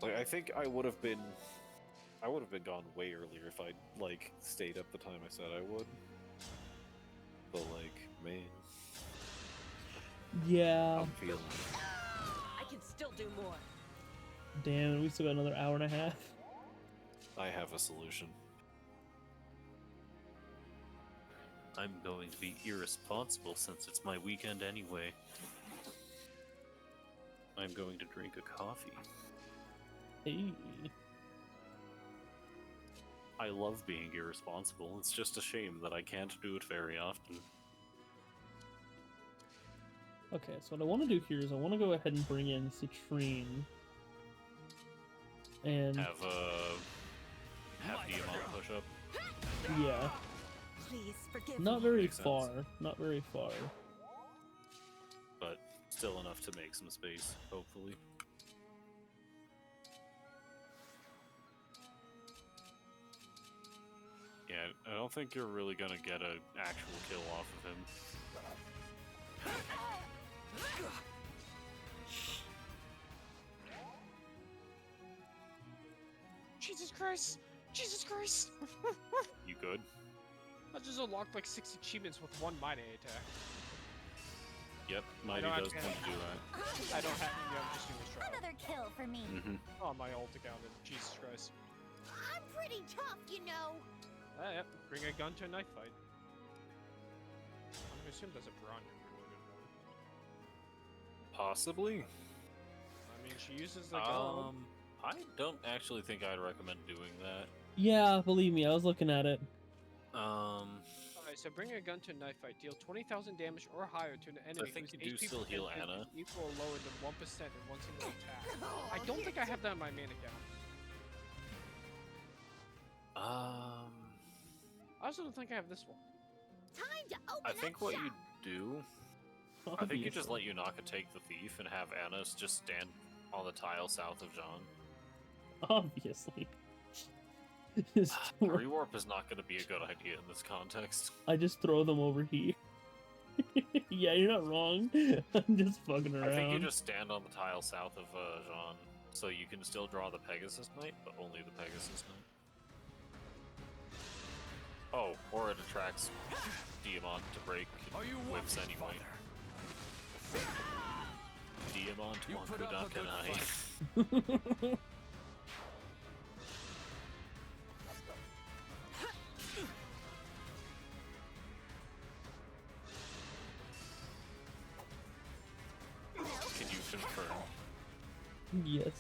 S3: Like, I think I would have been gone way earlier if I like stayed up the time I said I would. But like, man.
S1: Yeah.
S3: I'm feeling it.
S17: I can still do more.
S1: Damn, we still got another hour and a half.
S3: I have a solution.
S11: I'm going to be irresponsible since it's my weekend anyway. I'm going to drink a coffee.
S1: Hey.
S11: I love being irresponsible. It's just a shame that I can't do it very often.
S1: Okay, so what I want to do here is I want to go ahead and bring in Citrine. And
S11: Have Diamond push up.
S1: yeah.
S15: Please forgive
S1: Not
S15: me.
S1: very
S11: Makes sense.
S1: far. Not very far.
S11: But still enough to make some space, hopefully. Yeah, I don't think you're really gonna get an actual kill off of him.
S4: Jesus Christ! Jesus Christ!
S11: You good?
S4: I just unlocked like 6 achievements with one Mighty attack.
S11: Yep, Mighty
S4: don't
S11: does
S4: have
S11: tend
S4: to-
S11: to do that.
S4: I don't have to, I'm just doing this trial.
S16: Another kill
S13: for me.
S4: Oh, my ult accounted. Jesus Christ.
S13: I'm pretty tough, you know.
S4: Yep. Bring a gun to a knife fight. I'm gonna assume there's a Piranha related one.
S11: Possibly.
S4: I mean, she uses the gun.
S11: I don't actually think I'd recommend doing that.
S1: Yeah, believe me, I was looking at it.
S4: Alright, so bring a gun to a knife fight. Deal 20,000 damage or higher to an enemy
S11: I think
S4: whose
S11: you do
S4: HP
S11: still heal
S4: percentage
S11: Anna.
S4: is equal or lower than 1% in one single attack. I don't think I have that in my main account. I also don't think I have this one.
S13: Time to open
S11: I think what
S13: shop.
S11: you do, I think you just let Yunaka take the thief and have Anna just stand on the tile south of Jean.
S1: Obviously.
S11: Rewarp is not going to be a good idea in this context.
S1: I just throw them over here. Yeah, you're not wrong. I'm just fucking around.
S11: I think you just stand on the tile south of Jean, so you can still draw the Pegasus Knight, but only the Pegasus Knight. Oh, or it attracts Diamant to break whips anyway. Diamant Wakudakanai. Can you confirm?
S1: Yes.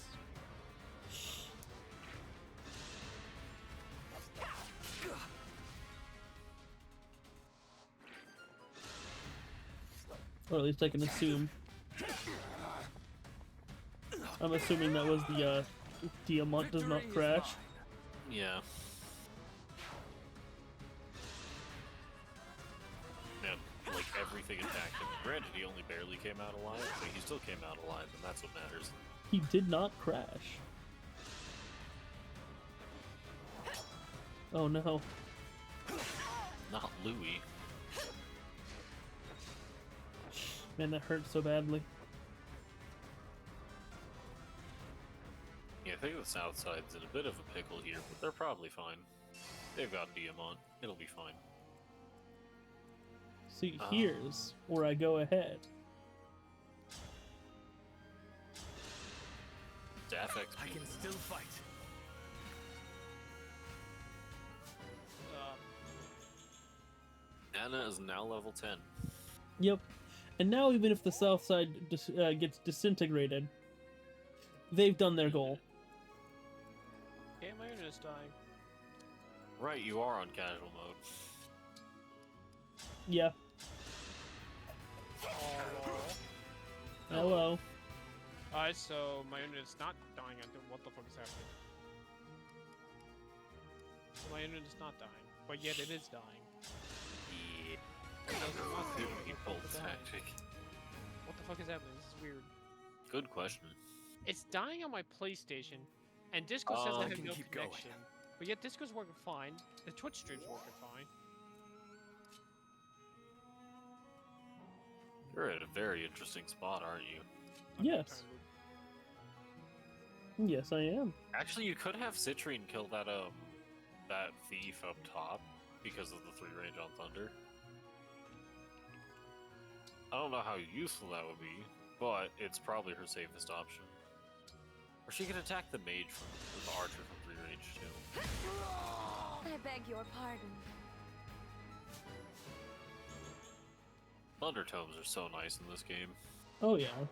S1: Or at least I can assume. I'm assuming that was the Diamant does not crash.
S11: Yeah. Man, like everything attacked him. Granted, he only barely came out alive, but he still came out alive, and that's what matters.
S1: He did not crash. Oh no.
S11: Not Louis.
S1: Man, that hurts so badly.
S11: Yeah, I think the south side's in a bit of a pickle here, but they're probably fine. They've got Diamant. It'll be fine.
S1: See, here's where I go ahead.
S11: Daff XP.
S10: I can still fight.
S11: Anna is now level 10.
S1: Yep. And now even if the south side gets disintegrated, they've done their goal.
S4: Okay, my internet's dying.
S11: Right, you are on casual mode.
S1: Yeah. Hello.
S4: Alright, so my internet's not dying. What the fuck is happening? So my internet's not dying, but yet it is dying.
S11: Yeah.
S4: What
S11: tactic.
S4: the fuck is happening? This is weird.
S11: Good question.
S4: It's dying on my PlayStation, and Disco says I have no
S10: keep
S4: connection. But yet Disco's working fine. The Twitch stream's working fine.
S11: You're at a very interesting spot, aren't you?
S1: Yes. Yes, I am.
S11: Actually, you could have Citrine kill that that thief up top because of the 3 range on Thunder. I don't know how useful that would be, but it's probably her safest option. Or she could attack the mage from the archer from 3 range too.
S15: I beg your pardon.
S11: Thunder tomes are so nice in this game.
S1: Oh yeah.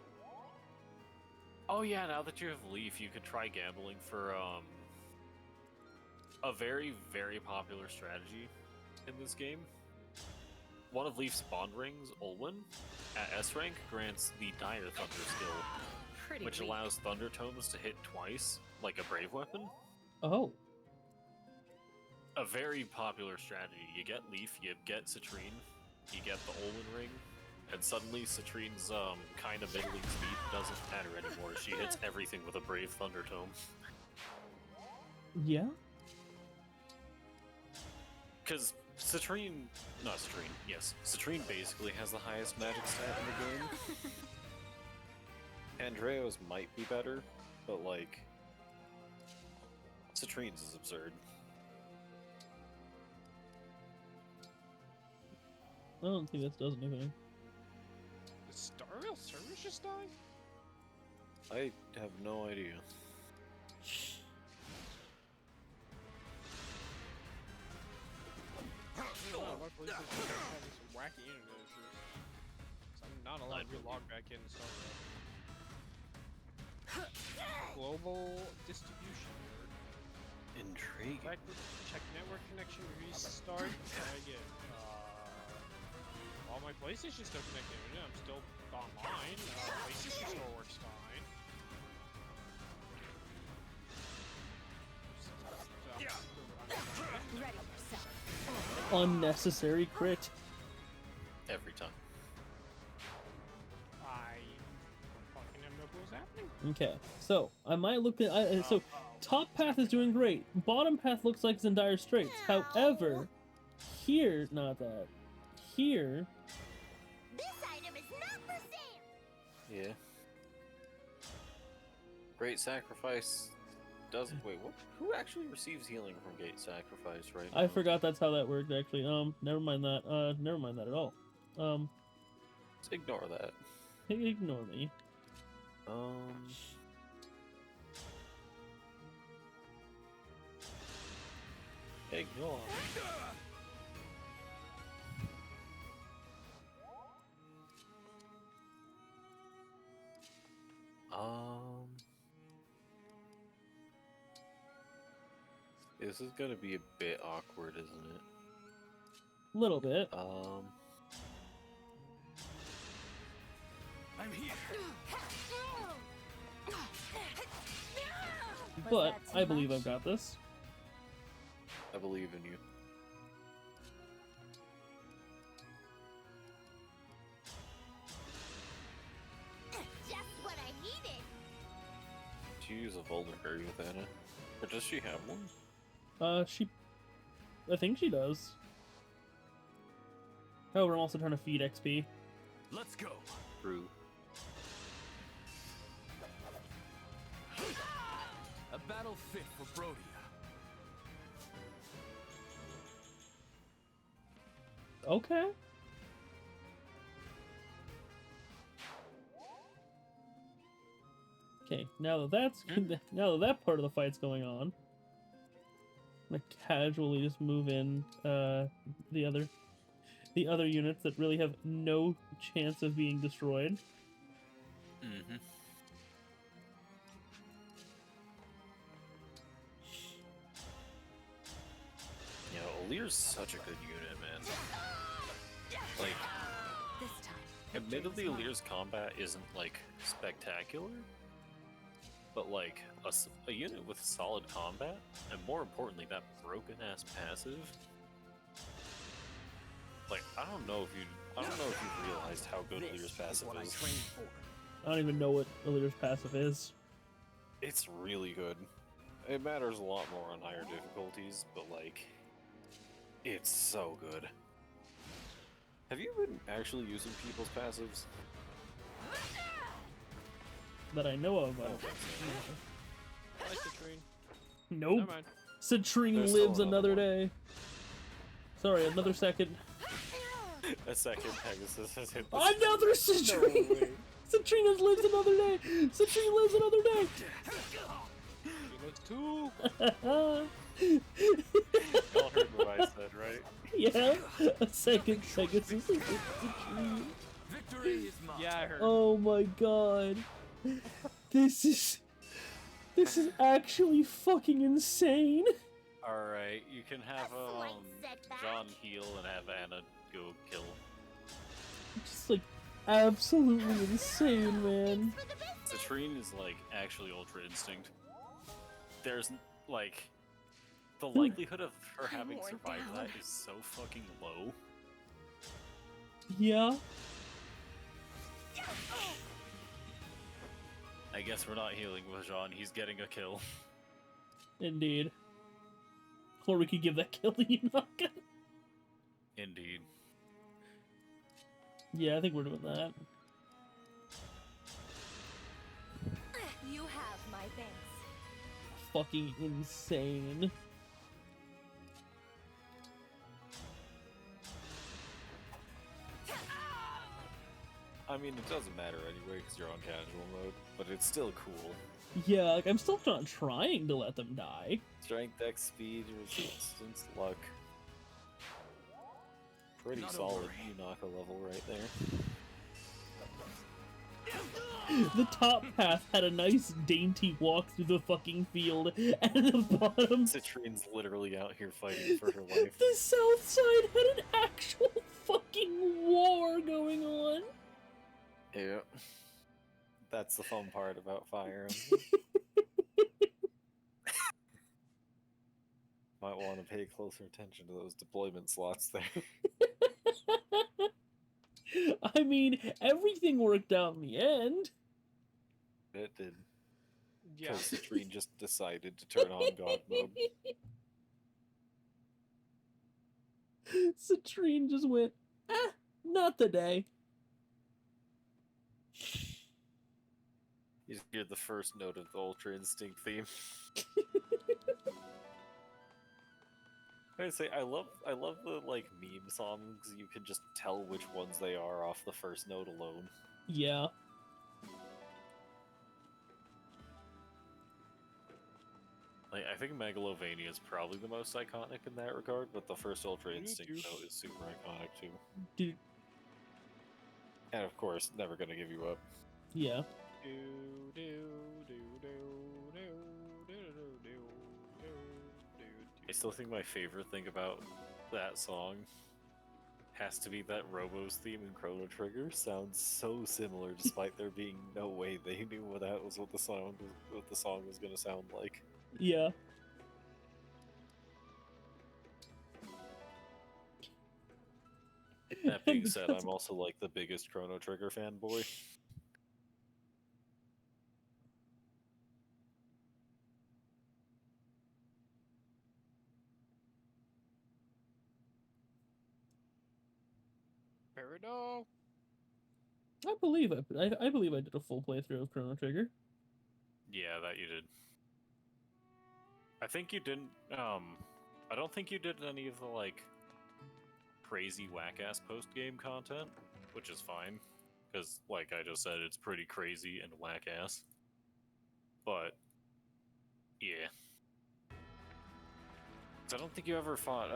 S11: Oh yeah, now that you have Leaf, you could try gambling for a very, very popular strategy in this game. One of Leaf's bond rings, Olwen, at S rank grants the Dire Thunder skill, which allows Thunder Tomes to hit twice, like a Brave Weapon.
S1: Oh.
S11: A very popular strategy. You get Leaf, you get Citrine, you get the Olwen ring, and suddenly Citrine's kind of middling speed doesn't matter anymore. She hits everything with a Brave Thunder Tome.
S1: Yeah?
S11: Because Citrine basically has the highest magic stat in the game. Andrea's might be better, but like, Citrine's is absurd.
S1: I don't think this does anything.
S4: Is Starville Service just dying?
S3: I have no idea.
S4: Why police are having some wacky internet issues? So I'm not allowed to log back in and start it. Global distribution error.
S3: Intriguing.
S4: Check network connection, restart, try again. All my PlayStation's still connected. I'm still online. PlayStation Store works fine.
S15: Ready yourself.
S1: Unnecessary crit.
S11: Every time.
S4: I fucking have no clue what's happening.
S1: Okay, so I might look at so top path is doing great. Bottom path looks like it's in dire straits. However, here, not that. Here,
S13: This item is not for sale.
S3: Yeah. Great sacrifice doesn't. Wait, what? Who actually receives healing from Gate Sacrifice right now?
S1: I forgot that's how that worked actually. Never mind that. Never mind that at all.
S3: Just ignore that.
S1: Ignore me.
S3: Ignore. This is gonna be a bit awkward, isn't it?
S1: Little bit.
S10: I'm here.
S1: But I believe I've got this.
S3: I believe in you.
S13: Just what I needed.
S3: Do you use a vulnerary with Anna? Or does she have one?
S1: I think she does. Oh, we're also trying to feed XP.
S10: Let's go.
S3: True.
S10: A battle fit for Brodia.
S1: Okay. Okay, now that that part of the fight's going on, I'm gonna casually just move in the other units that really have no chance of being destroyed.
S3: Mm-hmm. Yeah, Olir's such a good unit, man. Like,
S15: This time.
S3: admittedly, Olir's combat isn't like spectacular, but like a unit with solid combat, and more importantly, that broken ass passive. Like, I don't know if you've realized how good Olir's passive is.
S1: I don't even know what Illyria's passive is.
S3: It's really good. It matters a lot more on higher difficulties, but like, it's so good. Have you been actually using people's passives?
S1: That I know of.
S4: I like Citrine.
S1: Nope.
S4: Never mind.
S1: Citrine
S3: There's
S1: lives
S3: still another
S1: another day. Sorry, another second.
S3: A second Pegasus has hit the
S1: Another Citrine! Citrine has lives another day! Citrine lives another day!
S4: He lives too.
S3: Y'all heard what I said, right?
S1: Yeah, a second Pegasus. Citrine.
S10: Victory is mine.
S4: Yeah, I heard.
S1: Oh my god. This is actually fucking insane.
S3: Alright, you can have
S13: slight setback.
S3: John heal and have Anna go kill.
S1: Just like absolutely insane, man.
S3: Citrine is like actually Ultra Instinct. There's like the likelihood of her having
S15: worn
S3: survived
S15: down.
S3: that is so fucking low.
S1: Yeah.
S3: I guess we're not healing with Jean, he's getting a kill.
S1: Indeed. Or we could give that kill to Yunaka.
S3: Indeed.
S1: Yeah, I think we're doing that.
S15: You have my thanks.
S1: Fucking insane.
S3: I mean, mean, it doesn't matter anyway because you're on casual mode, but it's still cool.
S1: Yeah, like, I'm still not trying to let them die.
S3: Strength, X, speed, resistance, luck. Pretty
S10: Not
S3: solid
S10: over.
S3: Unaka level right there.
S1: The top path had a nice dainty walk through the fucking field, and the bottom...
S3: Citrine's literally out here fighting for her life.
S1: The south side had an actual fucking war going on.
S3: Yeah. That's the fun part about Fire Emblem. Might want to pay closer attention to those deployment slots there.
S1: I mean, everything worked out in the end.
S3: It did.
S4: Yeah.
S3: Because Citrine just decided to turn on God mode.
S1: Citrine just went, not today.
S3: You hear the first note of the Ultra Instinct theme. I say I love the like meme songs. You can just tell which ones they are off the first note alone.
S1: Yeah.
S3: Like, I think Megalovania is probably the most iconic in that regard, but the first Ultra Instinct note is super iconic too.
S1: Dude.
S3: And of course, Never Gonna Give You Up.
S1: Yeah.
S3: I still think my favorite thing about that song has to be that Robo's theme in Chrono Trigger sounds so similar, despite there being no way they knew what the song was gonna sound like.
S1: Yeah.
S3: That being said, I'm also like the biggest Chrono Trigger fanboy.
S4: Peridot.
S1: I believe I did a full playthrough of Chrono Trigger.
S11: Yeah, that you did. I think you didn't, I don't think you did any of the, like, crazy whack-ass post-game content, which is fine, because, like I just said, it's pretty crazy and whack-ass. But, yeah. 'Cause I don't think you ever fought,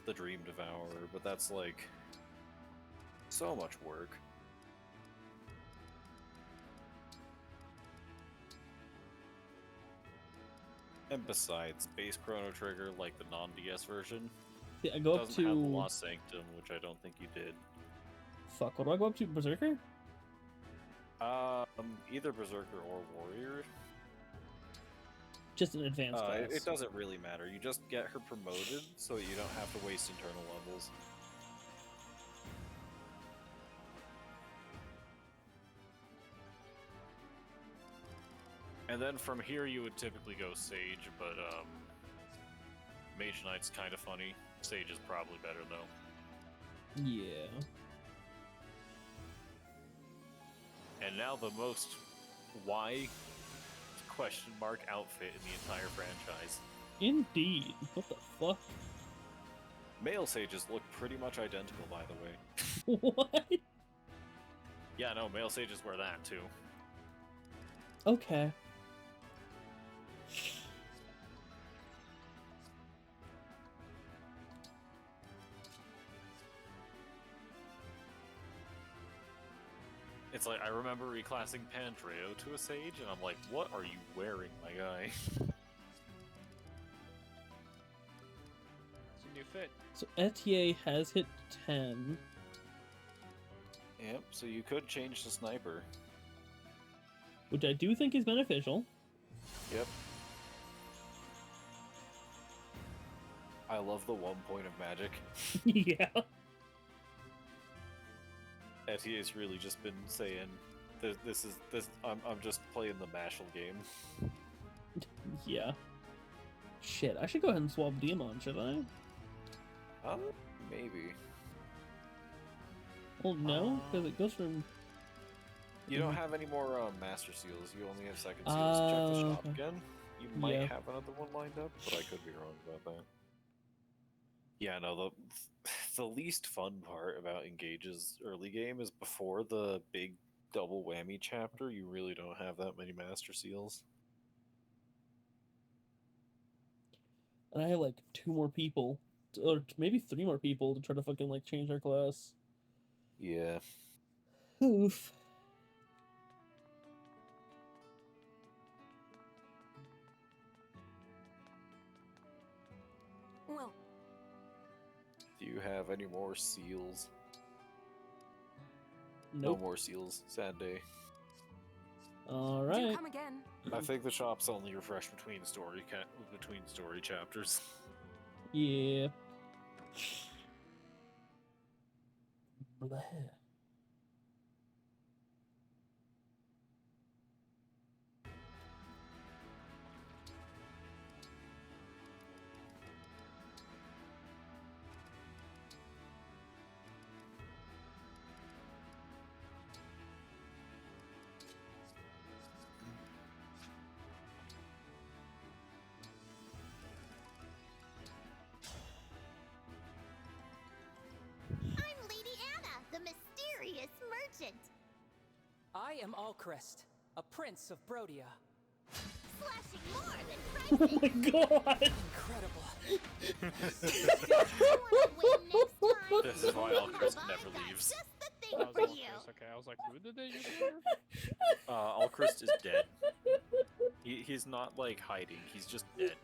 S11: the Dream Devourer, but that's, like, so much work. And besides, base Chrono Trigger, like the non-DS version,
S1: Yeah, I go up
S11: doesn't have the
S1: to...
S11: Lost Sanctum, which I don't think you did.
S1: Fuck, what do I go up to? Berserker?
S3: Either Berserker or Warrior.
S1: Just an advanced class.
S3: It doesn't really matter. You just get her promoted, so you don't have to waste internal levels.
S11: And then from here you would typically go Sage, but Mage Knight's kind of funny. Sage is probably better though.
S1: Yeah.
S11: And now the most why question mark outfit in the entire franchise.
S1: Indeed. What the fuck?
S3: Male Sages look pretty much identical, by the way.
S1: What?
S11: Yeah, no, male Sages wear that too.
S1: Okay.
S11: It's like, I remember reclassing Pantreo to a Sage, and I'm like, what are you wearing, my guy?
S4: It's a new fit.
S1: So Etier has hit 10.
S3: Yep, so you could change to Sniper.
S1: Which I do think is beneficial.
S3: Yep. I love the 1 point of magic.
S1: Yeah.
S3: Etier's really just been saying, I'm just playing the Mashal game.
S1: Yeah. Shit, I should go ahead and swap Demon, should I?
S3: Maybe.
S1: Well, no, because it goes from...
S3: You don't have any more Master Seals, you only have Second Seals. Check the shop
S1: okay.
S3: again. You might
S1: Yeah.
S3: have another one lined up, but I could be wrong about that. Yeah, no, the least fun part about Engage's early game is before the big double whammy chapter, you really don't have that many Master Seals.
S1: And I have like 2 more people, or maybe 3 more people to try to fucking like change their class.
S3: Yeah.
S1: Oof.
S15: Well,
S3: Do you have any more seals?
S1: Nope.
S3: No more seals. Sad day.
S1: All
S15: do
S1: right.
S15: come again.
S3: I think the shop's only refreshed between story chapters.
S1: Yeah. Blah.
S13: I'm Lady Anna, the mysterious merchant.
S18: I am Alchrist, a prince of Brodia.
S13: Slashing more than
S1: Oh
S13: prices.
S1: my god!
S18: Incredible.
S11: This is why Alchrist never leaves.
S13: Just the
S4: I
S13: thing
S4: was
S13: for
S4: Alchrist,
S13: you.
S4: okay, I was like, who did they use here?
S3: Alchrist is dead. He's not like hiding, he's just dead.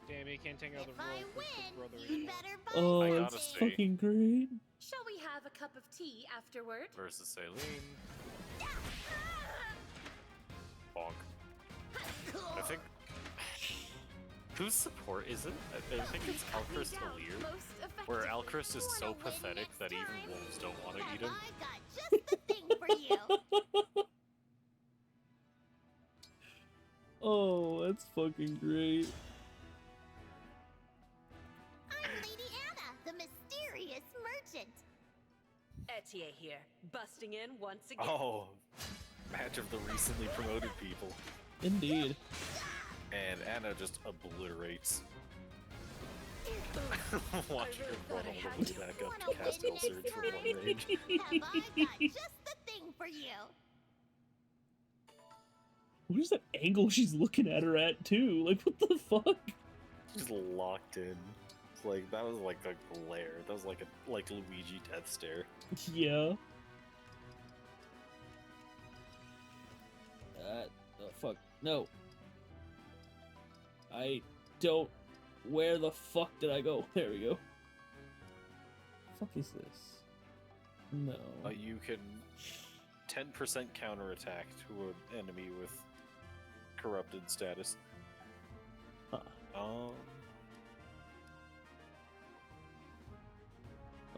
S4: Damn, he can't take out the
S13: If I
S4: role for his
S13: win,
S4: brother
S13: you
S4: anymore.
S13: better buy
S1: Oh,
S3: I
S1: that's
S3: gotta say.
S1: fucking great.
S5: Shall we have a cup of tea afterward?
S11: Versus Saline. Bonk. I think. Whose support is it? I think it's Alchrist Alir, where Alchrist is so pathetic that even wolves don't want to eat him.
S13: I got just the thing for you.
S1: Oh, that's fucking great.
S13: I'm Lady Anna, the mysterious merchant.
S17: Etier here, busting in once again.
S3: Oh, match of the recently promoted people.
S1: Indeed.
S3: And Anna just obliterates. Watch her run all the way back up to cast Hell Surge for 1 rage.
S13: Have I got just the thing for you.
S1: What is that angle she's looking at her at, too? Like, what the fuck?
S3: Just locked in. It's like, that was like a glare. That was like a Luigi death stare.
S1: Yeah. Oh, fuck. No. I don't... Where the fuck did I go? There we go. The fuck is this? No.
S3: You can 10% counterattack to an enemy with corrupted status.
S1: Huh. I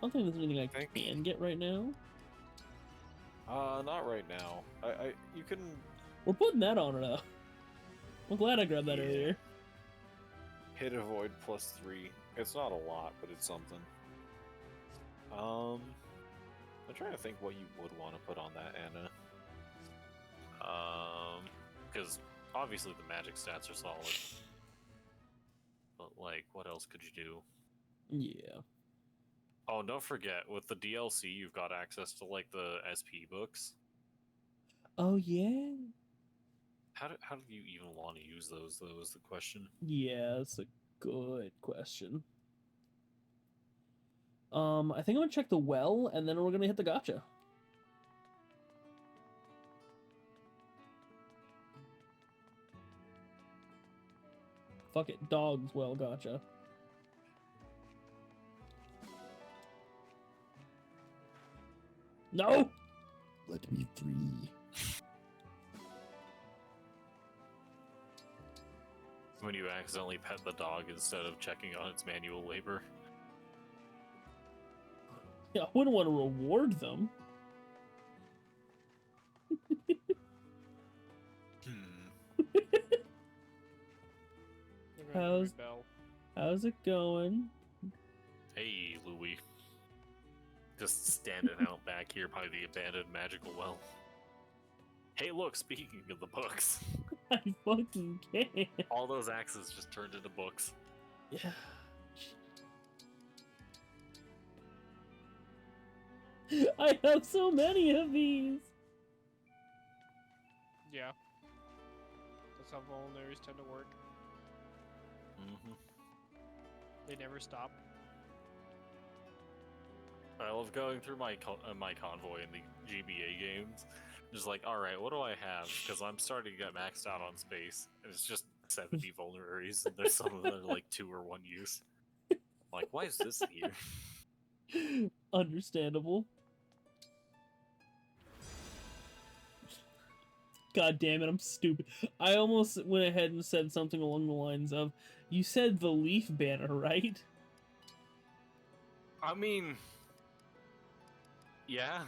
S1: don't think there's anything I can get right now.
S3: Not right now. You can...
S1: We're putting that on her now. I'm glad I grabbed that earlier.
S3: Hit avoid +3. It's not a lot, but it's something. I'm trying to think what you would want to put on that, Anna.
S11: Because obviously the magic stats are solid. But like, what else could you do?
S1: Yeah.
S11: Oh, don't forget, with the DLC, you've got access to like the SP books.
S1: Oh, yeah?
S11: How do you even want to use those, though, is the question.
S1: Yeah, that's a good question. I think I'm gonna check the well, and then we're gonna hit the gacha. Fuck it, dogs well gacha. No! Let me free.
S11: When you accidentally pet the dog instead of checking on its manual labor.
S1: Yeah, I wouldn't want to reward them. How's it going?
S11: Hey, Louie. Just standing out back here by the abandoned magical well. Hey, look, speaking of the books.
S1: I fucking can't.
S11: All those axes just turned into books.
S1: Yeah. I have so many of these.
S4: Yeah. That's how vulneraries tend to work.
S11: Mm-hmm.
S4: They never stop.
S11: I love going through my my convoy in the GBA games. Just like, all right, what do I have? Because I'm starting to get maxed out on space, and it's just 70 vulneraries, and there's some of them that are like 2 or 1 use. I'm like, why is this here?
S1: Understandable. God damn it, I'm stupid. I almost went ahead and said something along the lines of, you said the leaf banner, right?
S11: I mean, yeah.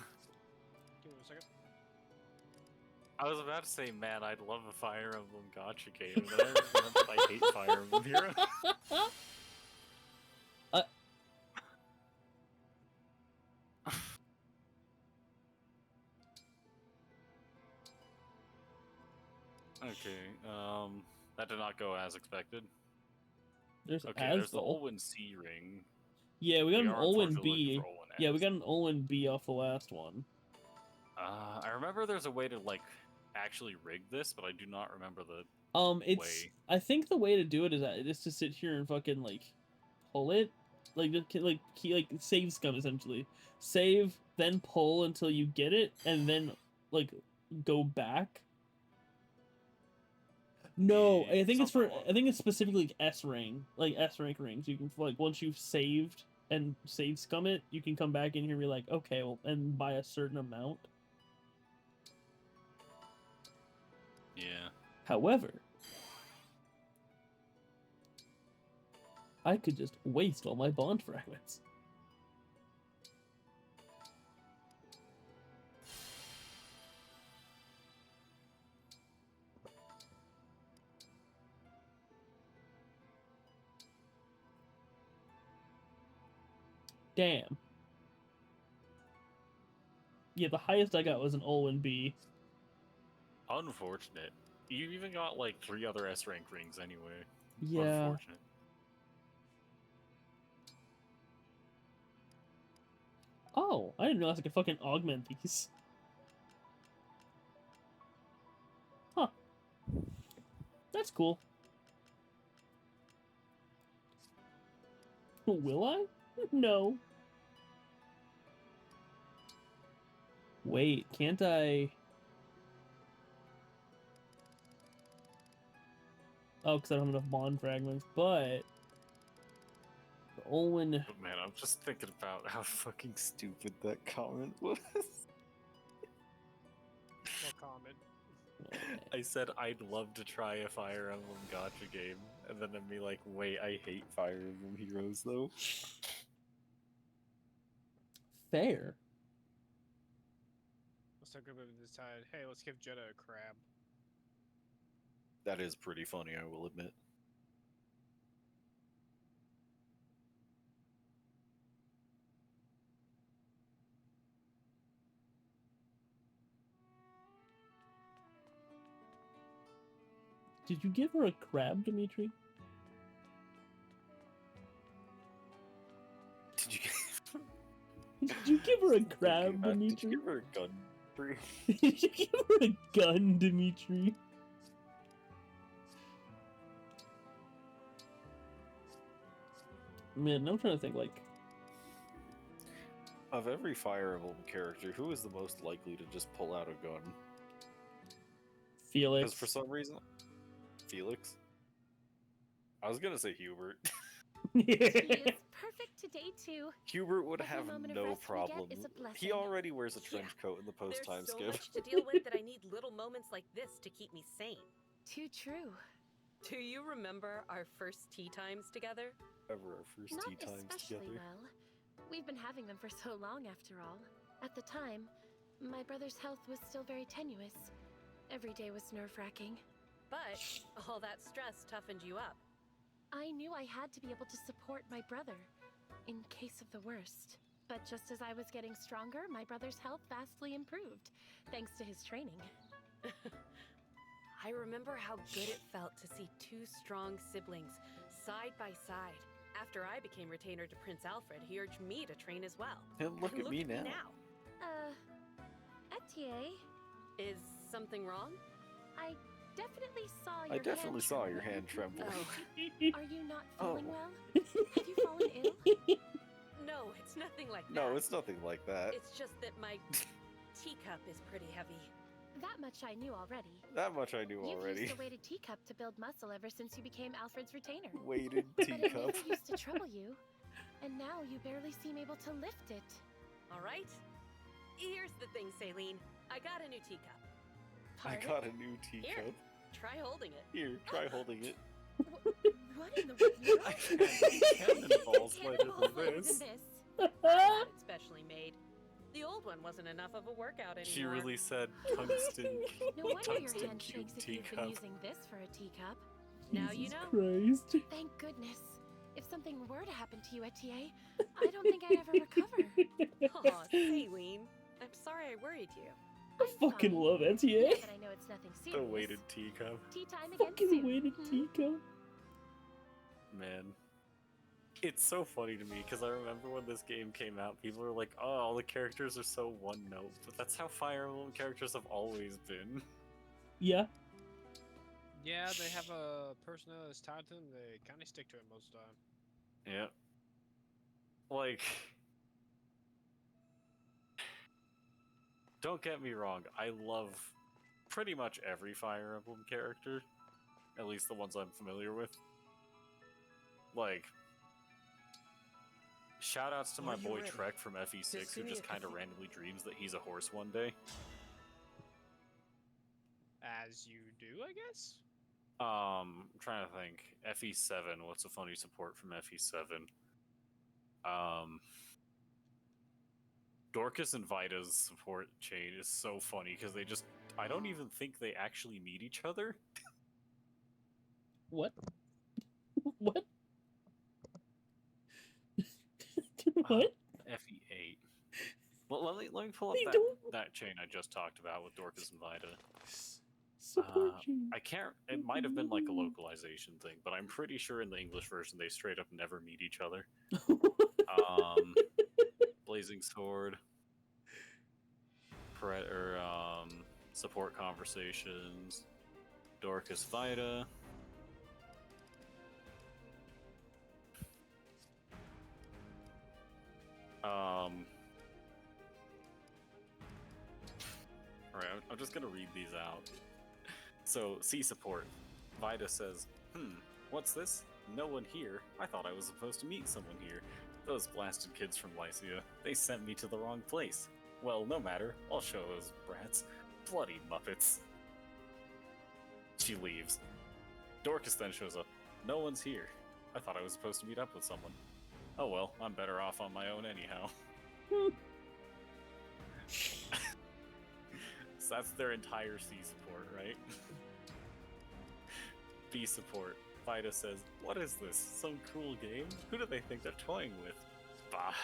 S4: Give me a second.
S11: I was about to say, man, I'd love a Fire Emblem gacha game, and then I remembered I hate Fire Emblem Heroes. Okay, that did not go as expected.
S1: There's
S11: there's the
S1: Asdol.
S11: Olwyn C ring.
S1: Yeah, we got an
S11: are
S1: Olwyn
S11: unfortunately looking
S1: B.
S11: for Olwyn
S1: Yeah, we
S11: X.
S1: got an Olwyn B off the last one.
S11: I remember there's a way to, like, actually rig this, but I do not remember the
S1: It's,
S11: way.
S1: I think the way to do it is to sit here and fucking, like, pull it. Like save scum, essentially. Save, then pull until you get it, and then, like, go back. No, I think it's specifically like S rank, like S rank rings. You can, like, once you've saved and save scum it, you can come back in here and be like, okay, well, and buy a certain amount.
S11: Yeah.
S1: However, I could just waste all my bond fragments. Damn. Yeah, the highest I got was an Olwyn B.
S11: Unfortunate. You even got, like, 3 other S rank rings anyway.
S1: Yeah.
S11: Unfortunate.
S1: Oh, I didn't realize I could fucking augment these. Huh. That's cool. Will I? No. Wait, can't I... Oh, because I don't have enough bond fragments, but... Olwyn...
S11: But man, I'm just thinking about how fucking stupid that comment was.
S4: What comment?
S11: I said I'd love to try a Fire Emblem gacha game, and then I'd be like, wait, I hate Fire Emblem Heroes, though.
S1: Fair.
S4: Let's talk about it decide, hey, let's give Jeddah a crab.
S3: That is pretty funny, I will admit.
S1: Did you give her a crab, Dimitri?
S3: Did you
S1: Did you give her a crab, Dimitri?
S3: Did you give her a gun?
S1: Did you give her a gun, Dimitri? Man, I'm trying to think, like...
S3: Of every Fire Emblem character, who is the most likely to just pull out a gun?
S1: Felix.
S3: Because for some reason... Felix? I was gonna say Hubert.
S5: He is perfect today too.
S3: Hubert would
S5: Every
S3: have
S5: moment of
S3: no
S5: rest we get
S3: problem.
S5: is a
S3: He
S5: blessing.
S3: already wears a trench coat in the post-time
S17: There's so
S3: skip.
S17: much to deal with that I need little moments like this to keep me sane.
S5: Too true.
S17: Do you remember our first tea times together?
S3: Ever our first
S5: Not
S3: tea times
S5: especially
S3: together.
S5: well. We've been having them for so long, after all. At the time, my brother's health was still very tenuous. Every day was nerve-wracking.
S17: But all that stress toughened you up.
S5: I knew I had to be able to support my brother, in case of the worst. But just as I was getting stronger, my brother's health vastly improved, thanks to his training.
S17: I remember how good it felt to see 2 strong siblings, side by side. After I became retainer to Prince Alfred, he urged me to train as well.
S3: And look at me now.
S5: Etier,
S17: Is something wrong?
S5: I definitely saw your
S3: I definitely
S5: hand
S3: saw your
S5: trembling.
S3: hand tremble.
S5: Are you not
S3: Oh.
S5: feeling well? Have you fallen ill?
S17: No, it's nothing like that.
S3: No, it's nothing like that.
S17: It's just that my teacup is pretty heavy.
S5: That much I knew already.
S3: That much I knew
S5: You've
S3: already.
S5: used the weighted teacup to build muscle ever since you became Alfred's retainer.
S3: Weighted
S5: But it
S3: teacup.
S5: never used to trouble you. And now you barely seem able to lift it.
S17: All right? Here's the thing, Saline. I got a new teacup.
S3: I got a new teacup.
S17: Here, try holding it.
S3: Here, try holding it.
S5: What in the world?
S3: I cannonballs lighter than this.
S17: I'm not specially made. The old one wasn't enough of a workout anymore.
S11: She really said tungsten.
S5: No wonder your
S11: tungsten
S5: hand
S11: cube
S5: shakes if you've been
S11: teacup.
S5: using this for a teacup.
S17: Now you know.
S1: Christ.
S5: Thank goodness. If something were to happen to you, Etier, I don't think I'd ever recover.
S17: Aw, Saline. I'm sorry I worried you.
S1: I fucking love Etier.
S5: Now that I know it's nothing
S11: The
S5: serious.
S11: weighted teacup.
S5: Tea time again
S1: Fucking
S5: soon.
S1: weighted teacup.
S11: Man. It's so funny to me because I remember when this game came out, people were like, oh, all the characters are so one note. But that's how Fire Emblem characters have always been.
S1: Yeah.
S4: Yeah, they have a personality that's tied to them. They kind of stick to it most of the time.
S11: Yeah. Like, don't get me wrong, I love pretty much every Fire Emblem character. At least the ones I'm familiar with. Like, shoutouts to my
S7: Are you
S11: boy
S7: ready?
S11: Trek from FE6 who
S7: Just
S11: just kind of randomly dreams that he's a horse one day.
S4: As you do, I guess?
S11: I'm trying to think. FE7, what's a funny support from FE7? Dorcas and Vita's support chain is so funny because they just, I don't even think they actually meet each other.
S1: What? What? What?
S11: FE8. Well, let me pull up
S1: They
S11: that,
S1: don't-
S11: that chain I just talked about with Dorcas and Vita.
S1: Support chain.
S11: I can't, it might have been like a localization thing, but I'm pretty sure in the English version they straight up never meet each other. Blazing Sword. Support conversations. Dorcas Vita. Alright, I'm just gonna read these out. So, C support. Vita says, what's this? No one here? I thought I was supposed to meet someone here. Those blasted kids from Lycia. They sent me to the wrong place. Well, no matter. I'll show those brats. Bloody Muppets. She leaves. Dorcas then shows up. No one's here. I thought I was supposed to meet up with someone. Oh well, I'm better off on my own anyhow. So that's their entire C support, right? B support. Vita says, what is this? Some cruel game? Who do they think they're toying with? Bah!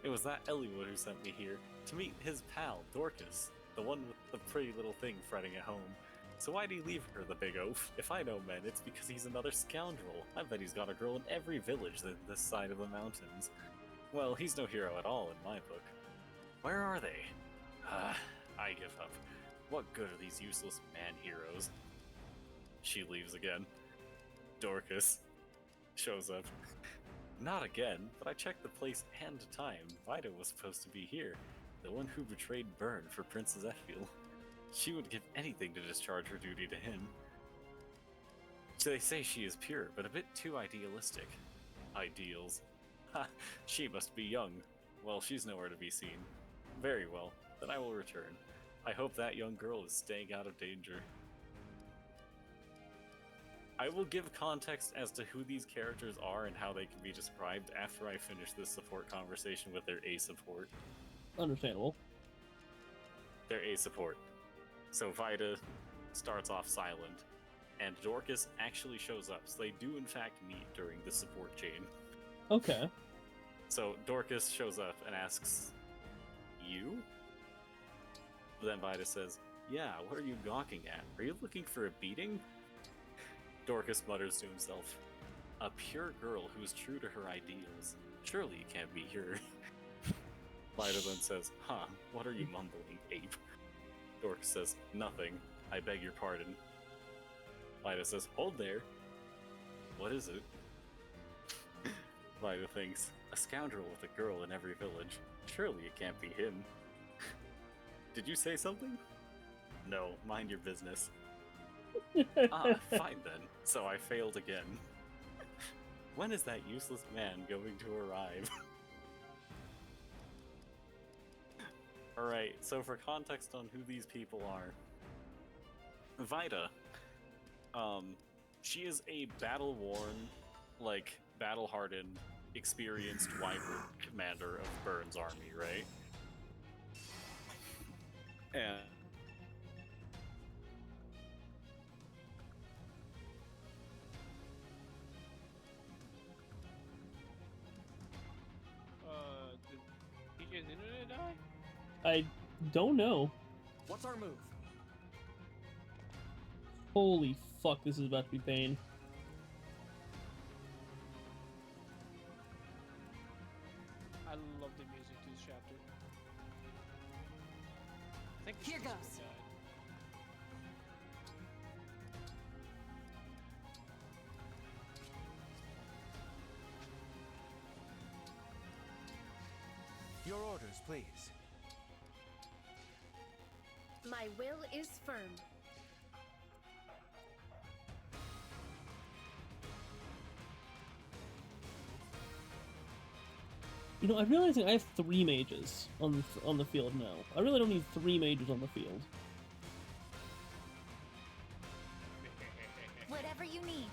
S11: It was that Eliwood who sent me here, to meet his pal, Dorcas, the one with the pretty little thing fretting at home. So why'd he leave her, the big oaf? If I know men, it's because he's another scoundrel. I bet he's got a girl in every village than this side of the mountains. Well, he's no hero at all in my book. Where are they? I give up. What good are these useless man heroes? She leaves again. Dorcas shows up. Not again, but I checked the place and time. Vita was supposed to be here. The one who betrayed Byrne for Princess Effiel. She would give anything to discharge her duty to him. So they say she is pure, but a bit too idealistic. Ideals. Ha! She must be young. Well, she's nowhere to be seen. Very well, then I will return. I hope that young girl is staying out of danger. I will give context as to who these characters are and how they can be described after I finish this support conversation with their A support.
S1: Understandable.
S11: Their A support. So Vita starts off silent, and Dorcas actually shows up, so they do in fact meet during the support chain.
S1: Okay.
S11: So Dorcas shows up and asks, you? Then Vita says, yeah, what are you gawking at? Are you looking for a beating? Dorcas mutters to himself, a pure girl who is true to her ideals. Surely it can't be her. Vida then says, huh, what are you mumbling, ape? Dorcas says, nothing. I beg your pardon. Vida says, hold there. What is it? Vida thinks, a scoundrel with a girl in every village. Surely it can't be him. Did you say something? No, mind your business. Ah, fine then. So I failed again. When is that useless man going to arrive? Alright, so for context on who these people are. Vida. She is a battle-worn, like, battle-hardened, experienced wyvern commander of Burns' army, right? And
S4: did TJ's internet die?
S1: I don't know.
S7: What's our move?
S1: Holy fuck, this is about to be pain.
S4: I love the music to this chapter. I think
S15: Here goes.
S12: Your orders, please.
S15: My will is firm.
S1: You know, I'm realizing I have 3 mages on the field now. I really don't need 3 mages on the field.
S16: Whatever you need.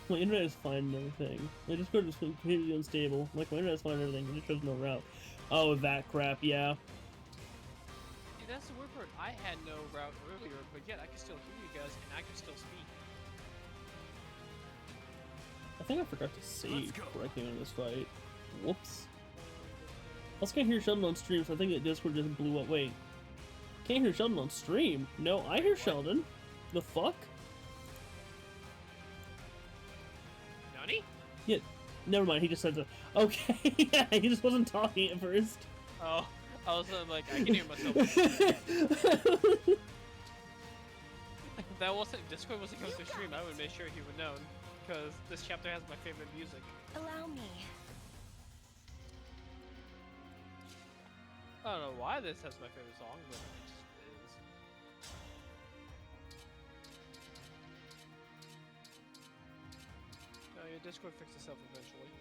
S1: My internet is fine and everything. My Discord is completely unstable. Like, my internet is fine and everything, it just shows no route. Oh, that crap, yeah.
S4: See, that's the weird part. I had no route earlier, but yet I can still hear you guys, and I can still speak.
S1: I think I forgot to save before I came into this fight. Whoops. I also can't hear Sheldon on stream, so I think that Discord just blew up. Wait. Can't hear Sheldon on stream? No, I hear Sheldon. The fuck?
S4: Nani?
S1: Yeah, never mind, he just said that. Okay, yeah, he just wasn't talking at first.
S4: Oh, I was like, I can hear myself. If that wasn't, Discord wasn't coming to stream, I would make sure he would know. Because this chapter has my favorite music.
S15: Allow me.
S4: I don't know why this has my favorite song, but it just is. No, your Discord fixes itself eventually.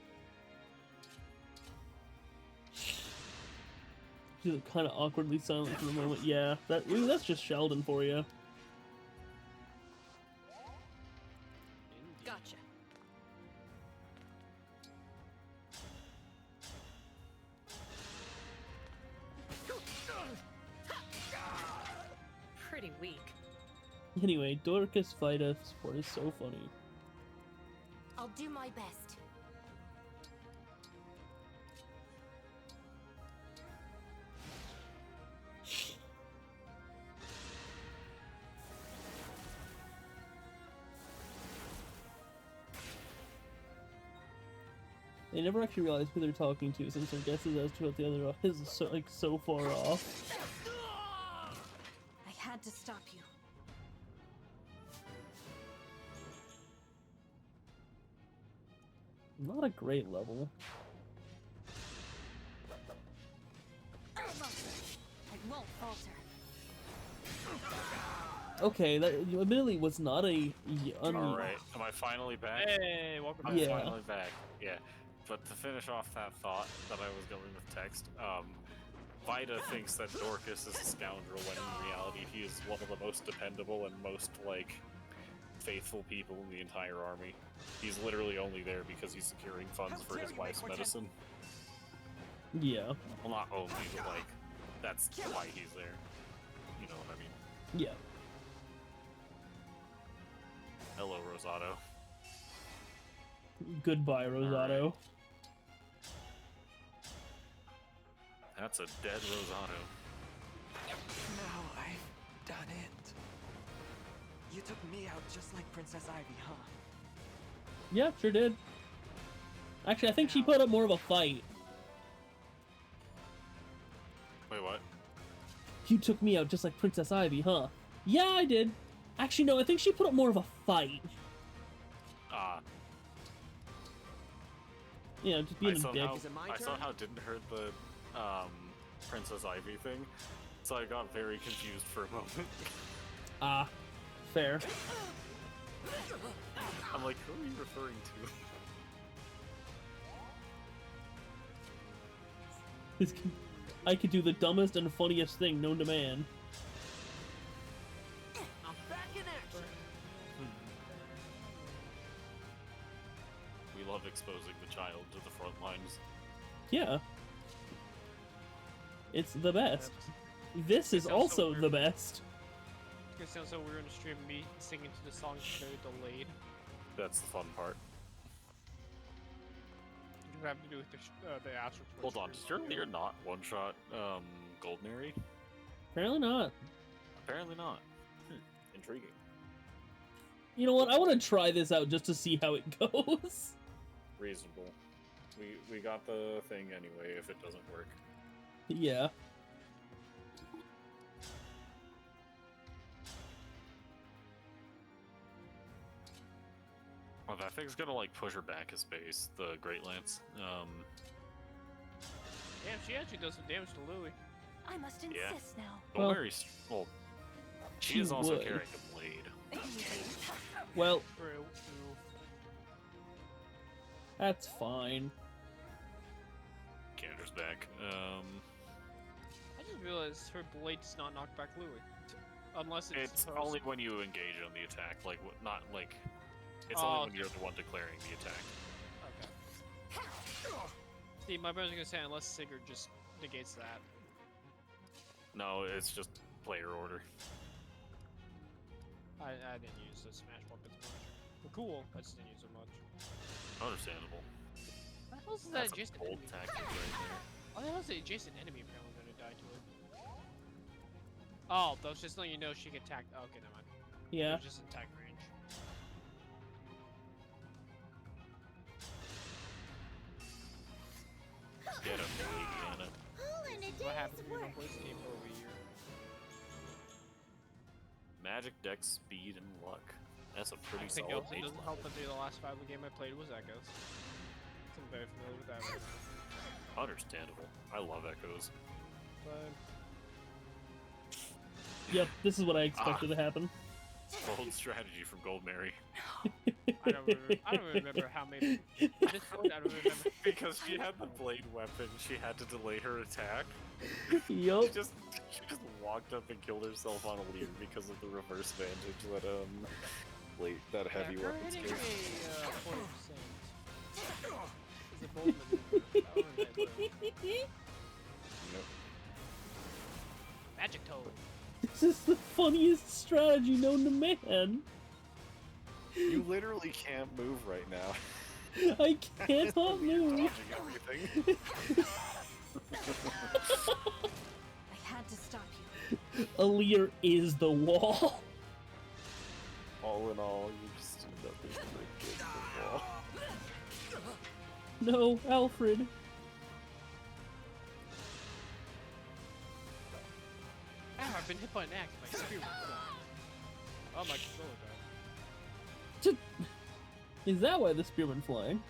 S1: She's kind of awkwardly silent for the moment. Yeah, that's just Sheldon for you.
S17: Gotcha. Pretty weak.
S1: Anyway, Dorcas Vida support is so funny.
S13: I'll do my best.
S1: They never actually realize who they're talking to, since their guesses as to what the other is so far off.
S15: I had to stop you.
S1: Not a great level.
S15: I won't falter.
S1: Okay, that admittedly was not a.
S11: Alright, am I finally back?
S4: Hey, welcome
S11: I'm
S1: back. Yeah.
S11: finally back, yeah. But to finish off that thought that I was going with text, Vida thinks that Dorcas is a scoundrel when in reality he is one of the most dependable and most, like, faithful people in the entire army. He's literally only there because he's securing funds for his wife's medicine.
S1: Yeah.
S11: Well, not only, but, like, that's why he's there. You know what I mean?
S1: Yeah.
S11: Hello, Rosado.
S1: Goodbye, Rosado.
S11: Right. That's a dead Rosado.
S10: Now I've done it. You took me out just like Princess Ivy, huh?
S1: Yeah, sure did. Actually, I think she put up more of a fight.
S11: Wait, what?
S1: You took me out just like Princess Ivy, huh? Yeah, I did. Actually, no, I think she put up more of a fight.
S11: Ah.
S1: Yeah, just being a dick.
S11: I somehow didn't heard the Princess Ivy thing, so I got very confused for a moment.
S1: Ah, fair.
S11: I'm like, who are you referring to?
S1: I could do the dumbest and funniest thing known to man.
S9: I'm back in action.
S11: We love exposing the child to the front lines.
S1: Yeah. It's the best. This is also the best.
S4: It sounds so weird on the stream, me singing to the song very delayed.
S11: That's the fun part.
S4: You have to do with the Astro Twitch
S11: Hold on, does your leader not one-shot Gold Mary?
S1: Apparently not.
S11: Apparently not. Intriguing.
S1: You know what? I want to try this out just to see how it goes.
S11: Reasonable. We got the thing anyway if it doesn't work.
S1: Yeah.
S11: Oh, that thing's gonna like push her back a space, the Great Lance.
S4: Damn, she actually does some damage to Louis.
S15: I must insist now.
S11: Well, Mary's well. She is also carrying a blade.
S1: Well,
S4: True.
S1: that's fine.
S11: Cander's back.
S4: I just realized her blade does not knock back Louis. Unless
S11: it's only when you engage on the attack, like not like it's only when you're the one declaring the attack.
S4: Okay. See, my brother's gonna say unless Sigurd just negates that.
S11: No, it's just player order.
S4: I didn't use the smash weapons much. They're cool, I just didn't use them much.
S11: Understandable.
S4: What the hell is that
S11: That's a
S4: adjacent
S11: bold
S4: enemy?
S11: tactic right there.
S4: Oh, that was the adjacent enemy apparently gonna die to it. Oh, that was just letting you know she could attack. Oh, okay, never mind.
S1: Yeah.
S4: It was just attack range.
S11: Get him, Indiana.
S4: What happened if you don't play this game for over a year?
S11: Magic, Dex, Speed, and Luck. That's a pretty
S4: I think
S11: solid
S4: it
S11: base
S4: doesn't help that the last 5 game I played was Echoes. So I'm very familiar with that right now.
S11: Understandable. I love Echoes.
S4: But
S1: Yep, this is what I expected to happen.
S11: Bold strategy from Gold Mary.
S4: I don't remember how many. At this point, I don't remember.
S11: Because she had the blade weapon, she had to delay her attack.
S1: Yup.
S11: She just walked up and killed herself on a leer because of the reverse advantage that heavy
S4: her
S11: weapons
S4: hitting
S11: give.
S4: a 40%. Is a bold maneuver. I don't remember. Magic Toad.
S1: This is the funniest strategy known to man.
S3: You literally can't move right now.
S1: I cannot move.
S11: Dodging everything.
S15: I had to stop you.
S1: Alear is the wall.
S3: All in all, you just stood up as the kid on the wall.
S1: No, Alfred.
S4: Ow, I've been hit by an axe. My spear was gone. Oh, my controller died.
S1: Is that why the spearman flying?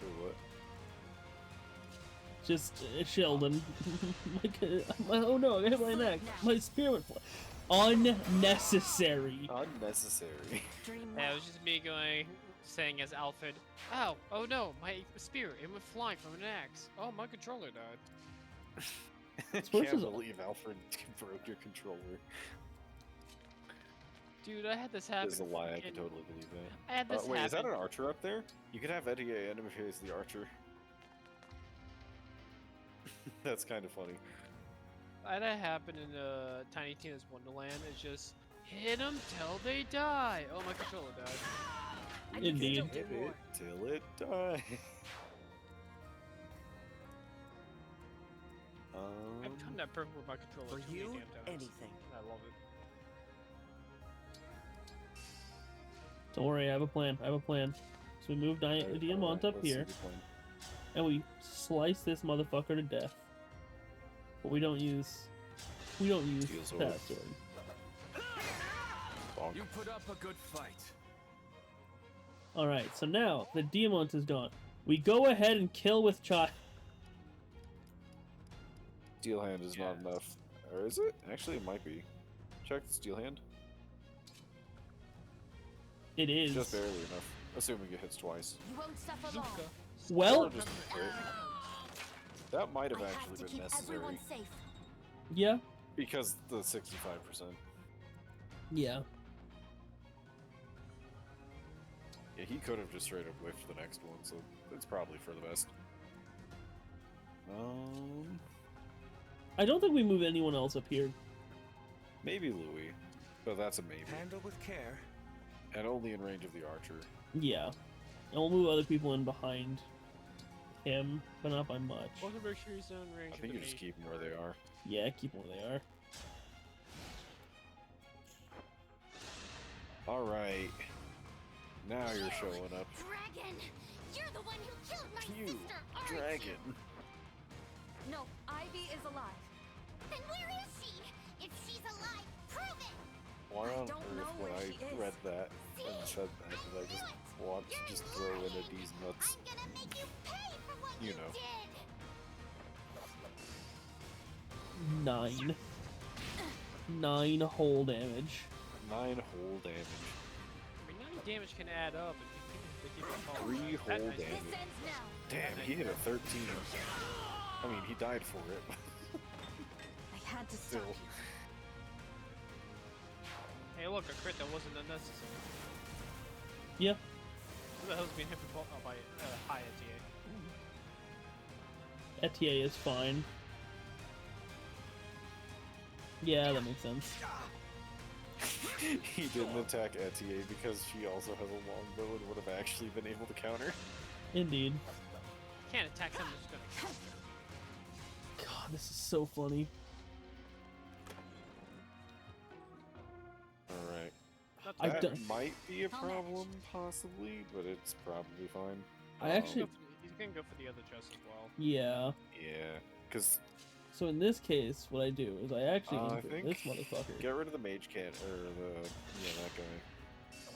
S3: For what?
S1: Just Sheldon. Oh no, I got hit by an axe. My spearman flying. Unnecessary.
S3: Unnecessary.
S4: Yeah, it was just me saying as Alfred, ow, oh no, my spear, it went flying from an axe. Oh, my controller died.
S3: I can't believe Alfred broke your controller.
S4: Dude, I had this happen.
S3: This is a lie, I can totally believe that.
S4: I had this
S3: wait, is that
S4: happen.
S3: an archer up there? You could have Eddie enemy as the archer. That's kind of funny.
S4: I had that happen in Tiny Tina's Wonderland. It's just, hit them till they die. Oh, my controller died.
S1: Indeed.
S3: Hit it till it dies.
S4: I've done that perfect with my controller
S7: For
S4: too
S7: you,
S4: many damn times.
S7: anything.
S4: I love it.
S1: Don't worry, I have a plan. I have a plan. So we move Diamant up
S3: let's see
S1: here,
S3: the plan.
S1: and we slice this motherfucker to death. But we don't use
S3: Steel sword.
S1: that sword.
S3: Bonk.
S10: You put up a good fight.
S1: Alright, so now the Diamant is gone. We go ahead and kill with Child.
S3: Steel hand is not enough. Or is it? Actually, it might be. Check the steel hand.
S1: It is.
S3: Just barely enough. Assuming it hits twice.
S13: You won't suffer long.
S1: Well,
S3: Or just a crit. That might have
S13: I have
S3: actually
S13: to
S3: been
S13: keep
S3: necessary.
S13: everyone safe.
S1: yeah,
S3: Because the 65%.
S1: yeah.
S3: Yeah, he could have just straight up whiffed the next one, so it's probably for the best.
S1: I don't think we move anyone else up here.
S3: Maybe Louis, but that's a maybe.
S12: Handle with care.
S3: And only in range of the archer.
S1: Yeah. And we'll move other people in behind him, but not by much.
S4: Also make sure he's in range
S3: I
S4: of
S3: think
S4: the
S3: you just
S4: mage.
S3: keep them where they are.
S1: Yeah, keep them where they are.
S3: Alright. Now you're showing up.
S13: Dragon! You're the one who killed my
S3: You,
S13: sister, aren't
S3: dragon.
S13: you?
S16: No, Ivy is alive.
S13: Then where is she? If she's alive, prove it!
S3: Why on
S16: don't know
S3: earth when
S16: where
S3: I
S16: she is.
S3: read that and said that did I just want to just throw in a D's nuts?
S13: I'm gonna make you pay for what
S3: You
S13: you
S3: know.
S13: did!
S1: 9. 9 whole damage.
S3: 9 whole damage.
S4: I mean, 9 damage can add up if you keep it calm.
S3: 3
S4: That
S3: whole
S4: nice.
S3: damage.
S13: This ends now.
S3: Damn, he hit a 13. I mean, he died for it.
S16: I had to
S3: Still.
S16: stop you.
S4: Hey, look, a crit that wasn't unnecessary.
S1: Yeah.
S4: Who the hell's being hit by high ATA?
S1: Etier is fine. Yeah, that makes sense.
S3: He didn't attack Etier because she also has a longbow and would have actually been able to counter.
S1: Indeed.
S4: Can't attack someone who's gonna counter.
S1: God, this is so funny.
S3: Alright.
S1: I
S3: That
S1: don't-
S3: might be a problem, possibly, but it's probably fine.
S1: I actually...
S4: He's gonna go for the other chest as well.
S1: Yeah.
S3: Yeah, because...
S1: So in this case, what I do is I actually
S3: I
S1: aim for
S3: think
S1: this motherfucker.
S3: get rid of the mage cat, or the... yeah, that guy.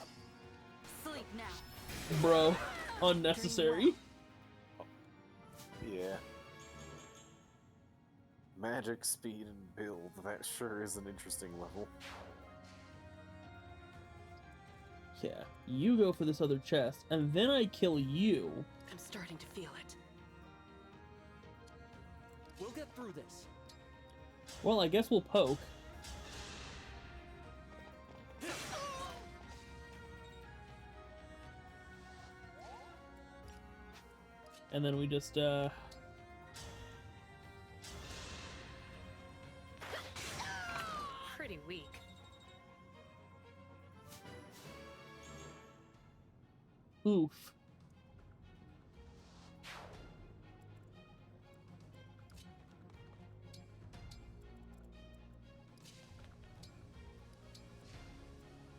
S16: Sleep now.
S1: Bro, unnecessary.
S3: Yeah. Magic, speed, and build. That sure is an interesting level.
S1: Yeah, you go for this other chest, and then I kill you.
S18: I'm starting to feel it.
S7: We'll get through this.
S1: Well, I guess we'll poke. And then we just,
S17: Pretty weak.
S1: oof.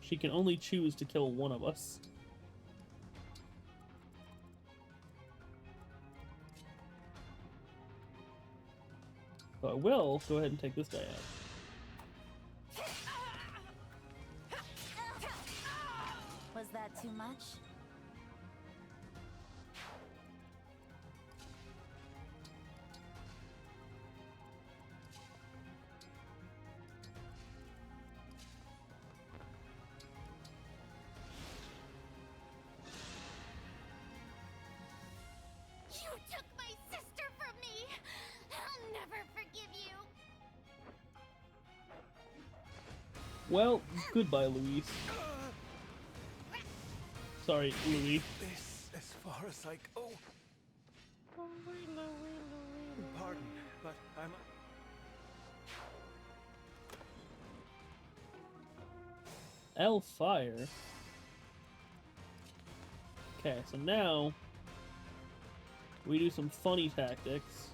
S1: She can only choose to kill one of us. So I will go ahead and take this guy out.
S13: Was that too much? You took my sister from me! I'll never forgive you!
S1: Well, goodbye, Louise. Sorry, Louis.
S12: This as far as I go. Pardon, but I'm.
S1: L-Fire. Okay, so now we do some funny tactics.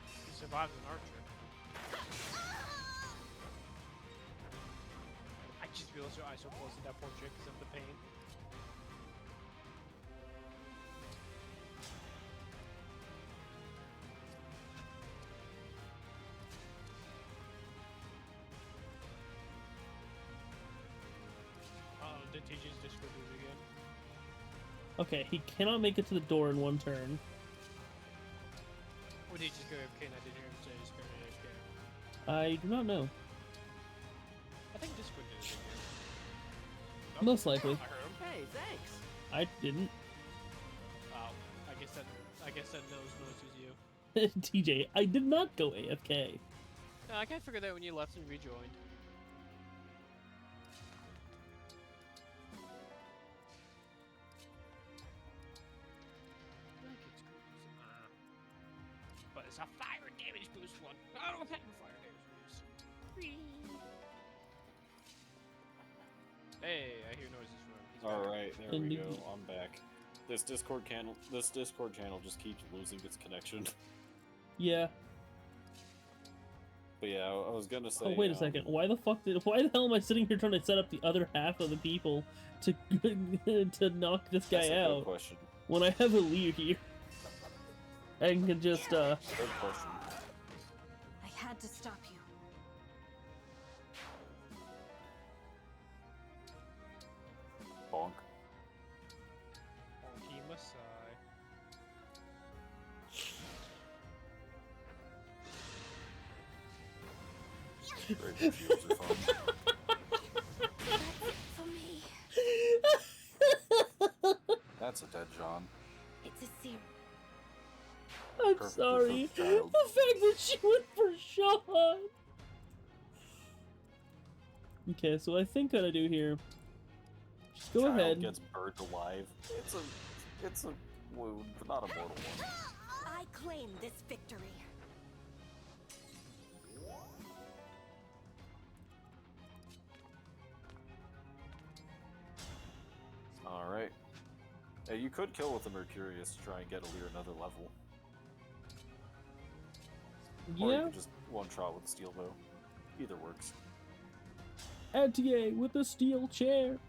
S4: He survives an archer. just realized your eyes so close to that poor chick because of the pain. Did TJ's Discord do it again?
S1: Okay, he cannot make it to the door in one turn.
S4: Or did he just go AFK and I didn't hear him say he's going AFK?
S1: I do not know.
S4: I think Discord did it again.
S1: Most likely.
S4: I heard him.
S7: Hey, thanks.
S1: I didn't.
S4: Wow. I guess that knows was you.
S1: TJ, I did not go AFK.
S4: No, I can't figure that when you left and rejoined. But it's a fire damage boost one. I don't have a fire damage boost. Hey, I hear noises from him.
S3: All right, there we go. I'm back. This Discord channel just keeps losing its connection.
S1: Yeah.
S3: But yeah, I was gonna say.
S1: Oh wait a second. Why the hell am I sitting here trying to set up the other half of the people to to knock this guy
S3: That's a good
S1: out
S3: question.
S1: when I have a lead here? And can just
S3: Good question.
S8: I had to stop you.
S3: Bonk.
S4: Bonky Masai.
S3: Great shields are fun.
S13: For me.
S3: That's a dead John.
S13: It's a serum.
S1: I'm
S3: Perfect
S1: sorry.
S3: for
S1: The
S3: child.
S1: fact that she went for Sean. Okay, so what I think what I do here. Just go
S3: Child
S1: ahead.
S3: gets burned alive. It's a wound, but not a mortal one.
S15: I claim this victory.
S3: All right. Hey, you could kill with the Mercurius to try and get Alir another level. Or you
S1: Yeah.
S3: could just one-shot with the steel bow. Either works.
S1: Atier with a steel chair.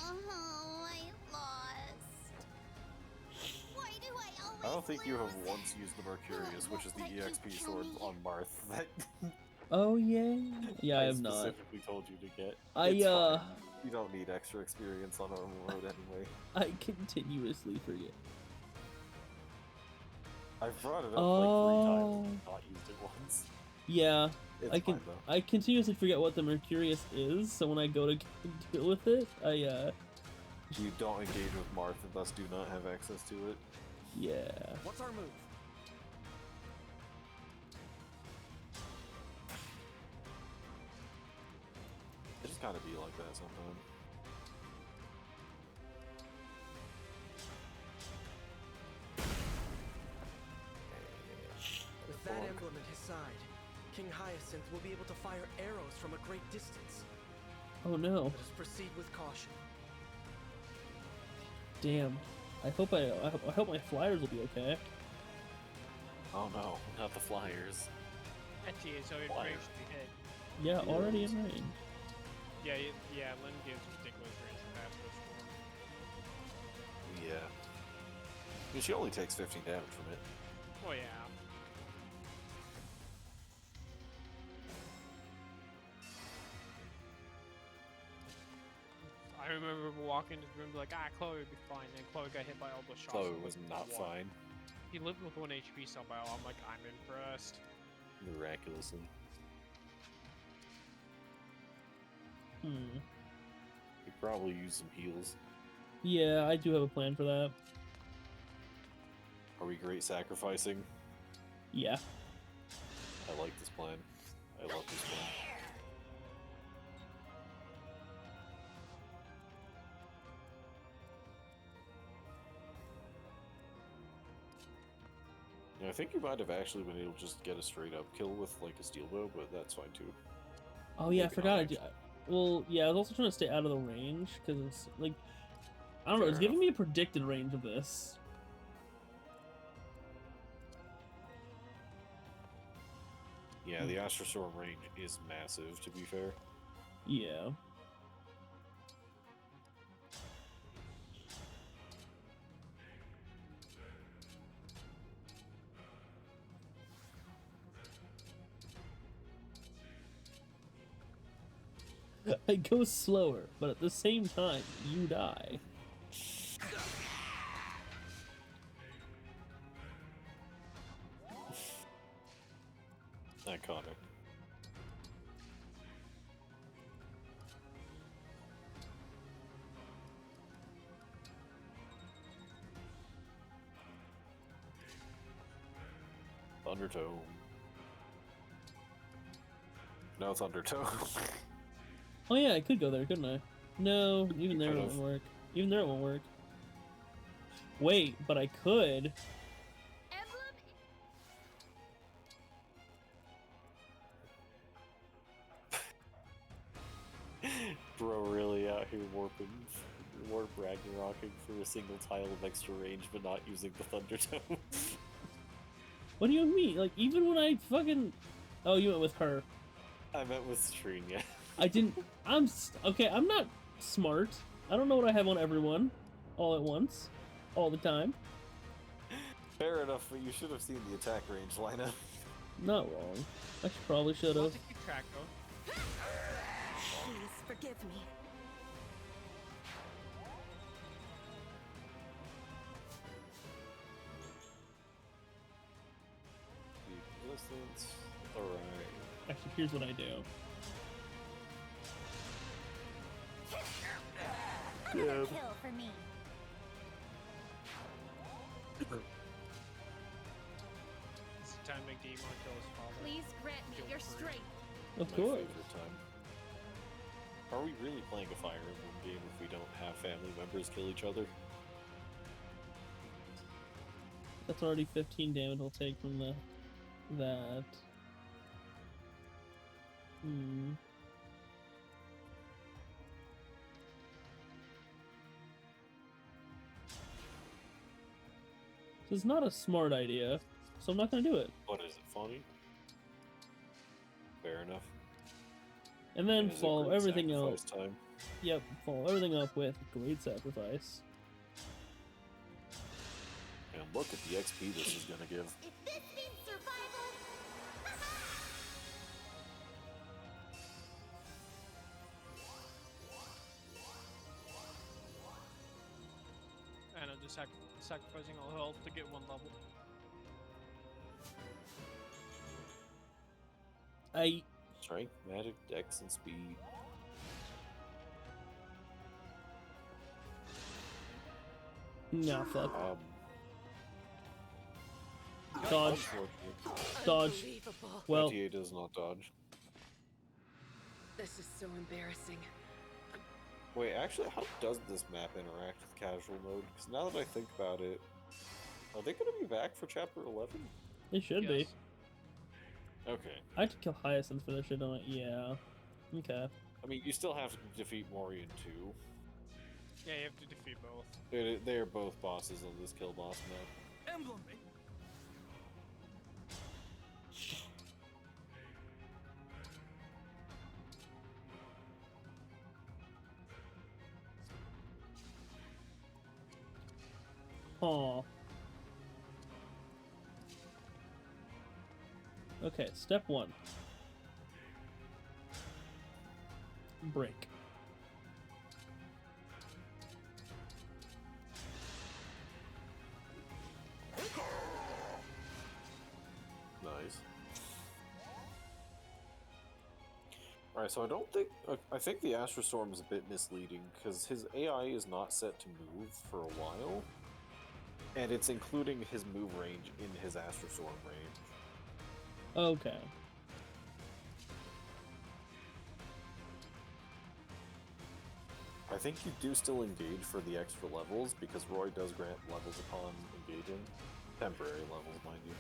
S13: Oh, I lost. Why do I always
S3: I don't think you have
S13: lose?
S3: once used the Mercurius, which is the EXP sword on Marth that
S1: Oh yeah. Yeah, I have not.
S3: specifically told you to get.
S1: I
S3: It's fine. You don't need extra experience on Armor Mode anyway.
S1: I continuously forget.
S3: I've brought it up
S1: Oh.
S3: like 3 times and not used it once.
S1: Yeah.
S3: It's
S1: I can
S3: fine, though.
S1: I continuously forget what the Mercurius is, so when I go to deal with it,
S3: You don't engage with Marth and thus do not have access to it.
S1: yeah.
S7: What's our move?
S3: It just kind of be like that sometimes.
S7: With that emblem at his side, King Hyacinth will be able to fire arrows from a great distance.
S1: Oh no.
S7: Let us proceed with caution.
S1: Damn. I hope my flyers will be okay.
S3: Oh no, not the flyers.
S4: Etier is already
S3: Fire.
S4: range to the head.
S1: Yeah, already in range.
S4: Yeah, Lynn gives ridiculous range from that first one.
S3: Yeah. I mean, she only takes 15 damage from it.
S4: Oh yeah. I remember walking into the room like, Chloe would be fine. Then Chloe got hit by all the shots.
S3: Chloe
S4: and
S3: was
S4: lived with
S3: not
S4: one.
S3: fine.
S4: He lived with 1 HP somehow. I'm like, I'm impressed.
S3: Miraculously. He probably used some heals.
S1: Yeah, I do have a plan for that.
S3: Are we great sacrificing?
S1: Yeah.
S3: I like this plan. I love this plan. I think you might have actually been able to just get a straight up kill with like a steel bow, but that's fine too.
S1: Oh yeah, I
S3: Maybe
S1: forgot.
S3: not
S1: Well, yeah, I was also trying to stay out of the range because it's like I don't know. It's
S3: Fair
S1: giving me a predicted range of this.
S3: Yeah, the Astrostorm range is massive, to be fair.
S1: Yeah. It goes slower, but at the same time, you die.
S3: Iconic. Undertow. No, it's Undertow.
S1: Oh yeah, I could go there, couldn't I? No, even there it won't work. Even there it won't work. Wait, but I could.
S3: Bro, really out here warp Ragnarocking for a single tile of extra range, but not using the Thundertow.
S1: What do you mean? Like, even when I fucking... Oh, you went with her.
S3: I meant with String, yeah.
S1: I didn't... Okay, I'm not smart. I don't know what I have on everyone. All at once. All the time.
S3: Fair enough, but you should have seen the attack range lineup.
S1: Not wrong. I probably should have.
S15: Please forgive me.
S3: Resistance. Alright.
S1: Actually, here's what I do.
S13: Another kill for me.
S4: It's time to make Demon kill his father.
S5: Please grant me your strength.
S1: Of
S3: My
S1: course.
S3: favorite time. Are we really playing a Fire Emblem game if we don't have family members kill each other?
S1: That's already 15 damage I'll take from that. Hmm. This is not a smart idea, so I'm not gonna do it.
S3: What is it, funny? Fair enough.
S1: And then
S3: It is a
S1: follow
S3: great
S1: everything
S3: sacrifice
S1: else.
S3: time.
S1: Yep, follow everything up with Great Sacrifice.
S3: And look at the XP this is gonna give.
S13: If this means survival,
S4: And I'm just sacrificing all health to get one level.
S3: Strength, magic, dex, and speed.
S1: Nah, fuck.
S3: Dodge.
S1: Dodge. Dodge.
S15: Unbelievable.
S1: Well,
S3: GTA does not dodge.
S17: This is so embarrassing.
S3: Wait, actually, how does this map interact with casual mode? Because now that I think about it, are they going to be back for Chapter 11?
S1: it should be.
S3: Okay.
S1: I have to kill Hyacinth for this shit, don't I? Yeah. Okay.
S3: I mean, you still have to defeat Mori in 2.
S4: Yeah, you have to defeat both.
S3: They are both bosses on this kill boss map.
S14: Emblem.
S1: Aw. Okay, step 1. Break.
S3: Nice. Alright, so I think the Astrostorm is a bit misleading, because his AI is not set to move for a while, and it's including his move range in his Astrostorm range.
S1: Okay.
S3: I think you do still engage for the extra levels, because Roy does grant levels upon engaging. Temporary levels, mind you.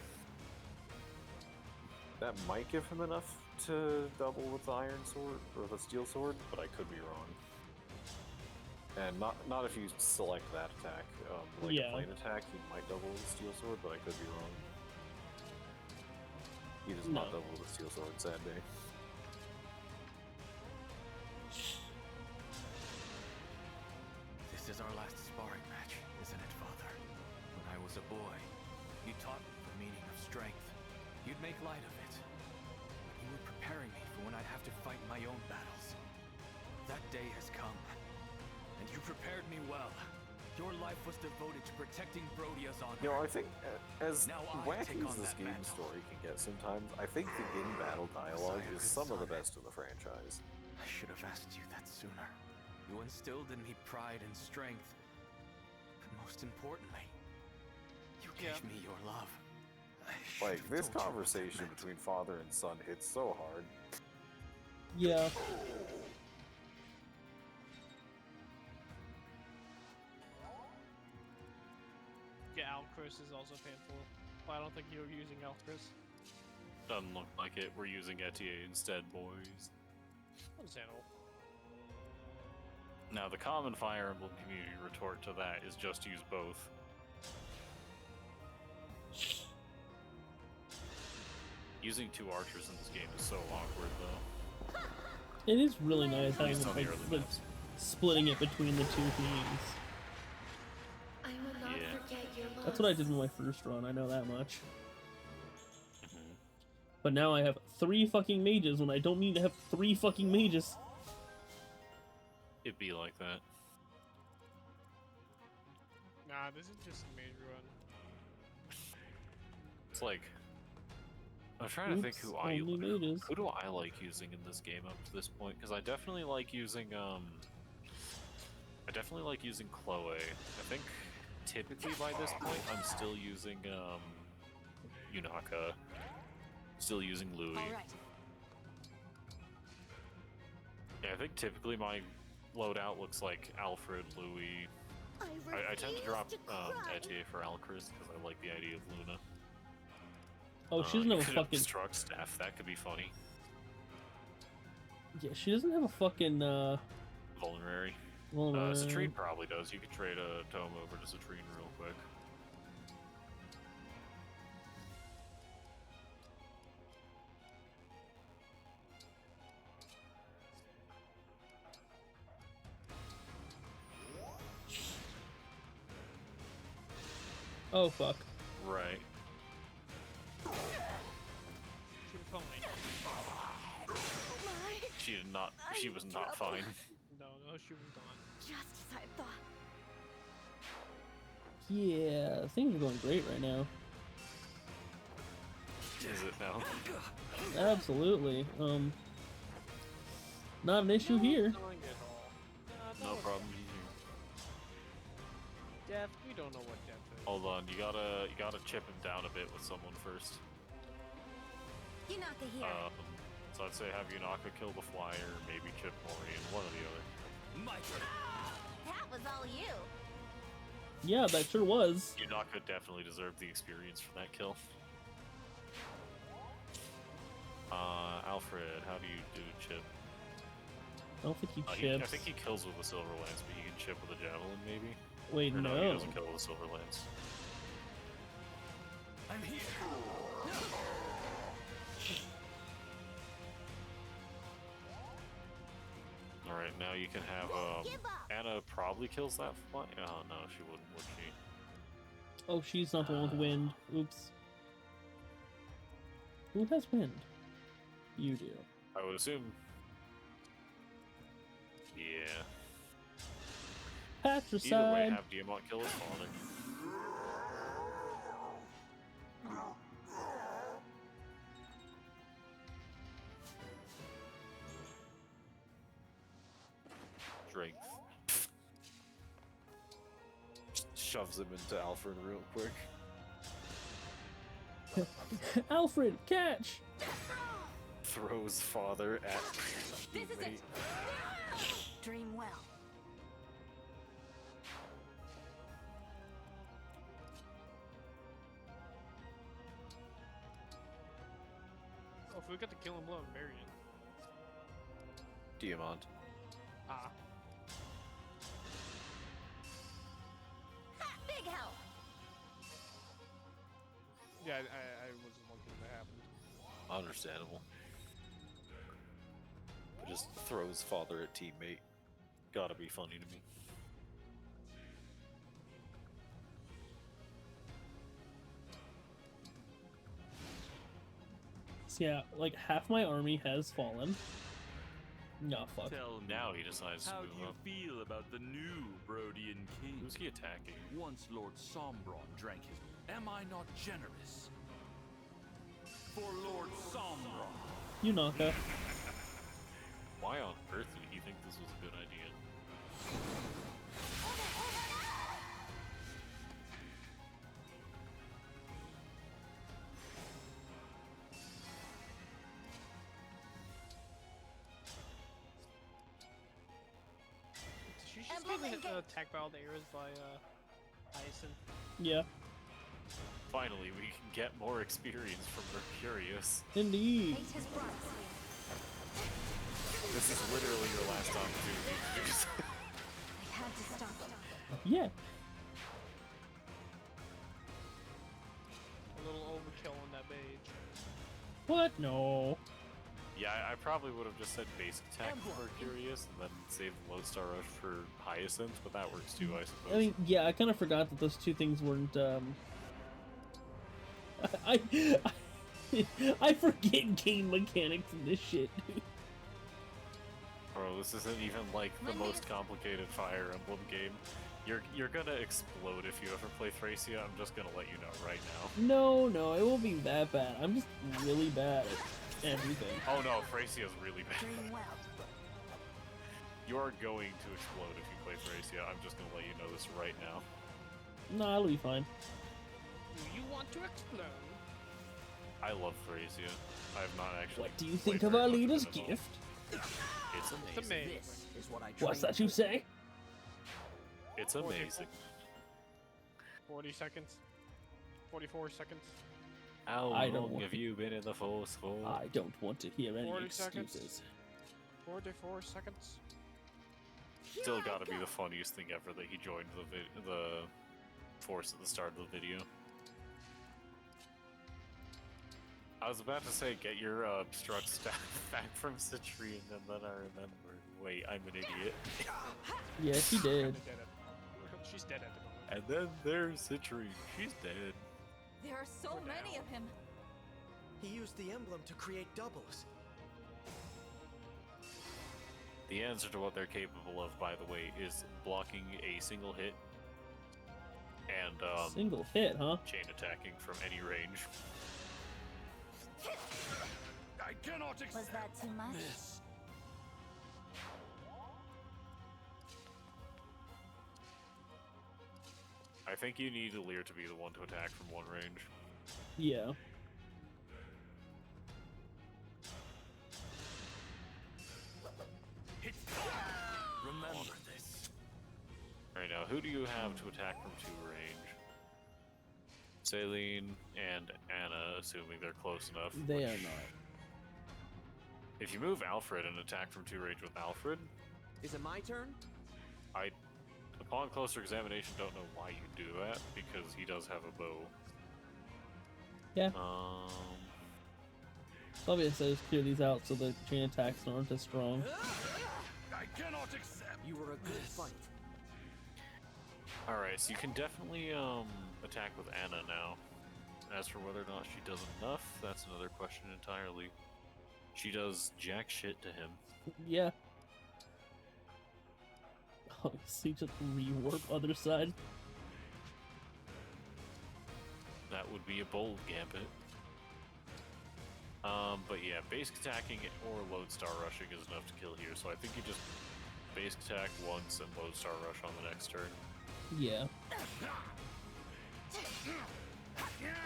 S3: That might give him enough to double with the Iron Sword, or the Steel Sword, but I could be wrong. And not if you select that attack. Like
S1: Yeah.
S3: a plane attack, he might double with the Steel Sword, but I could be wrong. He does
S1: No.
S3: not double with a steel sword, sad day.
S10: This is our last sparring match, isn't it, Father? When I was a boy, you taught me the meaning of strength. You'd make light of it. You were preparing me for when I'd have to fight my own battles. That day has come, and you prepared me well. Your life was devoted to protecting Brodia's honor.
S3: You know, I think as
S10: Now I
S3: wacky
S10: take
S3: as
S10: on
S3: this
S10: that
S3: game
S10: mantle.
S3: story can get sometimes, I think the in-battle dialogue is some of the best in the franchise.
S10: I should have asked you that sooner. You instilled in me pride and strength. But most importantly, you gave me your love.
S3: Like, this conversation between father and son hits so hard.
S1: Yeah.
S4: Yeah, Alcris is also painful. But I don't think you're using Alcris.
S11: Doesn't look like it. We're using Etier instead, boys.
S4: Understandable.
S11: Now, the common Fire Emblem community retort to that is just use both. Using two archers in this game is so awkward, though.
S1: It is really nice
S11: At
S1: having
S11: least on the
S1: like,
S11: early maps.
S1: splitting it between the two teams.
S5: I will not
S11: Yeah.
S5: forget your love.
S1: That's what I did in my first run, I know that much.
S11: Mm-hmm.
S1: But now I have 3 fucking mages when I don't need to have 3 fucking mages.
S11: It'd be like that.
S4: Nah, this is just a mage run.
S11: It's like I'm trying to think
S1: Oops,
S11: who
S1: only mages.
S11: who do I like using in this game up to this point, because I definitely like using Chloe. I think typically by this point I'm still using Yunaka, still using Louis. Yeah, I think typically my loadout looks like Alfred, Louis. I tend to drop Etier for Alcris because I like the idea of Luna.
S1: Oh, she doesn't have a
S11: could
S1: fucking...
S11: Struck staff, that could be funny.
S1: Yeah, she doesn't have a fucking,
S11: Vulnerary.
S1: Vulnerary.
S11: Citrine probably does. You could trade a tome over to Citrine real quick.
S1: Oh, fuck.
S11: Right. She did not. She was not fine.
S4: No, she was not.
S15: Just as I thought.
S1: Yeah, things are going great right now.
S11: Is it now?
S1: Absolutely. Not an issue here.
S11: No problem here.
S4: Death, we don't know what death is.
S11: Hold on, you gotta chip him down a bit with someone first.
S15: Yunaka here.
S11: So I'd say have Yunaka kill the flyer, maybe chip Morian, one or the other.
S9: My turn.
S13: That was all you.
S1: Yeah, that sure was.
S11: Yunaka definitely deserved the experience for that kill. Alfred, how do you do chip?
S1: I don't think he
S11: I
S1: chips.
S11: think he kills with a silver lance, but he can chip with a javelin, maybe.
S1: Wait,
S11: or no,
S1: no.
S11: he doesn't kill with a silver lance.
S10: I'm here.
S11: All right, now you can have Anna probably kills that fly. Oh no, she wouldn't, would she?
S1: Oh, she's not the one with wind. Oops. Who has wind? You do.
S11: I would assume. Yeah.
S1: Patricide.
S11: Either way, have Diamant kill his father. Strength.
S3: Shoves him into Alfred real quick.
S1: Alfred, catch!
S3: Throws father at
S15: This is it.
S3: teammate.
S15: Dream well.
S4: Oh, if we got the kill and blow and bury it.
S3: Diamant.
S4: Ah.
S13: Big help.
S4: Yeah, I wasn't looking at that happen.
S3: Understandable. But just throws father at teammate. Gotta be funny to me.
S1: So yeah, like half my army has fallen. No, fuck.
S11: Tell me, now he decides to
S10: How
S11: move
S10: do you
S11: up.
S10: feel about the new Brodian king?
S11: Who's he attacking?
S10: Once Lord Sombron drank his... Am I not generous? For Lord Sombron.
S1: You Naka.
S11: Why on earth did he think this was a good idea?
S4: Did you just get attacked by all the arrows by Hyacinth?
S1: Yeah.
S11: Finally, we can get more experience from Mercurius.
S1: Indeed.
S11: This is literally your last opportunity to do so.
S16: I had to stop it.
S1: Yeah.
S4: A little overkill on that mage.
S1: What? No.
S11: Yeah, I probably would have just said basic attack for Mercurius and then saved Lodestar Rush for Hyacinth, but that works too, I suppose.
S1: I mean, yeah, I kind of forgot that those two things weren't, I forget game mechanics in this shit, dude.
S11: Bro, this isn't even like the most complicated Fire Emblem game. You're gonna explode if you ever play Thracia, I'm just gonna let you know right now.
S1: No, it won't be that bad. I'm just really bad at everything.
S11: Oh no, Thracia's really bad. You are going to explode if you play Thracia, I'm just gonna let you know this right now.
S1: Nah, it'll be fine.
S4: Do you want to explode?
S11: I love Thracia. I have not actually.
S1: What do you think of our leader's gift?
S11: It's amazing.
S18: This is what I
S1: What's
S18: trained
S1: that you say?
S11: It's amazing.
S4: 40 seconds. 44 seconds.
S11: How
S1: I don't
S11: long
S1: want-
S11: have you been in the Force for?
S1: I don't want to hear any
S4: 40 seconds.
S1: excuses.
S4: 44 seconds.
S11: Still gotta be the funniest thing ever that he joined the Force at the start of the video. I was about to say, get your strut staff back from Citrine, and then I remembered, wait, I'm an idiot.
S1: Yeah, she did.
S4: She's dead at the moment.
S11: And then there's Citrine, she's dead.
S8: There are so many of him.
S7: He used the emblem to create doubles.
S11: The answer to what they're capable of, by the way, is blocking a single hit and
S1: Single hit, huh?
S11: chain attacking from any range.
S10: I cannot accept
S16: Was that too much?
S10: this.
S11: I think you need Lear to be the one to attack from one range.
S1: Yeah.
S10: Remember this.
S11: Alright, now who do you have to attack from 2 range? Saline and Anna, assuming they're close enough.
S1: They are
S11: which-
S1: not.
S11: If you move Alfred and attack from 2 range with Alfred,
S7: Is it my turn?
S11: I, upon closer examination, don't know why you do that, because he does have a bow.
S1: Yeah. Obviously, I just clear these out so the chain attacks aren't as strong.
S10: I cannot accept.
S7: You were a good fight.
S11: Alright, so you can definitely attack with Anna now. As for whether or not she does enough, that's another question entirely. She does jack shit to him.
S1: Yeah. Obviously, just rewarp other side.
S11: That would be a bold gambit. But yeah, basic attacking or Lodestar rushing is enough to kill here, so I think you just basic attack once and Lodestar rush on the next turn.
S1: Yeah.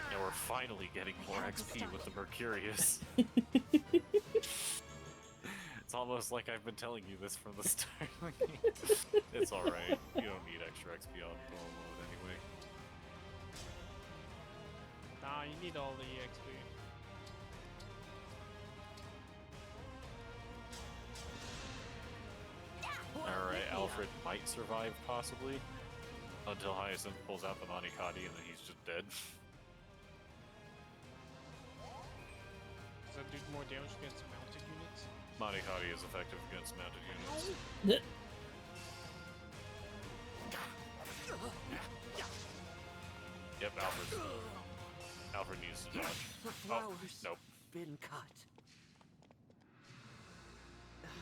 S11: And we're finally getting more XP with the Mercurius. It's almost like I've been telling you this from the start. It's alright. You don't need extra XP on normal mode anyway.
S4: Nah, you need all the XP.
S11: Alright, Alfred might survive, possibly. Until Hyacinth pulls out the Manikati and then he's just dead.
S4: So do more damage against mounted units.
S11: Manikati is effective against mounted units. Yep, Alfred needs to dodge.
S7: The
S11: Oh,
S7: flowers
S11: nope.
S7: been cut.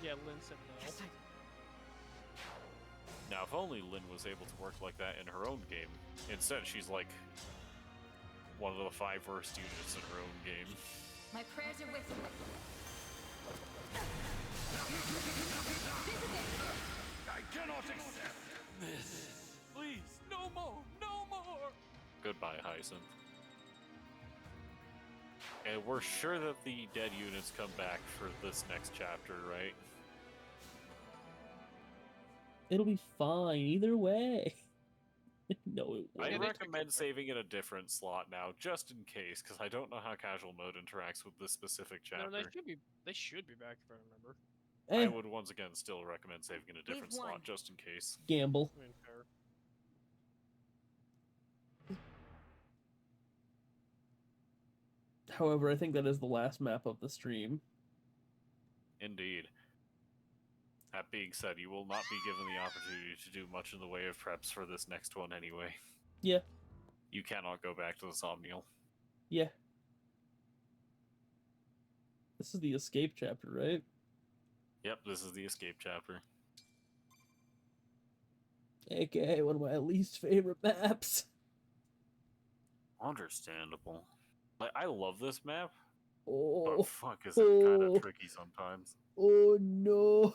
S4: Yeah, Lynn said no.
S11: Now, if only Lynn was able to work like that in her own game. Instead, she's like one of the 5 worst units in her own game.
S8: My prayers are with you.
S14: I cannot accept this. Please, no more, no more.
S11: Goodbye, Hyacinth. And we're sure that the dead units come back for this next chapter, right?
S1: It'll be fine either way. No, it
S11: I
S1: won't.
S11: recommend saving in a different slot now, just in case, because I don't know how casual mode interacts with this specific chapter.
S4: No, they should be back if I remember.
S1: Eh,
S11: I would once again still recommend saving in a different slot, just in case.
S1: gamble.
S4: I mean, fair.
S1: However, I think that is the last map of the stream.
S11: Indeed. That being said, you will not be given the opportunity to do much in the way of preps for this next one anyway.
S1: Yeah.
S11: You cannot go back to the Somnial.
S1: Yeah. This is the escape chapter, right?
S11: Yep, this is the escape chapter.
S1: AKA one of my least favorite maps.
S11: Understandable. Like, I love this map,
S1: Oh.
S11: but fuck, is it kind of tricky sometimes.
S1: Oh no.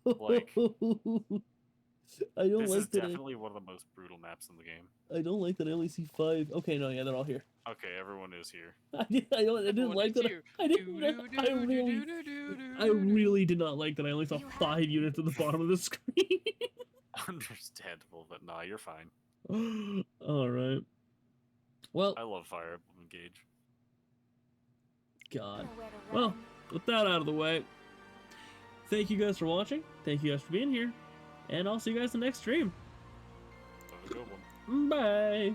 S11: Like,
S1: I don't
S11: this
S1: like
S11: is
S1: that.
S11: definitely one of the most brutal maps in the game.
S1: I don't like that I only see 5. Okay, no, yeah, they're all here.
S11: Okay, everyone is here.
S1: I didn't like that. I really did not like that I only saw 5 units at the bottom of the screen.
S11: Understandable, but nah, you're fine.
S1: All right. Well,
S11: I love Fire Emblem Engage.
S1: God. Well, with that out of the way, thank you guys for watching. Thank you guys for being here. And I'll see you guys in the next stream.
S11: Have a good one.
S1: Bye.